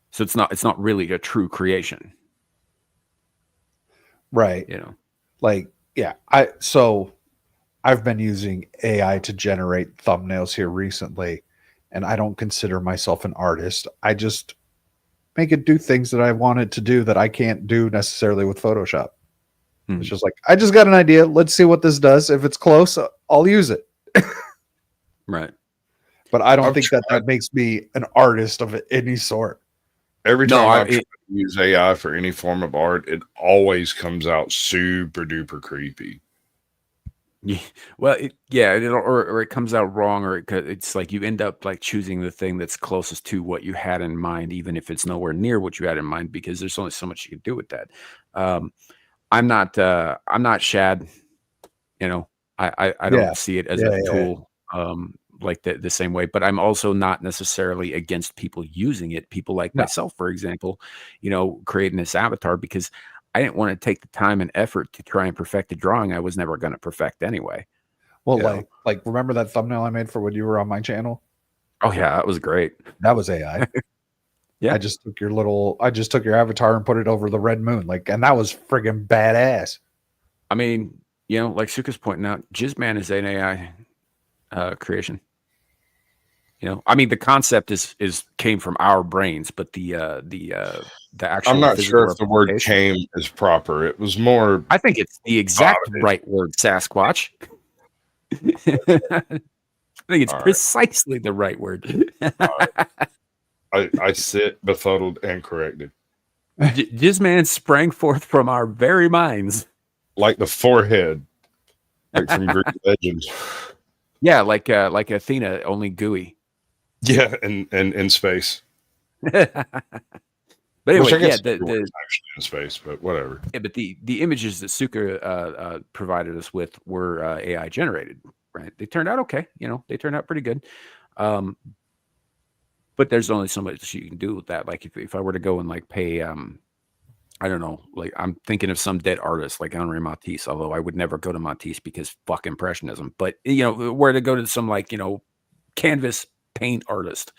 So it's not really a true creation, right? Like, yeah. I've been using AI to generate thumbnails here recently, and I don't consider myself an artist. I just make it do things that I want it to do that I can't do necessarily with Photoshop. It's just like, I just got an idea. Let's see what this does. If it's close, I'll use it. Right. But I don't think that makes me an artist of any sort. Every time I try to use AI for any form of art, it always comes out super duper creepy. Yeah. Well, or it comes out wrong, or it's like you end up like choosing the thing that's closest to what you had in mind, even if it's nowhere near what you had in mind, because there's only so much you can do with that. I'm not Shad, I don't see it as a tool, like the same way, but I'm also not necessarily against people using it. People like myself, for example, creating this avatar, because I didn't want to take the time and effort to try and perfect a drawing I was never going to perfect anyway. Well, like remember that thumbnail I made for when you were on my channel? Oh yeah, that was great. That was AI. Yeah, I just took your avatar and put it over the red moon, and that was friggin' badass. I mean, like Suka's pointing out, Jizzman is an AI creation. I mean, the concept came from our brains, but the actual. I'm not sure if the word "came" is proper. It was more. I think it's the exact right word, Sasquatch. I think it's precisely the right word. I sit befuddled and corrected. Jizzman sprang forth from our very minds, like the forehead, like from Greek legends. Yeah, like Athena, only gooey. Yeah, and in space. But anyway, the actually in space, but whatever. Yeah, but the images that Suka provided us with were AI generated, right? They turned out okay. They turned out pretty good. But there's only so much you can do with that. Like if I were to go and like pay, I don't know, like I'm thinking of some dead artist like Henri Matisse, although I would never go to Matisse because fuck Impressionism. But where to go to some like canvas paint artist,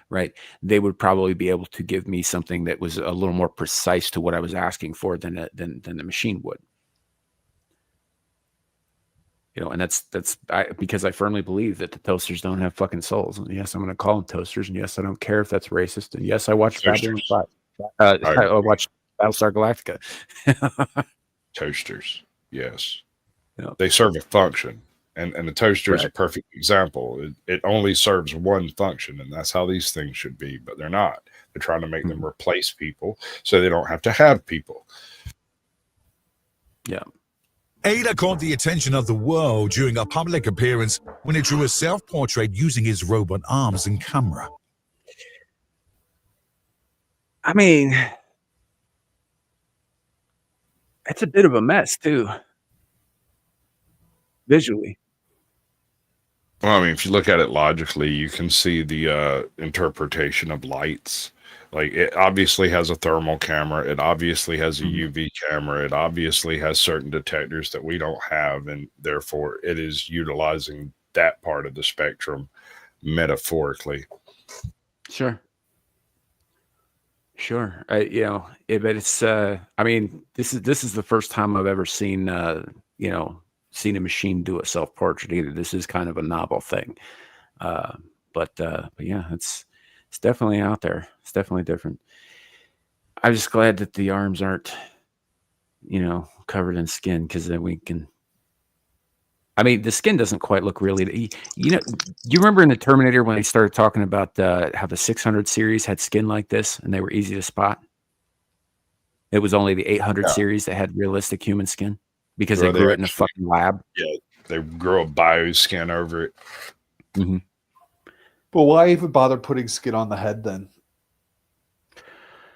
right? They would probably be able to give me something that was a little more precise to what I was asking for than the machine would. And that's because I firmly believe that the toasters don't have fucking souls. And yes, I'm going to call them toasters. And yes, I don't care if that's racist. And yes, I watched Babylon 5. I watched Battlestar Galactica. Toasters, yes. They serve a function. And the toaster is a perfect example. It only serves one function, and that's how these things should be. But they're not. They're trying to make them replace people so they don't have to have people. Yeah. Ada caught the attention of the world during a public appearance when he drew a self-portrait using his robot arms and camera. I mean, it's a bit of a mess, too. Visually. Well, I mean, if you look at it logically, you can see the interpretation of lights. Like, it obviously has a thermal camera. It obviously has a UV camera. It obviously has certain detectors that we don't have, and therefore it is utilizing that part of the spectrum metaphorically. Sure. But it's I mean, this is the first time I've ever seen seen a machine do a self-portrait either. This is kind of a novel thing. But yeah, it's definitely out there. It's definitely different. I'm just glad that the arms aren't, covered in skin, because then we can. I mean, the skin doesn't quite look really. You remember in the Terminator when they started talking about how the 600 series had skin like this and they were easy to spot? It was only the 800 series that had realistic human skin because they grew it in a fucking lab. Yeah, they grow a bioskin over it. Mm-hmm. But why even bother putting skin on the head then?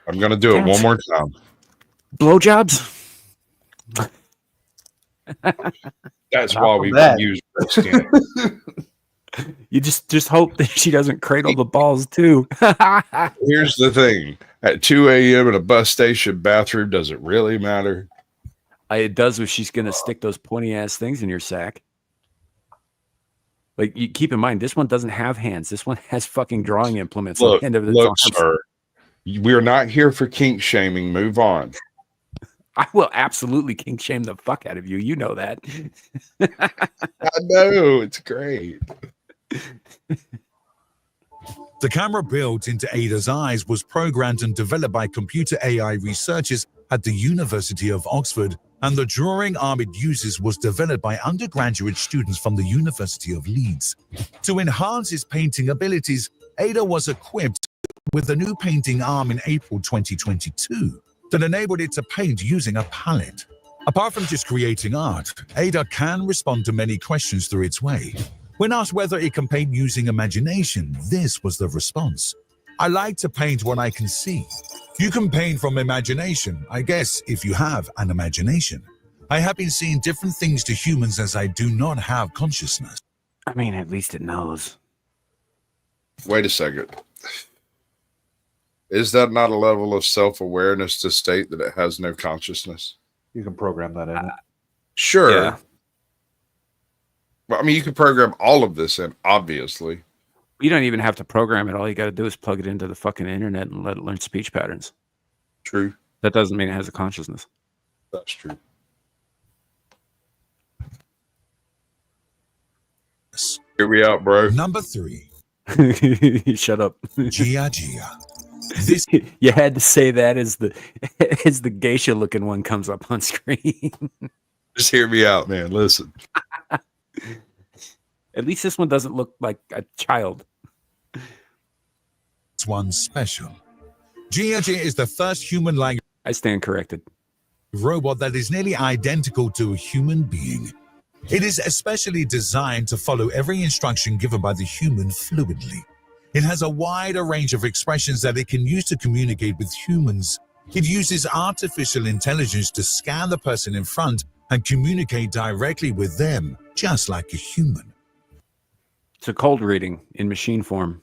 I'm going to do it one more time. Blowjobs? That's why we use skin. You just hope that she doesn't cradle the balls too. Here's the thing. At 2 a.m. in a bus station bathroom, does it really matter? It does if she's going to stick those pointy-ass things in your sack. Like, you keep in mind, this one doesn't have hands. This one has fucking drawing implements on the end of its arms. Sir, we're not here for kink shaming. Move on. I will absolutely kink shame the fuck out of you. You know that. I know. It's great. The camera built into Ada's eyes was programmed and developed by computer AI researchers at the University of Oxford, and the drawing arm it uses was developed by undergraduate students from the University of Leeds. To enhance his painting abilities, Ada was equipped with a new painting arm in April 2022 that enabled it to paint using a palette. Apart from just creating art, Ada can respond to many questions through its way. When asked whether it can paint using imagination, this was the response. I like to paint what I can see. You can paint from imagination, I guess, if you have an imagination. I have been seeing different things to humans as I do not have consciousness. I mean, at least it knows. Wait a second. Is that not a level of self-awareness to state that it has no consciousness? You can program that in. Sure. Yeah. Well, I mean, you can program all of this in, obviously. You don't even have to program it. All you got to do is plug it into the fucking internet and let it learn speech patterns. True. That doesn't mean it has a consciousness. That's true. Hear me out, bro. Number 3. Shut up. Gia. This you had to say that as the geisha looking one comes up on screen. Just hear me out, man. Listen. At least this one doesn't look like a child. It's one special. Gia is the first human-like I stand corrected. robot that is nearly identical to a human being. It is especially designed to follow every instruction given by the human fluidly. It has a wider range of expressions that it can use to communicate with humans. It uses artificial intelligence to scan the person in front and communicate directly with them, just like a human. It's a cold reading in machine form.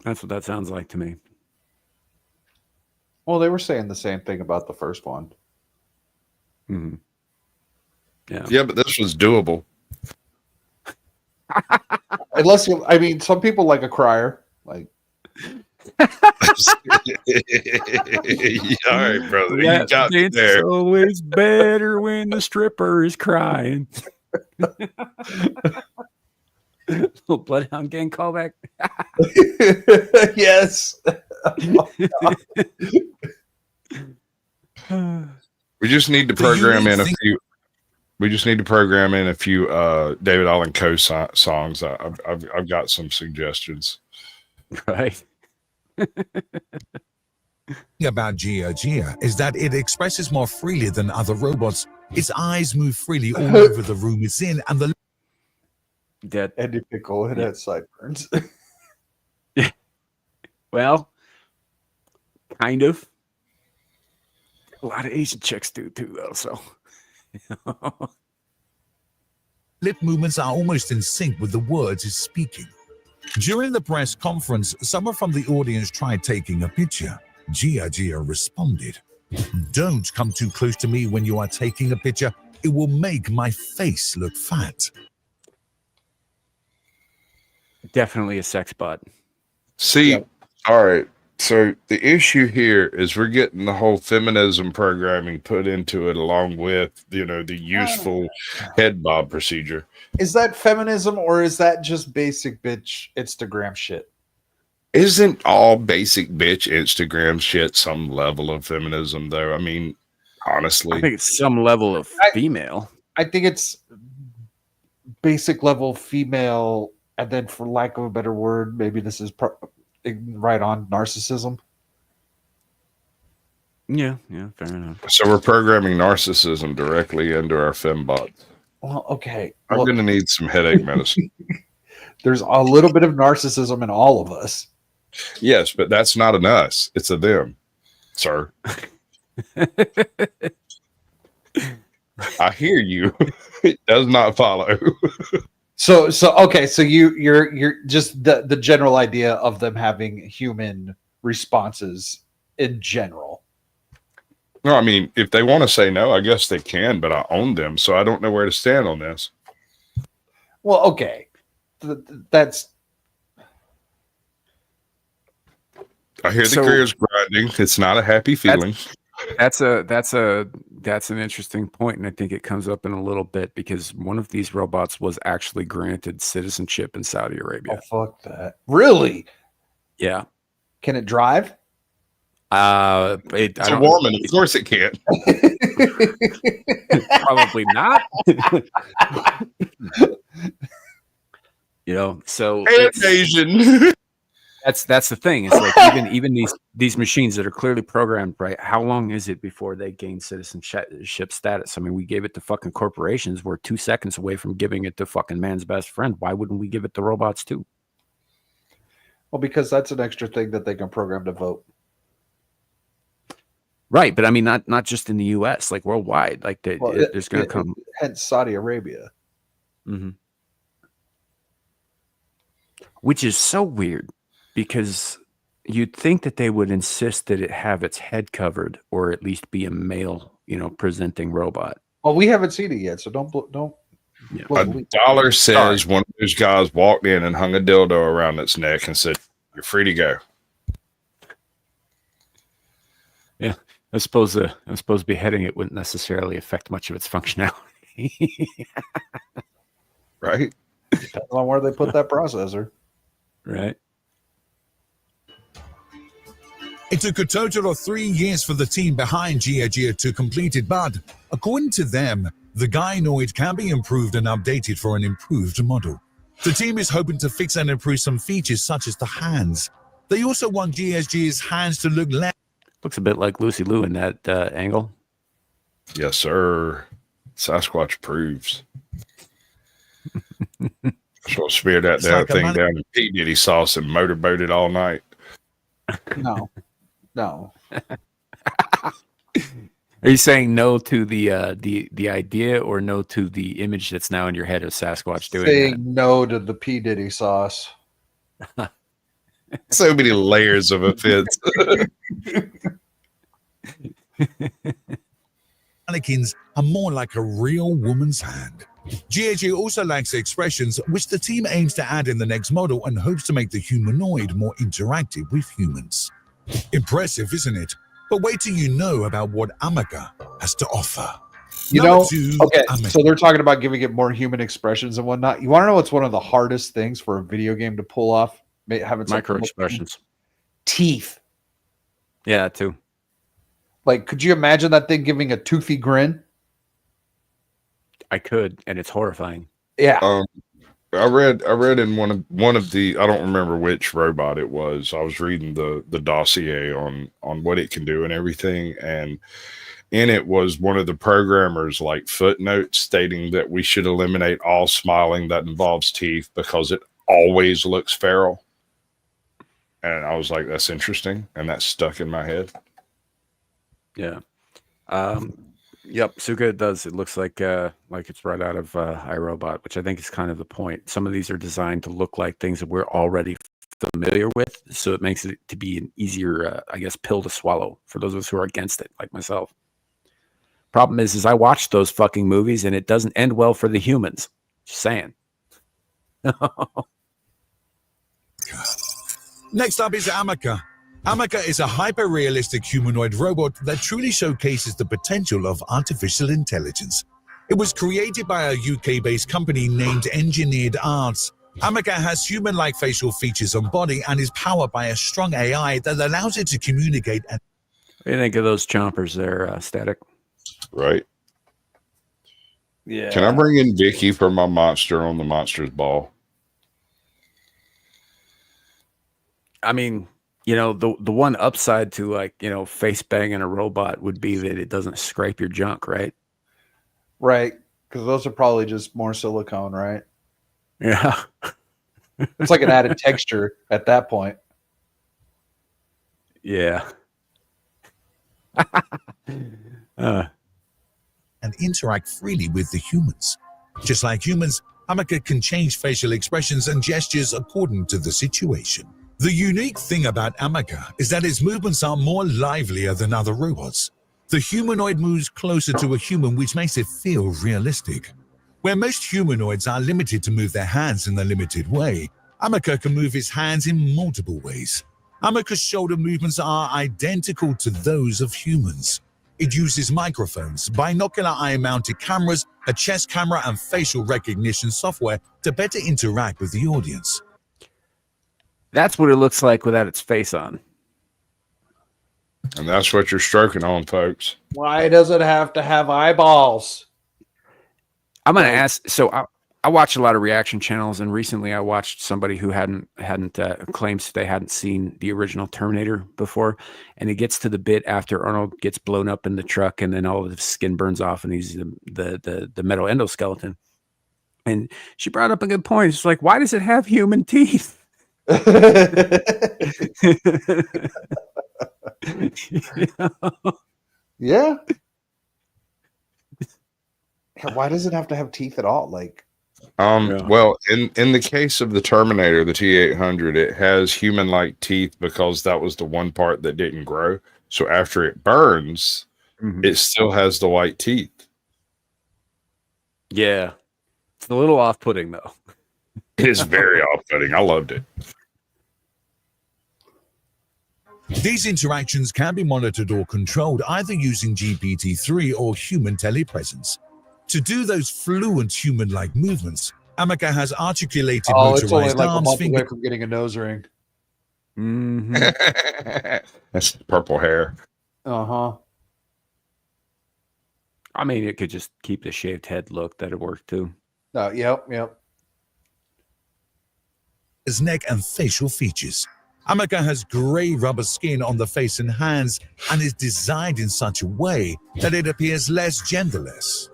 That's what that sounds like to me. Well, they were saying the same thing about the first one. Mm-hmm. Yeah, but this was doable. Unless you, I mean, some people like a crier. Like, all right, brother. You got me there. It's always better when the stripper is crying. Little Bloodhound Gang callback. Yes. We just need to program in a few. We just need to program in a few David Allen Coe songs. I've got some suggestions. Right. About Gia is that it expresses more freely than other robots. Its eyes move freely all over the room it's in, and the Dead. Eddie Pickle had had sideburns. Well, kind of. A lot of Asian chicks do too, though. So. lip movements are almost in sync with the words it's speaking. During the press conference, someone from the audience tried taking a picture. Gia responded, "Don't come too close to me when you are taking a picture. It will make my face look fat." Definitely a sex bot. See, all right. So the issue here is we're getting the whole feminism programming put into it, along with the useful head bob procedure. Is that feminism or is that just basic bitch Instagram shit? Isn't all basic bitch Instagram shit some level of feminism, though? I mean, honestly, I think it's some level of female. I think it's basic level female, and then, for lack of a better word, maybe this is right on narcissism. Yeah, fair enough. So we're programming narcissism directly into our fembots. Well, okay. I'm going to need some headache medicine. There's a little bit of narcissism in all of us. Yes, but that's not an us. It's a them, sir. I hear you. It does not follow. So okay. So you're just the general idea of them having human responses in general. No, I mean, if they want to say no, I guess they can, but I own them, so I don't know where to stand on this. Well, okay. That's. I hear the gears grinding. It's not a happy feeling. That's an interesting point, and I think it comes up in a little bit because one of these robots was actually granted citizenship in Saudi Arabia. Oh, fuck that! Really? Yeah. Can it drive? It's a woman. Of course it can. Probably not. So Asian. That's the thing. It's like even these machines that are clearly programmed, right? How long is it before they gain citizenship status? I mean, we gave it to fucking corporations. We're 2 seconds away from giving it to fucking man's best friend. Why wouldn't we give it to robots too? Well, because that's an extra thing that they can program to vote. Right, but I mean, not just in the U.S., like worldwide. Like there's going to come. Hence Saudi Arabia. Mm-hmm. Which is so weird. Because you'd think that they would insist that it have its head covered, or at least be a male, presenting robot. Well, we haven't seen it yet, so don't. Yeah. $1 says one of those guys walked in and hung a dildo around its neck and said, "You're free to go." Yeah, I suppose beheading it wouldn't necessarily affect much of its functionality. Right? Depends on where they put that processor. Right. It took a total of 3 years for the team behind Gia to complete it, but according to them, the gynoid can be improved and updated for an improved model. The team is hoping to fix and improve some features such as the hands. They also want GSG's hands to look less. Looks a bit like Lucy Liu in that angle. Yes, sir. Sasquatch approves. She'll spear that damn thing down in P. Diddy sauce and motorboat it all night. No. Are you saying no to the idea, or no to the image that's now in your head of Sasquatch doing Saying that? no to the P. Diddy sauce. So many layers of offense. Mannequins are more like a real woman's hand. GAG also lacks expressions, which the team aims to add in the next model and hopes to make the humanoid more interactive with humans. Impressive, isn't it? But wait till you know about what Amica has to offer. So they're talking about giving it more human expressions and whatnot. You want to know what's one of the hardest things for a video game to pull off? Micro expressions. Teeth. Yeah, too. Like, could you imagine that thing giving a toothy grin? I could, and it's horrifying. Yeah. I read in one of the, I don't remember which robot it was. I was reading the dossier on what it can do and everything, and in it was one of the programmers like footnotes stating that we should eliminate all smiling that involves teeth because it always looks feral. And I was like, that's interesting, and that stuck in my head. Yeah. Yep, Suga does. It looks like it's right out of iRobot, which I think is kind of the point. Some of these are designed to look like things that we're already familiar with, so it makes it to be an easier, pill to swallow for those of us who are against it, like myself. Problem is I watched those fucking movies, and it doesn't end well for the humans. Just saying. Next up is Amica. Amaka is a hyper-realistic humanoid robot that truly showcases the potential of artificial intelligence. It was created by a UK-based company named Engineered Arts. Amaka has human-like facial features on body and is powered by a strong AI that allows it to communicate. What do you think of those chompers there, Static? Right. Yeah. Can I bring in Vicky for my monster on the monster's ball? I mean, you know, the one upside to, like, you know, face banging a robot would be that it doesn't scrape your junk, right? Right. Because those are probably just more silicone, right? Yeah. It's like an added texture at that point. Yeah. And interact freely with the humans. Just like humans, Amaka can change facial expressions and gestures according to the situation. The unique thing about Amaka is that its movements are more livelier than other robots. The humanoid moves closer to a human, which makes it feel realistic. Where most humanoids are limited to move their hands in a limited way, Amaka can move his hands in multiple ways. Amaka's shoulder movements are identical to those of humans. It uses microphones, binocular eye-mounted cameras, a chest camera, and facial recognition software to better interact with the audience. That's what it looks like without its face on. And that's what you're stroking on, folks. Why does it have to have eyeballs? I'm going to ask. So I watch a lot of reaction channels, and recently I watched somebody who hadn't claims they hadn't seen the original Terminator before, and it gets to the bit after Arnold gets blown up in the truck, and then all of his skin burns off, and he's the metal endoskeleton. And she brought up a good point. It's like, why does it have human teeth? You know? Yeah. Why does it have to have teeth at all? Like, well, in the case of the Terminator, the T-800, it has human-like teeth because that was the one part that didn't grow. So after it burns, it still has the white teeth. Yeah. It's a little off-putting, though. It is very off-putting. I loved it. These interactions can be monitored or controlled either using GPT-3 or human telepresence. To do those fluent human-like movements, Amaka has articulated it's only motorized like a arms, month fingers. away from getting a nose ring. That's purple hair. Uh-huh. I mean, it could just keep the shaved head look. That'd work, too. Yep. His neck and facial features. Amaka has gray rubber skin on the face and hands and is designed in such a way that it appears less genderless.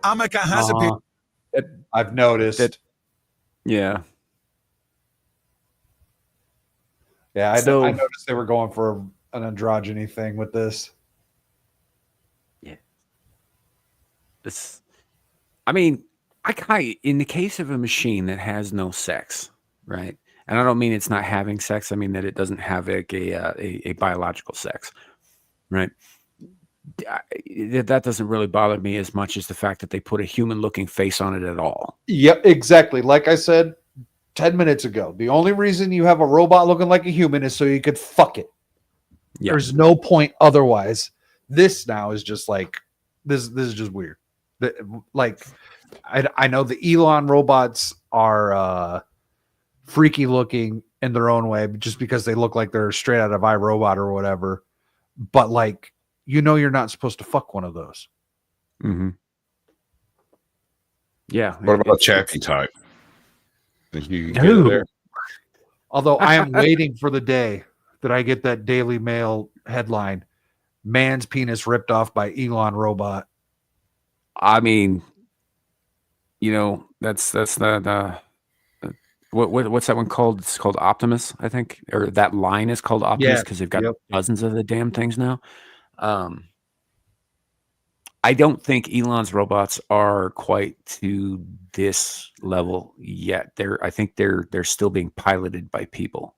Amaka has appeared. I've noticed. Yeah. Yeah, I noticed they were going for an androgyny thing with this. Yeah. I mean, in the case of a machine that has no sex, right? And I don't mean it's not having sex. I mean that it doesn't have a biological sex, right? That doesn't really bother me as much as the fact that they put a human-looking face on it at all. Yep, exactly. Like I said 10 minutes ago, the only reason you have a robot looking like a human is so you could fuck it. Yep. There's no point otherwise. This now is just like, this is just weird. Like, I know the Elon robots are freaky looking in their own way just because they look like they're straight out of iRobot or whatever. But like, you know, you're not supposed to fuck one of those. Yeah. What about Chappie type? Think you can get it there? Although I am waiting for the day that I get that Daily Mail headline, man's penis ripped off by Elon robot. I mean, you know, that's what's that one called? It's called Optimus, I think, or that line is called Optimus because they've got dozens of the damn things now. I don't think Elon's robots are quite to this level yet. I think they're still being piloted by people.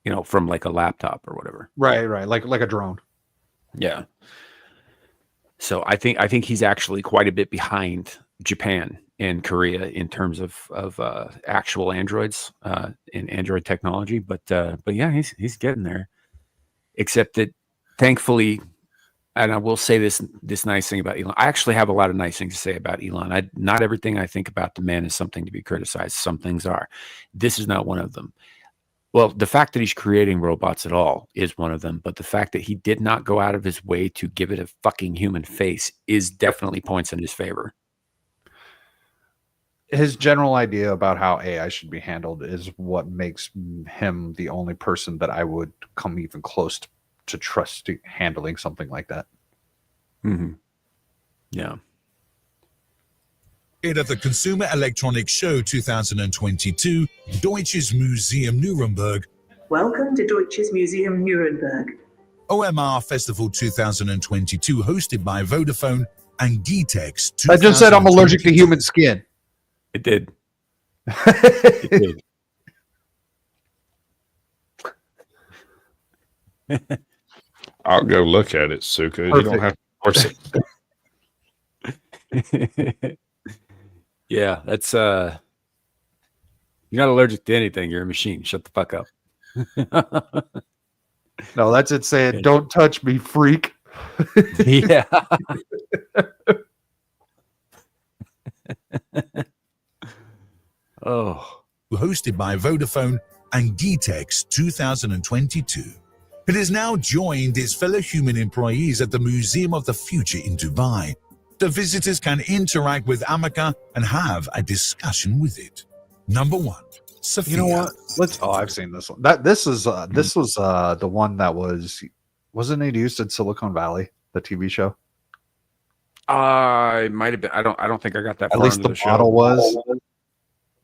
You know, from like a laptop or whatever. Right, like a drone. Yeah. So I think he's actually quite a bit behind Japan in Korea in terms of actual androids in Android technology. But yeah, he's getting there. Except that, thankfully, and I will say this nice thing about Elon. I actually have a lot of nice things to say about Elon. Not everything I think about the man is something to be criticized. Some things are. This is not one of them. Well, the fact that he's creating robots at all is one of them, but the fact that he did not go out of his way to give it a fucking human face is definitely points in his favor. His general idea about how AI should be handled is what makes him the only person that I would come even close to trust handling something like that. Mm-hmm. Yeah. At the Consumer Electronics Show 2022, Deutsches Museum Nuremberg. Welcome to Deutsches Museum Nuremberg. OMR Festival 2022, hosted by Vodafone and Gtex. I just said I'm allergic to human skin. It did. It did. I'll go look at it, Suka. You don't have to force it. Yeah, that's you're not allergic to anything. You're a machine. Shut the fuck up. No, that's it saying, don't touch me, freak. Yeah. Oh. Hosted by Vodafone and Gtex 2022. It has now joined its fellow human employees at the Museum of the Future in Dubai. The visitors can interact with Amica and have a discussion with it. Number 1, Sophia. You know what? I've seen this one. This was the one that wasn't it used in Silicon Valley, the TV show? It might have been. I don't think I got that. At least the model was.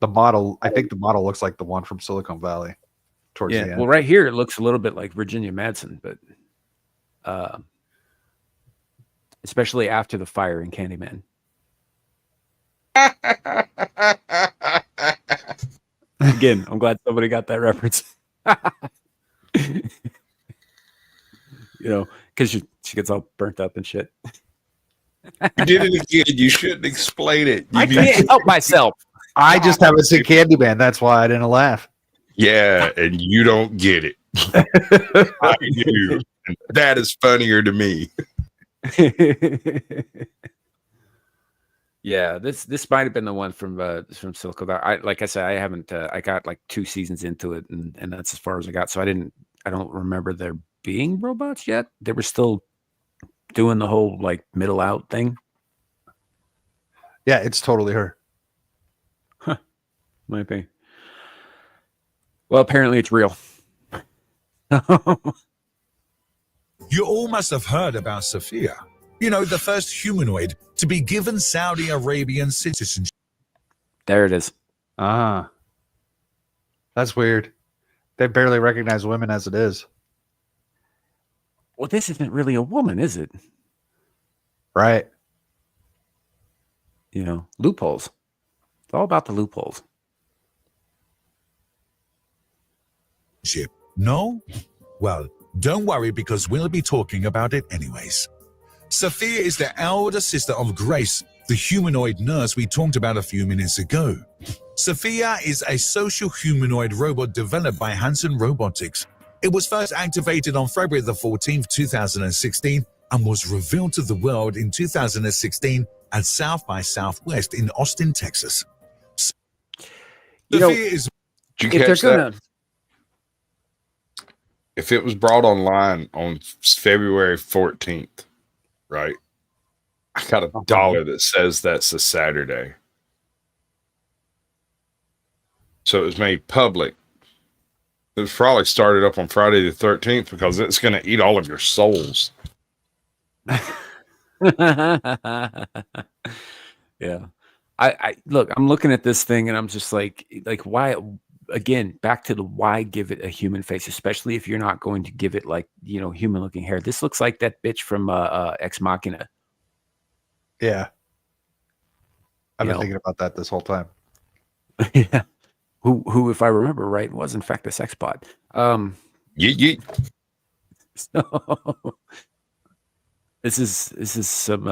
The model, I think the model looks like the one from Silicon Valley. Towards the end. Well, right here it looks a little bit like Virginia Madsen, but especially after the fire in Candyman. Again, I'm glad somebody got that reference. Because she gets all burnt up and shit. You did it again. You shouldn't explain it. I can't help myself. I just haven't seen Candyman. That's why I didn't laugh. Yeah, and you don't get it. I do. That is funnier to me. Yeah, this might have been the one from Silicon Valley. Like I said, I haven't. I got like 2 seasons into it, and that's as far as I got. So I don't remember there being robots yet. They were still doing the whole like middle out thing. Yeah, it's totally her. Might be. Well, apparently it's real. You all must have heard about Sophia. The first humanoid to be given Saudi Arabian citizenship. There it is. Ah. That's weird. They barely recognize women as it is. Well, this isn't really a woman, is it? Right. Loopholes. It's all about the loopholes. No? Well, don't worry because we'll be talking about it anyways. Sophia is the elder sister of Grace, the humanoid nurse we talked about a few minutes ago. Sophia is a social humanoid robot developed by Hanson Robotics. It was first activated on February the 14th, 2016 and was revealed to the world in 2016 at South by Southwest in Austin, Texas. Sophia is... Did you catch that? If it was brought online on February 14th, right? I got $1 that says that's a Saturday. So it was made public. It was probably started up on Friday the 13th because it's going to eat all of your souls. Yeah. I look, I'm looking at this thing and I'm just like why? Again, back to the why give it a human face, especially if you're not going to give it like, human looking hair. This looks like that bitch from Ex Machina. Yeah. I've been thinking about that this whole time. Yeah. Who, if I remember right, was in fact a sex bot. Yeet. So this is some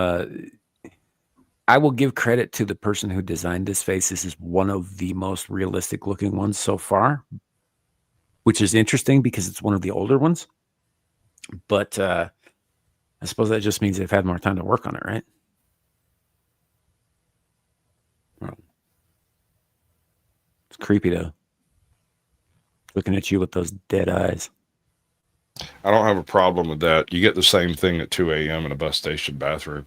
I will give credit to the person who designed this face. This is one of the most realistic looking ones so far, which is interesting because it's one of the older ones. But I suppose that just means they've had more time to work on it, right? Well, it's creepy though. Looking at you with those dead eyes. I don't have a problem with that. You get the same thing at 2 a.m. in a bus station bathroom.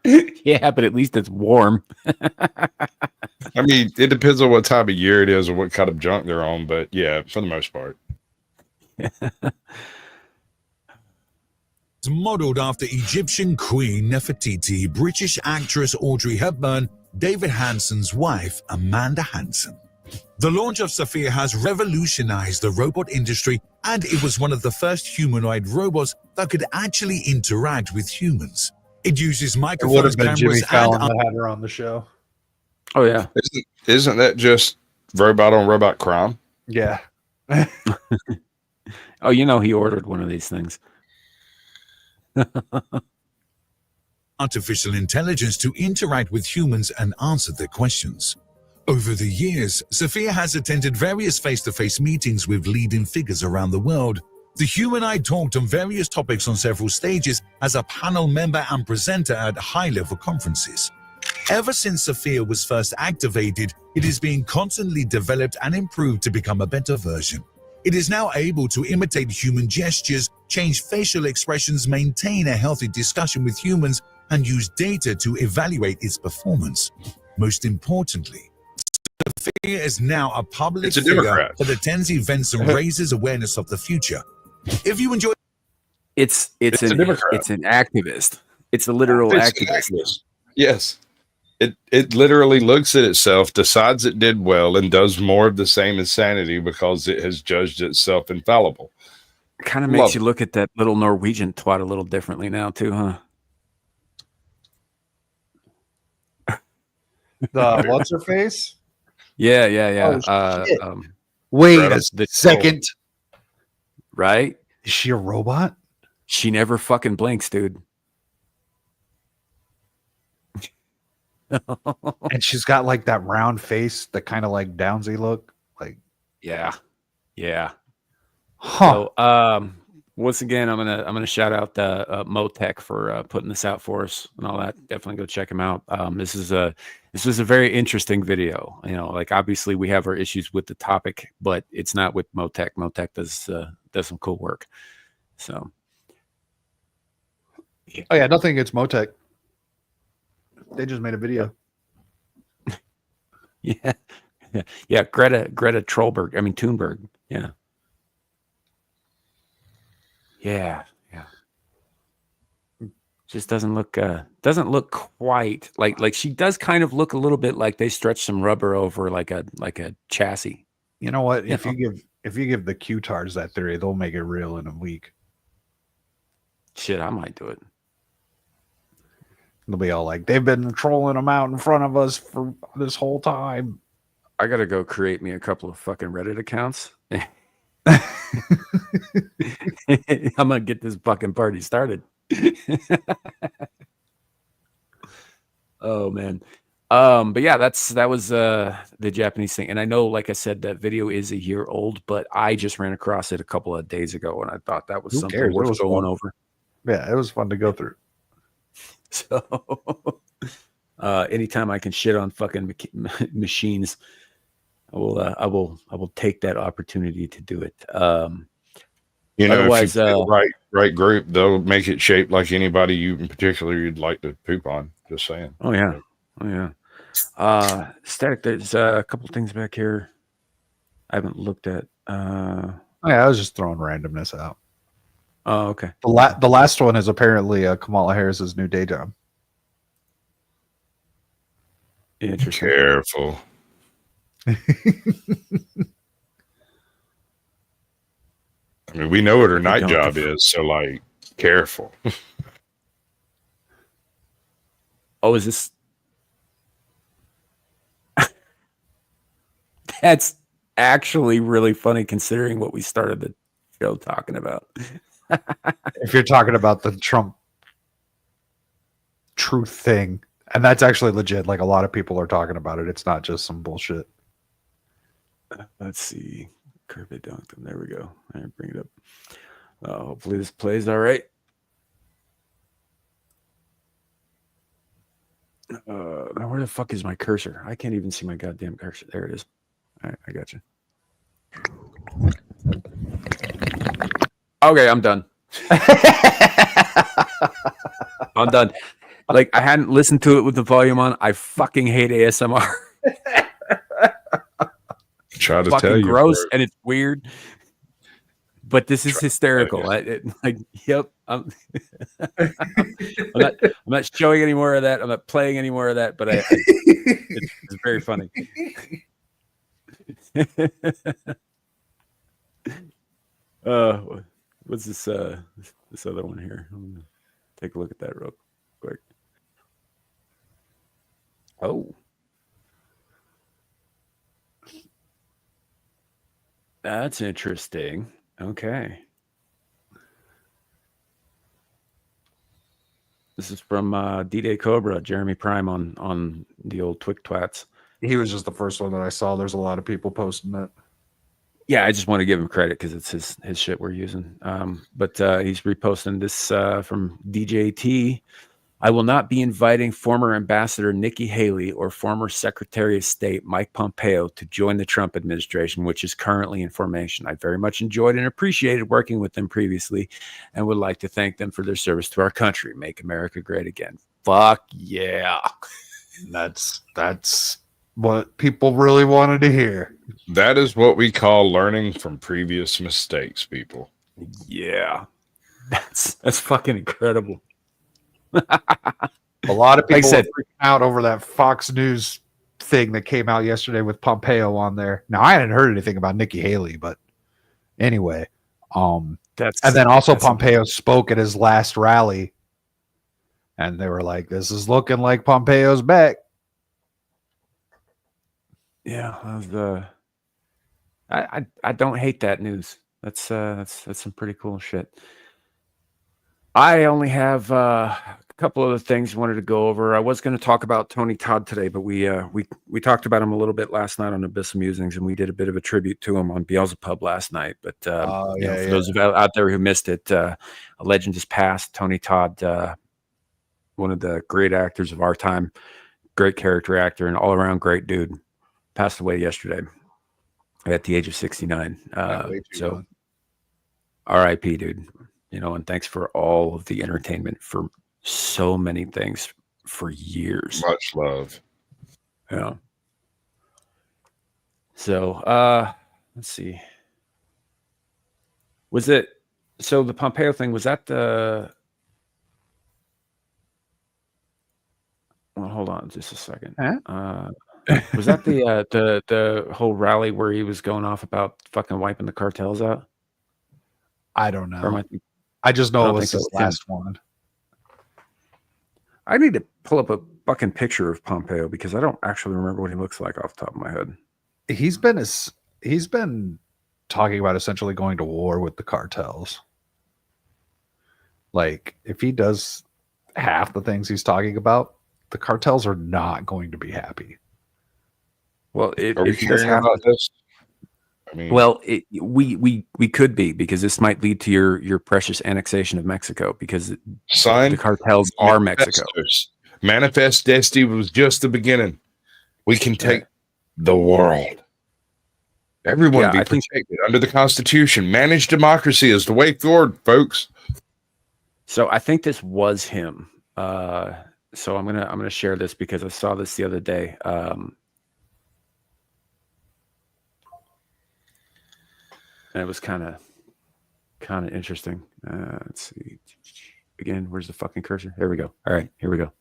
Yeah, but at least it's warm. I mean, it depends on what time of year it is or what kind of junk they're on, but yeah, for the most part. It's modeled after Egyptian Queen Nefertiti, British actress Audrey Hepburn, David Hanson's wife, Amanda Hanson. The launch of Sophia has revolutionized the robot industry, and it was one of the first humanoid robots that could actually interact with humans. It uses It would microphones, have been Jimmy cameras, Fallon and that had her on the show. Oh yeah. Isn't that just robot on robot crime? Yeah. Oh, you know, he ordered one of these things. artificial intelligence to interact with humans and answer their questions. Over the years, Sophia has attended various face-to-face meetings with leading figures around the world. The humanoid talked on various topics on several stages as a panel member and presenter at high-level conferences. Ever since Sophia was first activated, it is being constantly developed and improved to become a better version. It is now able to imitate human gestures, change facial expressions, maintain a healthy discussion with humans, and use data to evaluate its performance. Most importantly, Sophia is now a public figure that attends events and raises awareness of the future. If you enjoy, it's an activist. It's a literal activist. Yes. It literally looks at itself, decides it did well, and does more of the same insanity because it has judged itself infallible. It kind of makes you look at that little Norwegian twat a little differently now, too, huh? What's her face? Yeah. Oh, wait a second. Right? Is she a robot? She never fucking blinks, dude. And she's got like that round face, that kind of like Downsy look. Like, yeah. Huh. So, once again, I'm gonna shout out Motech for putting this out for us and all that. Definitely go check him out. This was a very interesting video. You know, like obviously we have our issues with the topic, but it's not with Motech. Motech does some cool work. So, oh yeah, nothing against Motech. They just made a video. Yeah. Greta Thunberg. Yeah. Just doesn't look quite like she does. Kind of look a little bit like they stretched some rubber over like a chassis. You know what? If you give the Q-tards that theory, they'll make it real in a week. Shit, I might do it. They'll be all like, they've been trolling them out in front of us for this whole time. I gotta go create me a couple of fucking Reddit accounts. I'm gonna get this fucking party started. Oh man. But yeah, that was the Japanese thing. And I know, like I said, that video is a year old, but I just ran across it a couple of days ago and I thought that was something worth going over. Yeah, it was fun to go through. So anytime I can shit on fucking machines, I will take that opportunity to do it. You know, if you the right group, they'll make it shaped like anybody you in particular you'd like to poop on. Just saying. Oh yeah. Static. There's a couple things back here I haven't looked at. I was just throwing randomness out. Oh, okay. The last one is apparently Kamala Harris's new day job. Interesting. Careful. I mean, we know what her night job is, so like, careful. Oh, is this? That's actually really funny considering what we started the show talking about. If you're talking about the Trump truth thing. And that's actually legit. Like, a lot of people are talking about it. It's not just some bullshit. Let's see. Kirby dunked him. There we go. All right, bring it up. Hopefully this plays all right. Now where the fuck is my cursor? I can't even see my goddamn cursor. There it is. All right, I got you. Okay, I'm done. I'm done. Like, I hadn't listened to it with the volume on. I fucking hate ASMR. Try to fucking tell you, gross, and it's weird. But this is hysterical. Yep. I'm not showing any more of that. I'm not playing any more of that. But it's very funny. What's this? This other one here. I'm gonna take a look at that real quick. Oh, that's interesting. Okay. This is from D-Day Cobra, Jeremy Prime on the old Twig Twats. He was just the first one that I saw. There's a lot of people posting it. Yeah, I just want to give him credit because it's his shit we're using. But he's reposting this from DJT. I will not be inviting former Ambassador Nikki Haley or former Secretary of State Mike Pompeo to join the Trump administration, which is currently in formation. I very much enjoyed and appreciated working with them previously and would like to thank them for their service to our country. Make America great again. Fuck yeah. That's what people really wanted to hear. That is what we call learning from previous mistakes, people. Yeah. That's fucking incredible. A lot of people like are freaking out over that Fox News thing that came out yesterday with Pompeo on there. Now, I hadn't heard anything about Nikki Haley, but anyway, and then also Pompeo spoke at his last rally, and they were like, "This is looking like Pompeo's back." Yeah, I don't hate that news. That's some pretty cool shit. I only have a couple other things I wanted to go over. I was going to talk about Tony Todd today, but we talked about him a little bit last night on Abyss Musings, and we did a bit of a tribute to him on Beelzebub last night. But for those of you out there who missed it, a legend has passed. Tony Todd, one of the great actors of our time, great character actor, and all around great dude, passed away yesterday at the age of 69. So, R.I.P. dude. And thanks for all of the entertainment for so many things for years. Much love. Yeah. So, let's see. The Pompeo thing, was that the... Well, hold on just a second. Was that the whole rally where he was going off about fucking wiping the cartels out? I don't know. I just know it was his last one. I need to pull up a fucking picture of Pompeo because I don't actually remember what he looks like off the top of my head. He's been talking about essentially going to war with the cartels. Like, if he does half the things he's talking about, the cartels are not going to be happy. Well, are we hearing about this? I mean, well, we could be, because this might lead to your precious annexation of Mexico, because the cartels are Mexico. Manifest Destiny was just the beginning. We can take the world. Everyone be protected under the Constitution. Managed democracy is the way forward, folks. So I think this was him. So I'm gonna share this because I saw this the other day. And it was kind of interesting. Let's see. Again, where's the fucking cursor? Here we go. All right, here we go.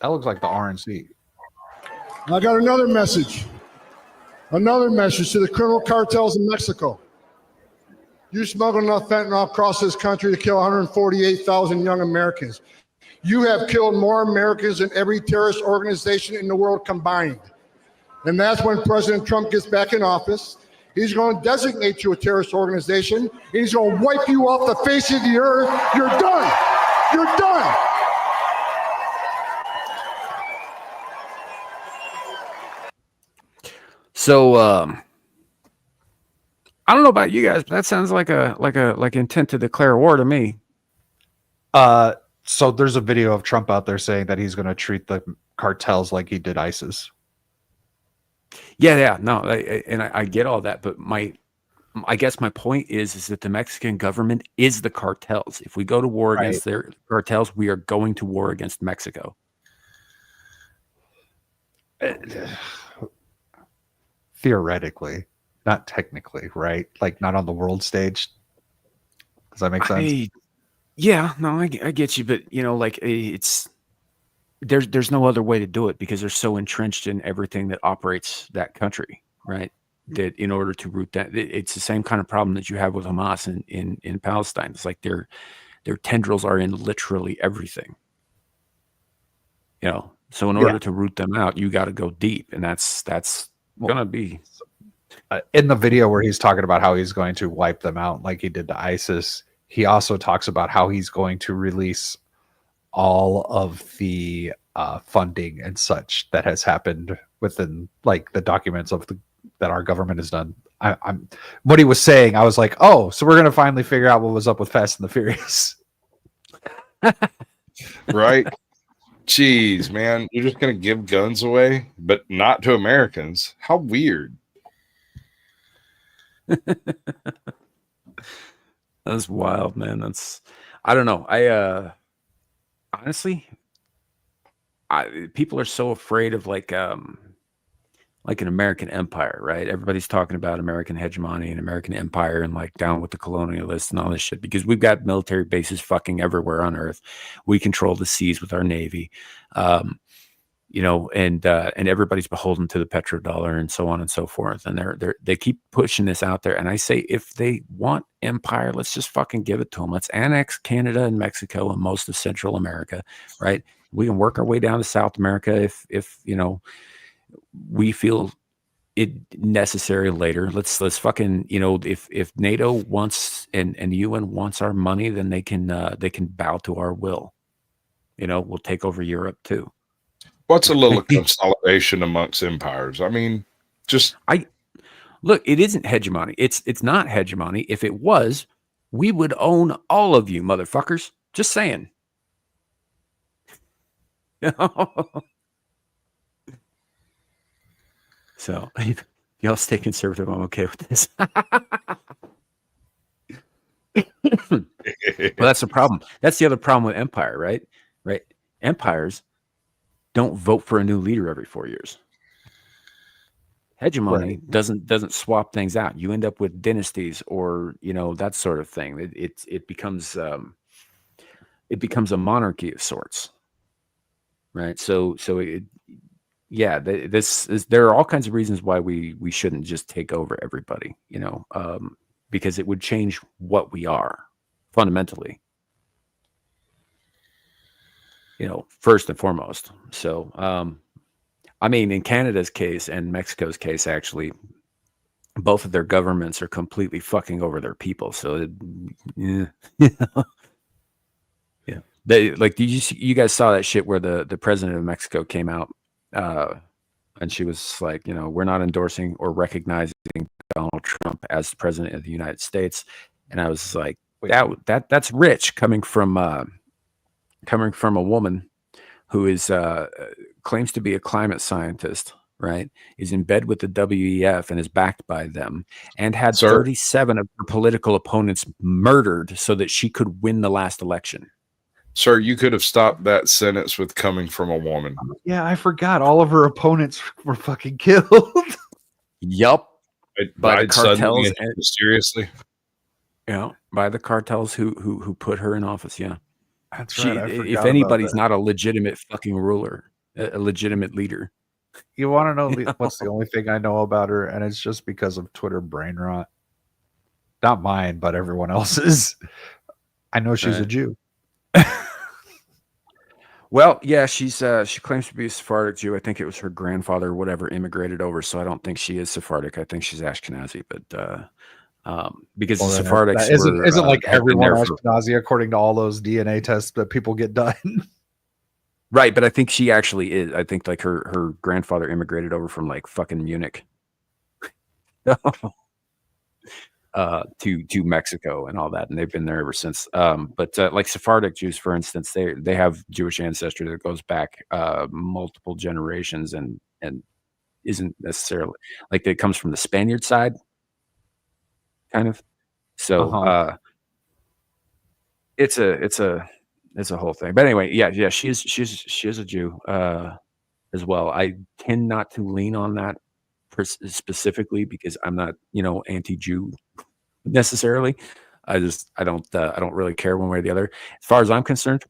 That looks like the RNC. I got another message. Another message to the criminal cartels in Mexico. You smuggled enough fentanyl across this country to kill 148,000 young Americans. You have killed more Americans than every terrorist organization in the world combined. And that's when President Trump gets back in office. He's going to designate you a terrorist organization. He's going to wipe you off the face of the earth. You're done. You're done. So I don't know about you guys, but that sounds like intent to declare war to me. So there's a video of Trump out there saying that he's going to treat the cartels like he did ISIS. Yeah, no, I get all that, but I guess my point is that the Mexican government is the cartels. If we go to war against their cartels, we are going to war against Mexico. Theoretically, not technically, right? Like not on the world stage. Does that make sense? Yeah, no, I get you, but you know, like it's there's no other way to do it because they're so entrenched in everything that operates that country, right? That in order to root that, it's the same kind of problem that you have with Hamas in Palestine. It's like their tendrils are in literally everything, you know. So in order to root them out, you got to go deep, and that's gonna be in the video where he's talking about how he's going to wipe them out like he did to ISIS. He also talks about how he's going to release all of the funding and such that has happened within like the documents of that our government has done. I'm what he was saying. I was like, oh, so we're going to finally figure out what was up with Fast and the Furious. Right. Jeez, man, you're just going to give guns away, but not to Americans. How weird. That's wild, man. I don't know. I honestly, people are so afraid of like an American empire, right? Everybody's talking about American hegemony and American empire and like down with the colonialists and all this shit because we've got military bases fucking everywhere on earth. We control the seas with our Navy. You know, and everybody's beholden to the petrodollar and so on and so forth. And they keep pushing this out there. And I say, if they want empire, let's just fucking give it to them. Let's annex Canada and Mexico and most of Central America, right? We can work our way down to South America if you know we feel it necessary later. Let's fucking, you know, if NATO wants and the UN wants our money, then they can bow to our will. You know, we'll take over Europe too. What's a little consolidation amongst empires? I mean, look, it isn't hegemony. It's not hegemony. If it was, we would own all of you, motherfuckers. Just saying. So, y'all stay conservative. I'm okay with this. Well, that's the problem. That's the other problem with empire, right? Right? Empires don't vote for a new leader every 4 years. Hegemony doesn't swap things out. You end up with dynasties or, you know, that sort of thing. It becomes a monarchy of sorts, right? There are all kinds of reasons why we shouldn't just take over everybody, you know, because it would change what we are fundamentally. You know, first and foremost. So, I mean, in Canada's case and Mexico's case, actually, both of their governments are completely fucking over their people. So, yeah. They like you guys saw that shit where the president of Mexico came out, and she was like, you know, we're not endorsing or recognizing Donald Trump as the president of the United States. And I was like, that's rich coming from a woman who is claims to be a climate scientist, right? Is in bed with the WEF and is backed by them, and had 37 of her political opponents murdered so that she could win the last election. Sir, you could have stopped that sentence with coming from a woman. Yeah, I forgot. All of her opponents were fucking killed. Yup. By the cartels. Mysteriously. Yeah, by the cartels who put her in office. Yeah. That's right. If anybody's not a legitimate fucking ruler, a legitimate leader. You want to know what's the only thing I know about her? And it's just because of Twitter brain rot. Not mine, but everyone else's. I know she's a Jew. Well, yeah, she claims to be a Sephardic Jew. I think it was her grandfather or whatever immigrated over, so I don't think she is Sephardic. I think she's Ashkenazi, but because the Sephardics isn't like everyone Ashkenazi according to all those DNA tests that people get done. Right, but I think she actually is. I think like her grandfather immigrated over from like fucking Munich. to Mexico and all that, and they've been there ever since. But like Sephardic Jews, for instance, they have Jewish ancestry that goes back multiple generations, and isn't necessarily like it comes from the Spaniard side, kind of. So it's a whole thing. But anyway, yeah, she is a Jew as well. I tend not to lean on that specifically because I'm not anti-Jew necessarily. I don't really care one way or the other. As far as I'm concerned,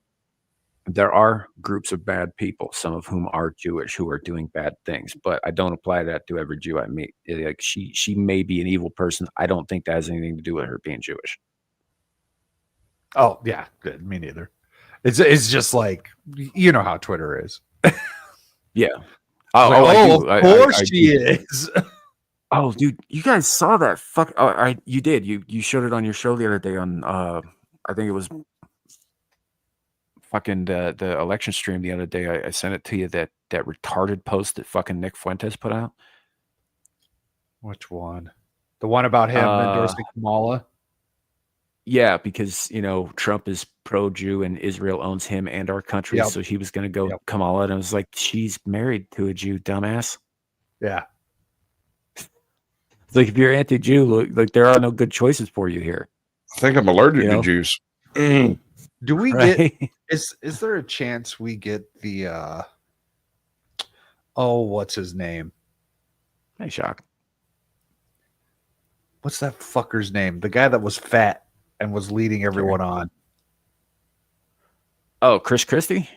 there are groups of bad people, some of whom are Jewish, who are doing bad things, but I don't apply that to every Jew I meet. Like she may be an evil person. I don't think that has anything to do with her being Jewish. Oh yeah, good. Me neither. It's just like you know how Twitter is. Yeah. Of course she is. Oh, dude, you guys saw that? Fuck! You did. You showed it on your show the other day on. I think it was fucking the election stream the other day. I sent it to you. That retarded post that fucking Nick Fuentes put out. Which one? The one about him endorsing Kamala? Yeah, because Trump is pro-Jew and Israel owns him and our country, so he was going to go Kamala, and I was like, she's married to a Jew, dumbass. Yeah. It's like if you're anti-Jew, like there are no good choices for you here. I think I'm allergic to Jews. Do we get? Is there a chance we get the? What's his name? Hey, Shock. What's that fucker's name? The guy that was fat and was leading everyone on. Oh, Chris Christie?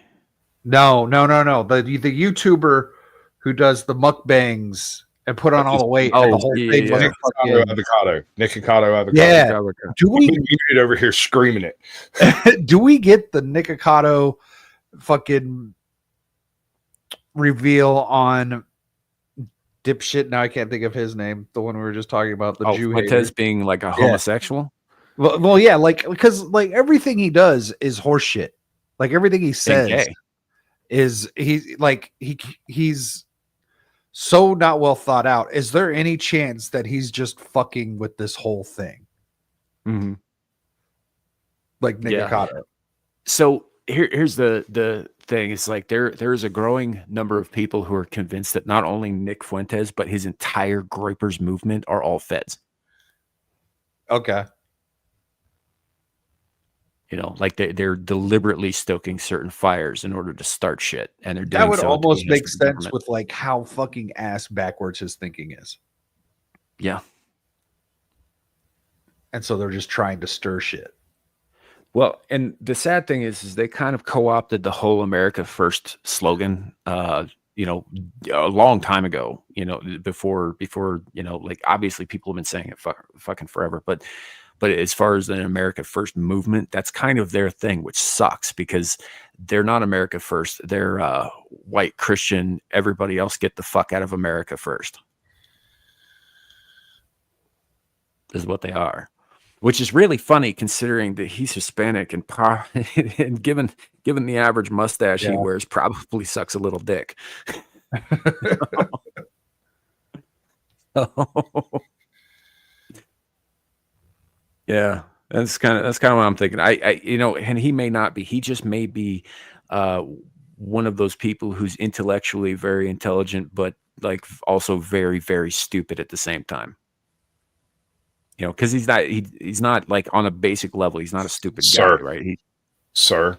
No. The YouTuber who does the mukbangs and put on all the weight. And the whole thing. Nikocado. Yeah. Do we get over here screaming it? Do we get the Nikocado fucking reveal on dipshit? Now I can't think of his name. The one we were just talking about. The Jew Fuentes being like a homosexual. Well, yeah, because everything he does is horseshit. Like everything he says is he's so not well thought out. Is there any chance that he's just fucking with this whole thing? Mm-hmm. Like Nikocado. Yeah. So here's the thing. It's like there's a growing number of people who are convinced that not only Nick Fuentes, but his entire Groypers movement are all feds. Okay. Like they're deliberately stoking certain fires in order to start shit, and they're doing that would so almost make sense with like how fucking ass backwards his thinking is. Yeah, and so they're just trying to stir shit. Well, and the sad thing is they kind of co-opted the whole America First slogan, a long time ago. Before like obviously people have been saying it fucking forever, but as far as an America First movement, that's kind of their thing, which sucks because they're not America First. They're white Christian. Everybody else get the fuck out of America first. Is what they are, which is really funny considering that he's Hispanic and and given the average mustache he wears, probably sucks a little dick. Yeah, that's kind of what I'm thinking. I and he may not be. He just may be one of those people who's intellectually very intelligent, but like also very, very stupid at the same time. Because he's not like on a basic level. He's not a stupid guy, right? Sir,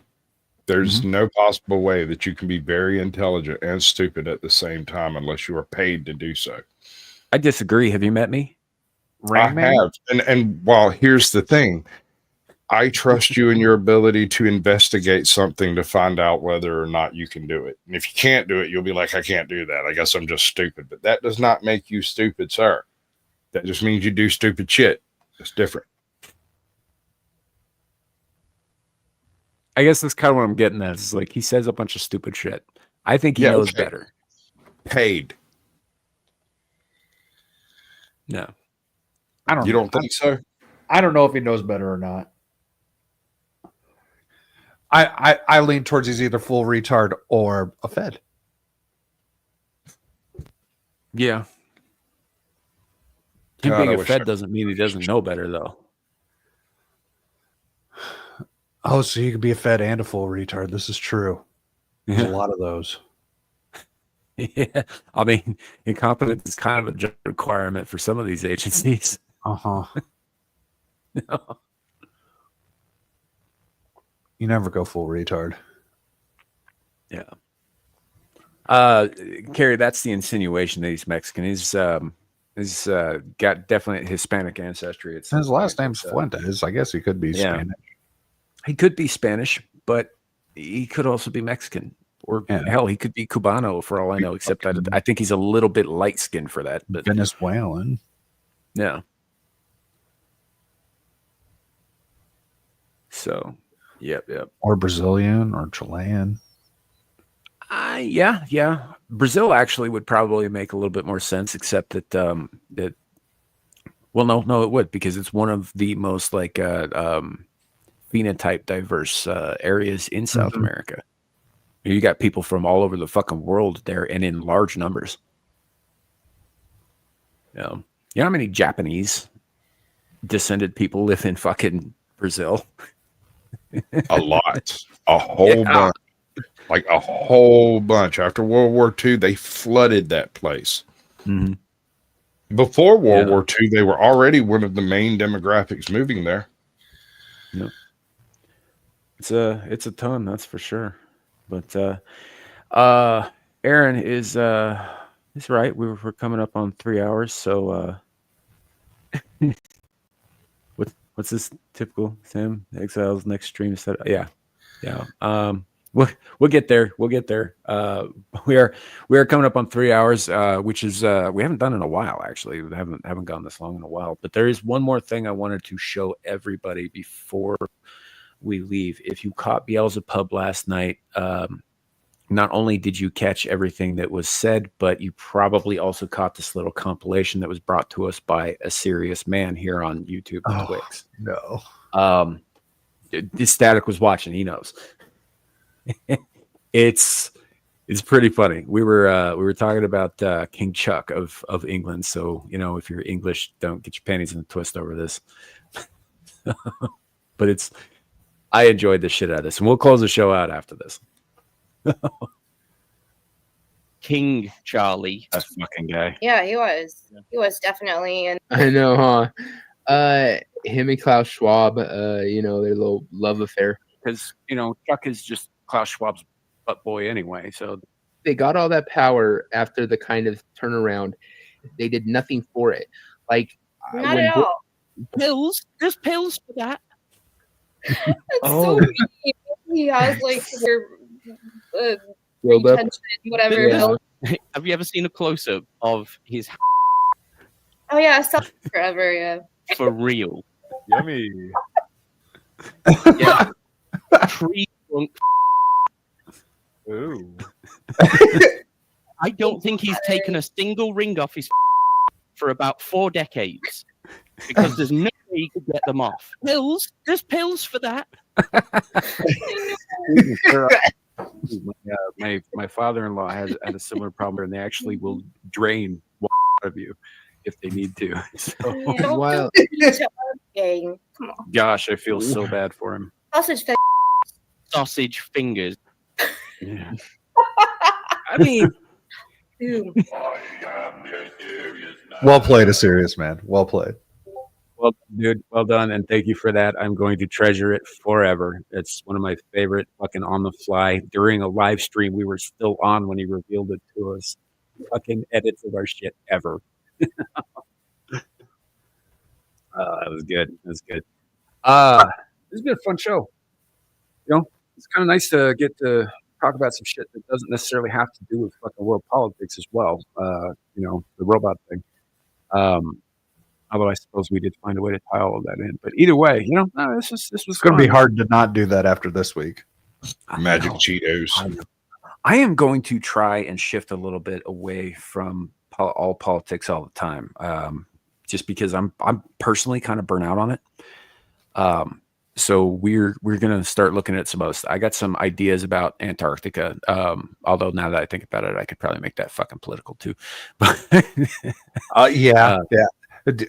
there's no possible way that you can be very intelligent and stupid at the same time unless you are paid to do so. I disagree. Have you met me? I have. And while here's the thing, I trust you in your ability to investigate something to find out whether or not you can do it. And if you can't do it, you'll be like, I can't do that. I guess I'm just stupid. But that does not make you stupid, sir. That just means you do stupid shit. It's different. I guess that's kind of what I'm getting at. It's like he says a bunch of stupid shit. I think he knows better. Paid. No. I don't. You don't think so? I don't know if he knows better or not. I lean towards he's either full retard or a fed. Yeah. Him God, being I a wish Fed I- doesn't mean he doesn't know better, though. Oh, so you could be a Fed and a full retard. This is true. There's a lot of those. Yeah, I mean, incompetence is kind of a job requirement for some of these agencies. Uh-huh. You never go full retard. Yeah. Kerry, that's the insinuation that he's Mexican. He's got definitely Hispanic ancestry. His last name's Fuentes. I guess he could be Spanish. He could be Spanish, but he could also be Mexican. Or hell, he could be Cubano for all I know, except I think he's a little bit light-skinned for that. But Venezuelan. Yeah. So, yep. Or Brazilian or Chilean. Yeah. Brazil actually would probably make a little bit more sense, except that well, no, it would, because it's one of the most like phenotype diverse areas in South America. You got people from all over the fucking world there, and in large numbers. You know how many Japanese descended people live in fucking Brazil? A lot. A whole bunch. Like a whole bunch. After World War II, they flooded that place. Mm-hmm. Before World War II, they were already one of the main demographics moving there. Yep. It's a ton, that's for sure. But Aaron is right. We're coming up on 3 hours, so what's this typical Sam Exiles next stream set? Yeah. We'll get there. We are coming up on 3 hours, which is we haven't done in a while. Actually, we haven't gone this long in a while. But there is one more thing I wanted to show everybody before we leave. If you caught Beelzebub last night, not only did you catch everything that was said, but you probably also caught this little compilation that was brought to us by a serious man here on YouTube and Twix. No. This Static was watching. He knows. It's pretty funny. We were talking about King Chuck of England. So if you're English, don't get your panties in a twist over this. But I enjoyed the shit out of this, and we'll close the show out after this. King Charlie, that fucking guy. Yeah, he was. He was definitely. And I know, huh? Him and Klaus Schwab, their little love affair. Because Chuck is just Klaus Schwab's butt boy anyway. So they got all that power after the kind of turnaround. They did nothing for it. Like not at all. Pills. There's pills for that. That's so mean. He has like their retention, whatever. Yeah. Have you ever seen a close-up of his? Oh yeah, I saw it forever. Yeah. For real. Yummy. Yeah. Tree trunk. Ooh. I don't think he's taken a single ring off his for about 4 decades because there's no way he could get them off. Pills? There's pills for that. My father-in-law had a similar problem, and they actually will drain water out of you if they need to. So, Come on. Gosh, I feel so bad for him. Sausage fingers. Yeah. I mean, well played, a serious man. Well played. Well, dude, well done, and thank you for that. I'm going to treasure it forever. It's one of my favorite fucking on the fly. During a live stream, we were still on when he revealed it to us. Fucking edits of our shit ever. That was good. That's good. This has been a fun show. It's kind of nice to get to talk about some shit that doesn't necessarily have to do with fucking world politics as well. The robot thing. Although I suppose we did find a way to tie all of that in. But either way, this was going to be hard to not do that after this week. Magic Cheetos. I am going to try and shift a little bit away from all politics all the time, just because I'm personally kind of burnt out on it. So we're gonna start looking at some other stuff. I got some ideas about Antarctica. Although now that I think about it, I could probably make that fucking political too. Yeah. Do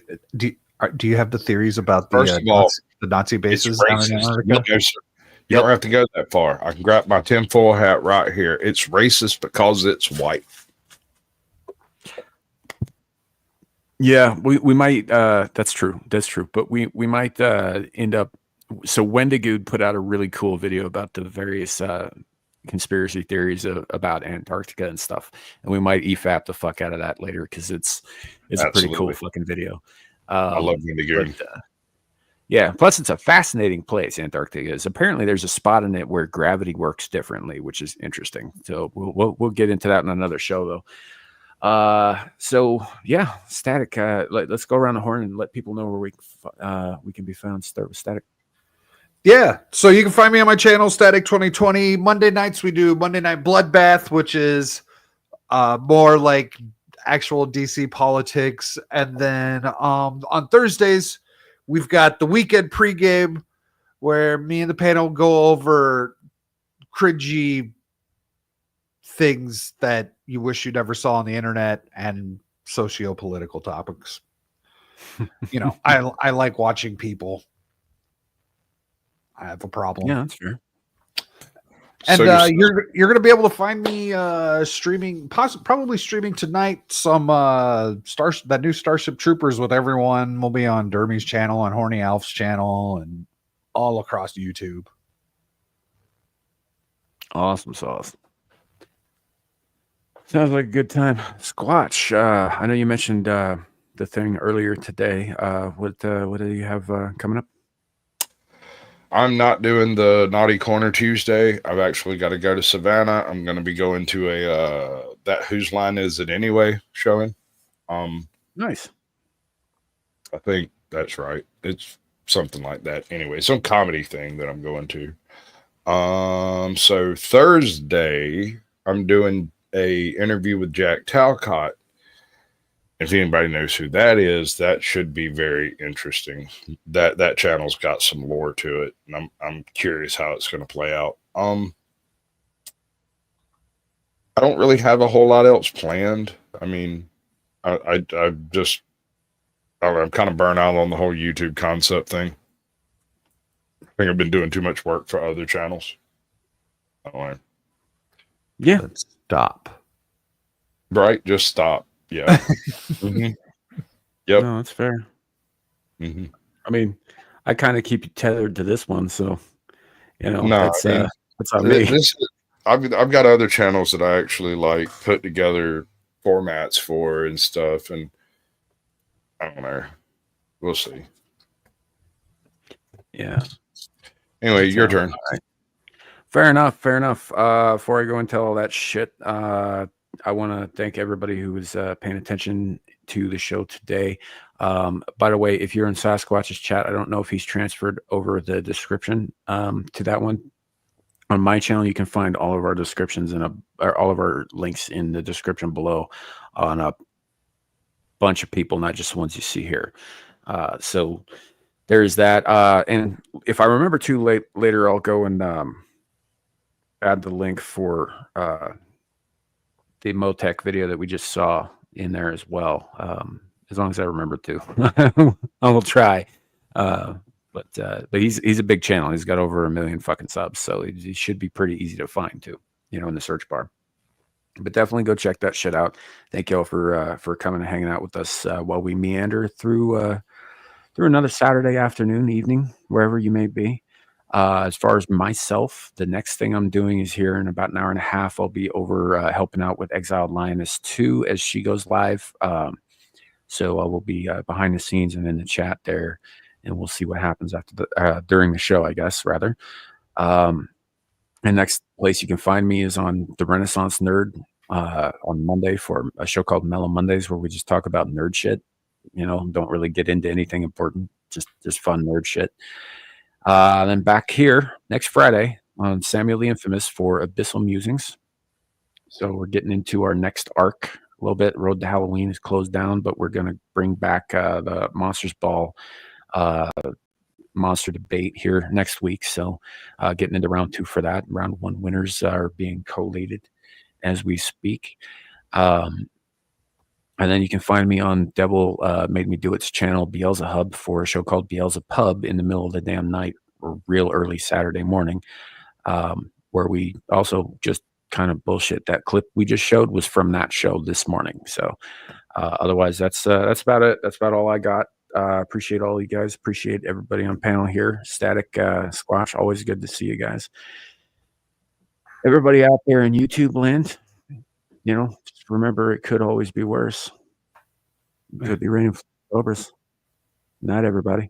you have the theories about First of all, the Nazi it's bases down in racist. Antarctica? No, sir. You don't have to go that far. I can grab my tinfoil hat right here. It's racist because it's white. Yeah, we might. That's true. That's true. But we might end up. So Wendigo put out a really cool video about the various conspiracy theories about Antarctica and stuff, and we might EFAP the fuck out of that later because it's a pretty cool fucking video. I love Wendigo. Yeah, plus it's a fascinating place. Antarctica is. Apparently, there's a spot in it where gravity works differently, which is interesting. So we'll get into that in another show, though. So yeah, Static. Let's go around the horn and let people know where we can be found. Start with Static. Yeah, so you can find me on my channel, Static 2020. Monday nights we do Monday Night Bloodbath, which is more like actual DC politics, and then on Thursdays we've got the weekend pregame where me and the panel go over cringy things that you wish you never saw on the internet and socio-political topics. You know, I like watching people. I have a problem. Yeah, that's fair. And so you're going to be able to find me streaming, probably streaming tonight. Some that new Starship Troopers with everyone will be on Dermy's channel, on Horny Alf's channel, and all across YouTube. Awesome sauce. Sounds like a good time. Squatch. I know you mentioned the thing earlier today. What do you have coming up? I'm not doing the Naughty Corner Tuesday. I've actually got to go to Savannah. I'm going to be going to a that Whose Line Is It Anyway showing. Nice. I think that's right. It's something like that. Anyway, some comedy thing that I'm going to. So Thursday, I'm doing a interview with Jack Talcott. If anybody knows who that is, that should be very interesting. That channel's got some lore to it, and I'm curious how it's going to play out. I don't really have a whole lot else planned. I mean, I'm kind of burnt out on the whole YouTube concept thing. I think I've been doing too much work for other channels. Anyway. Yeah. Let's stop. Right? Just stop. Yeah. Mm-hmm. Yep. No, that's fair. Mm-hmm. I mean, I kind of keep you tethered to this one, so you know that's on me. I've got other channels that I actually like put together formats for and stuff, and I don't know. We'll see. Yeah. Anyway, your turn. Right. Fair enough. Fair enough. Before I go and tell all that shit, I want to thank everybody who was paying attention to the show today. By the way, if you're in Sasquatch's chat, I don't know if he's transferred over the description to that one. On my channel, you can find all of our descriptions and all of our links in the description below on a bunch of people, not just the ones you see here. So there's that. And if I remember too later, I'll go and add the link for the Motec video that we just saw in there as well. As long as I remember to, I will try. But he's a big channel. He's got over 1 million fucking subs, so he should be pretty easy to find too, you know, in the search bar. But definitely go check that shit out. Thank y'all for coming and hanging out with us while we meander through another Saturday afternoon, evening, wherever you may be. As far as myself, the next thing I'm doing is here in about an hour and a half. I'll be over helping out with Exiled Lioness 2 as she goes live. So I will be behind the scenes and in the chat there, and we'll see what happens after during the show, I guess, rather. And next place you can find me is on The Renaissance Nerd on Monday for a show called Mellow Mondays, where we just talk about nerd shit. You know, don't really get into anything important, just fun nerd shit. Then back here next Friday on Samuel the Infamous for Abyssal Musings. So we're getting into our next arc a little bit. Road to Halloween is closed down, but we're going to bring back the Monsters Ball monster debate here next week. So getting into round 2 for that. Round 1 winners are being collated as we speak. And then you can find me on Devil Made Me Do It's channel, Beelzehub, for a show called Beelzepub in the middle of the damn night or real early Saturday morning, where we also just kind of bullshit. That clip we just showed was from that show this morning. So otherwise, that's about it. That's about all I got. Appreciate all you guys. Appreciate everybody on panel here. Static Squash, always good to see you guys. Everybody out there in YouTube land, just remember it could always be worse. It could be raining cobras. Not everybody.